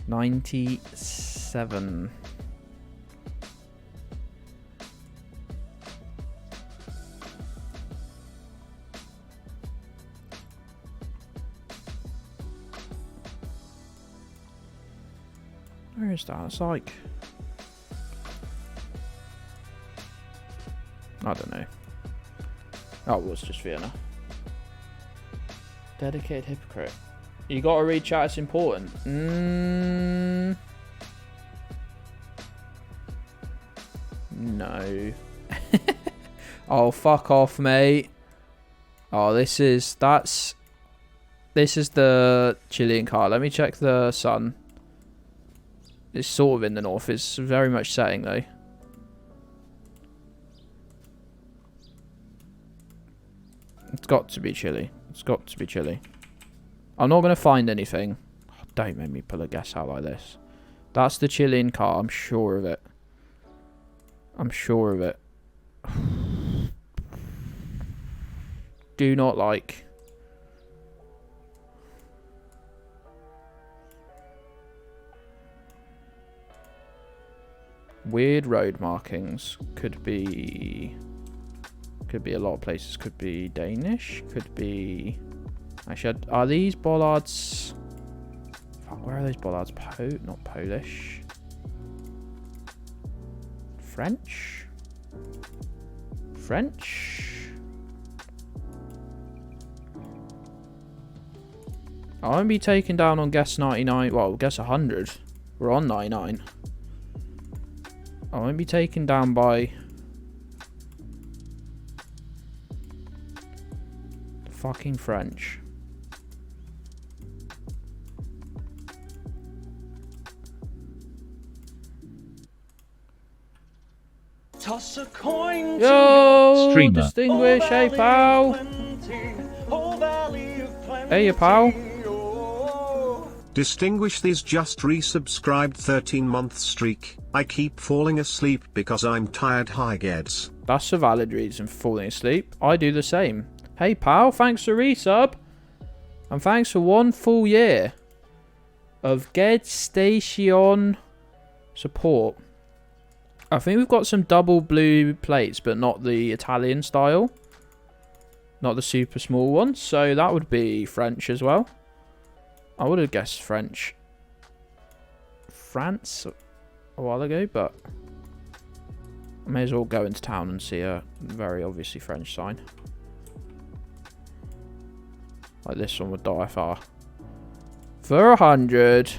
97. Where is that? It's like... I don't know. Oh, it was just Vienna. Dedicated hypocrite. You gotta read chat, it's important. No. Oh, fuck off, mate. Oh, this is the Chilean car. Let me check the sun. It's sort of in the north. It's very much setting, though. It's got to be Chile. It's got to be Chile. I'm not going to find anything. Oh, don't make me pull a guess out like this. That's the Chilean car. I'm sure of it. I'm sure of it. Do not like... Weird road markings. Could be a lot of places. Could be Danish. Could be... Actually, are these bollards... Fuck, where are those bollards? Not Polish. French? French? I won't be taken down on guess 99. Well, guess 100. We're on 99. I won't be taken down by the fucking French. Toss a coin. Yo, Streamer. Distinguish, hey pal. Hey, you pal. Distinguished is just resubscribed 13-month streak. I keep falling asleep because I'm tired. Hi Gedds. That's a valid reason for falling asleep. I do the same. Hey pal, thanks for resub. And thanks for 1 full year of Gedds Station support. I think we've got some double blue plates, but not the Italian style. Not the super small ones. So that would be French as well. I would have guessed France a while ago, but I may as well go into town and see a very obviously French sign. Like this one would die far. For 100.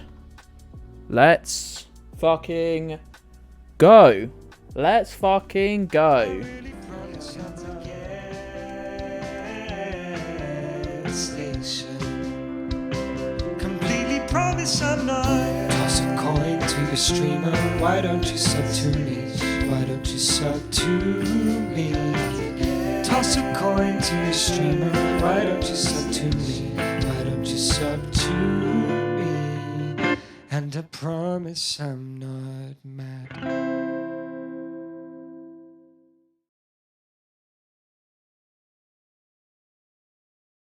Let's fucking go. Let's fucking go. Promise I'm not. Toss a coin to your streamer. Why don't you sub to me? Why don't you sub to me? Toss a coin to your streamer. Why don't you sub to me? Why don't you sub to me? And I promise I'm not mad.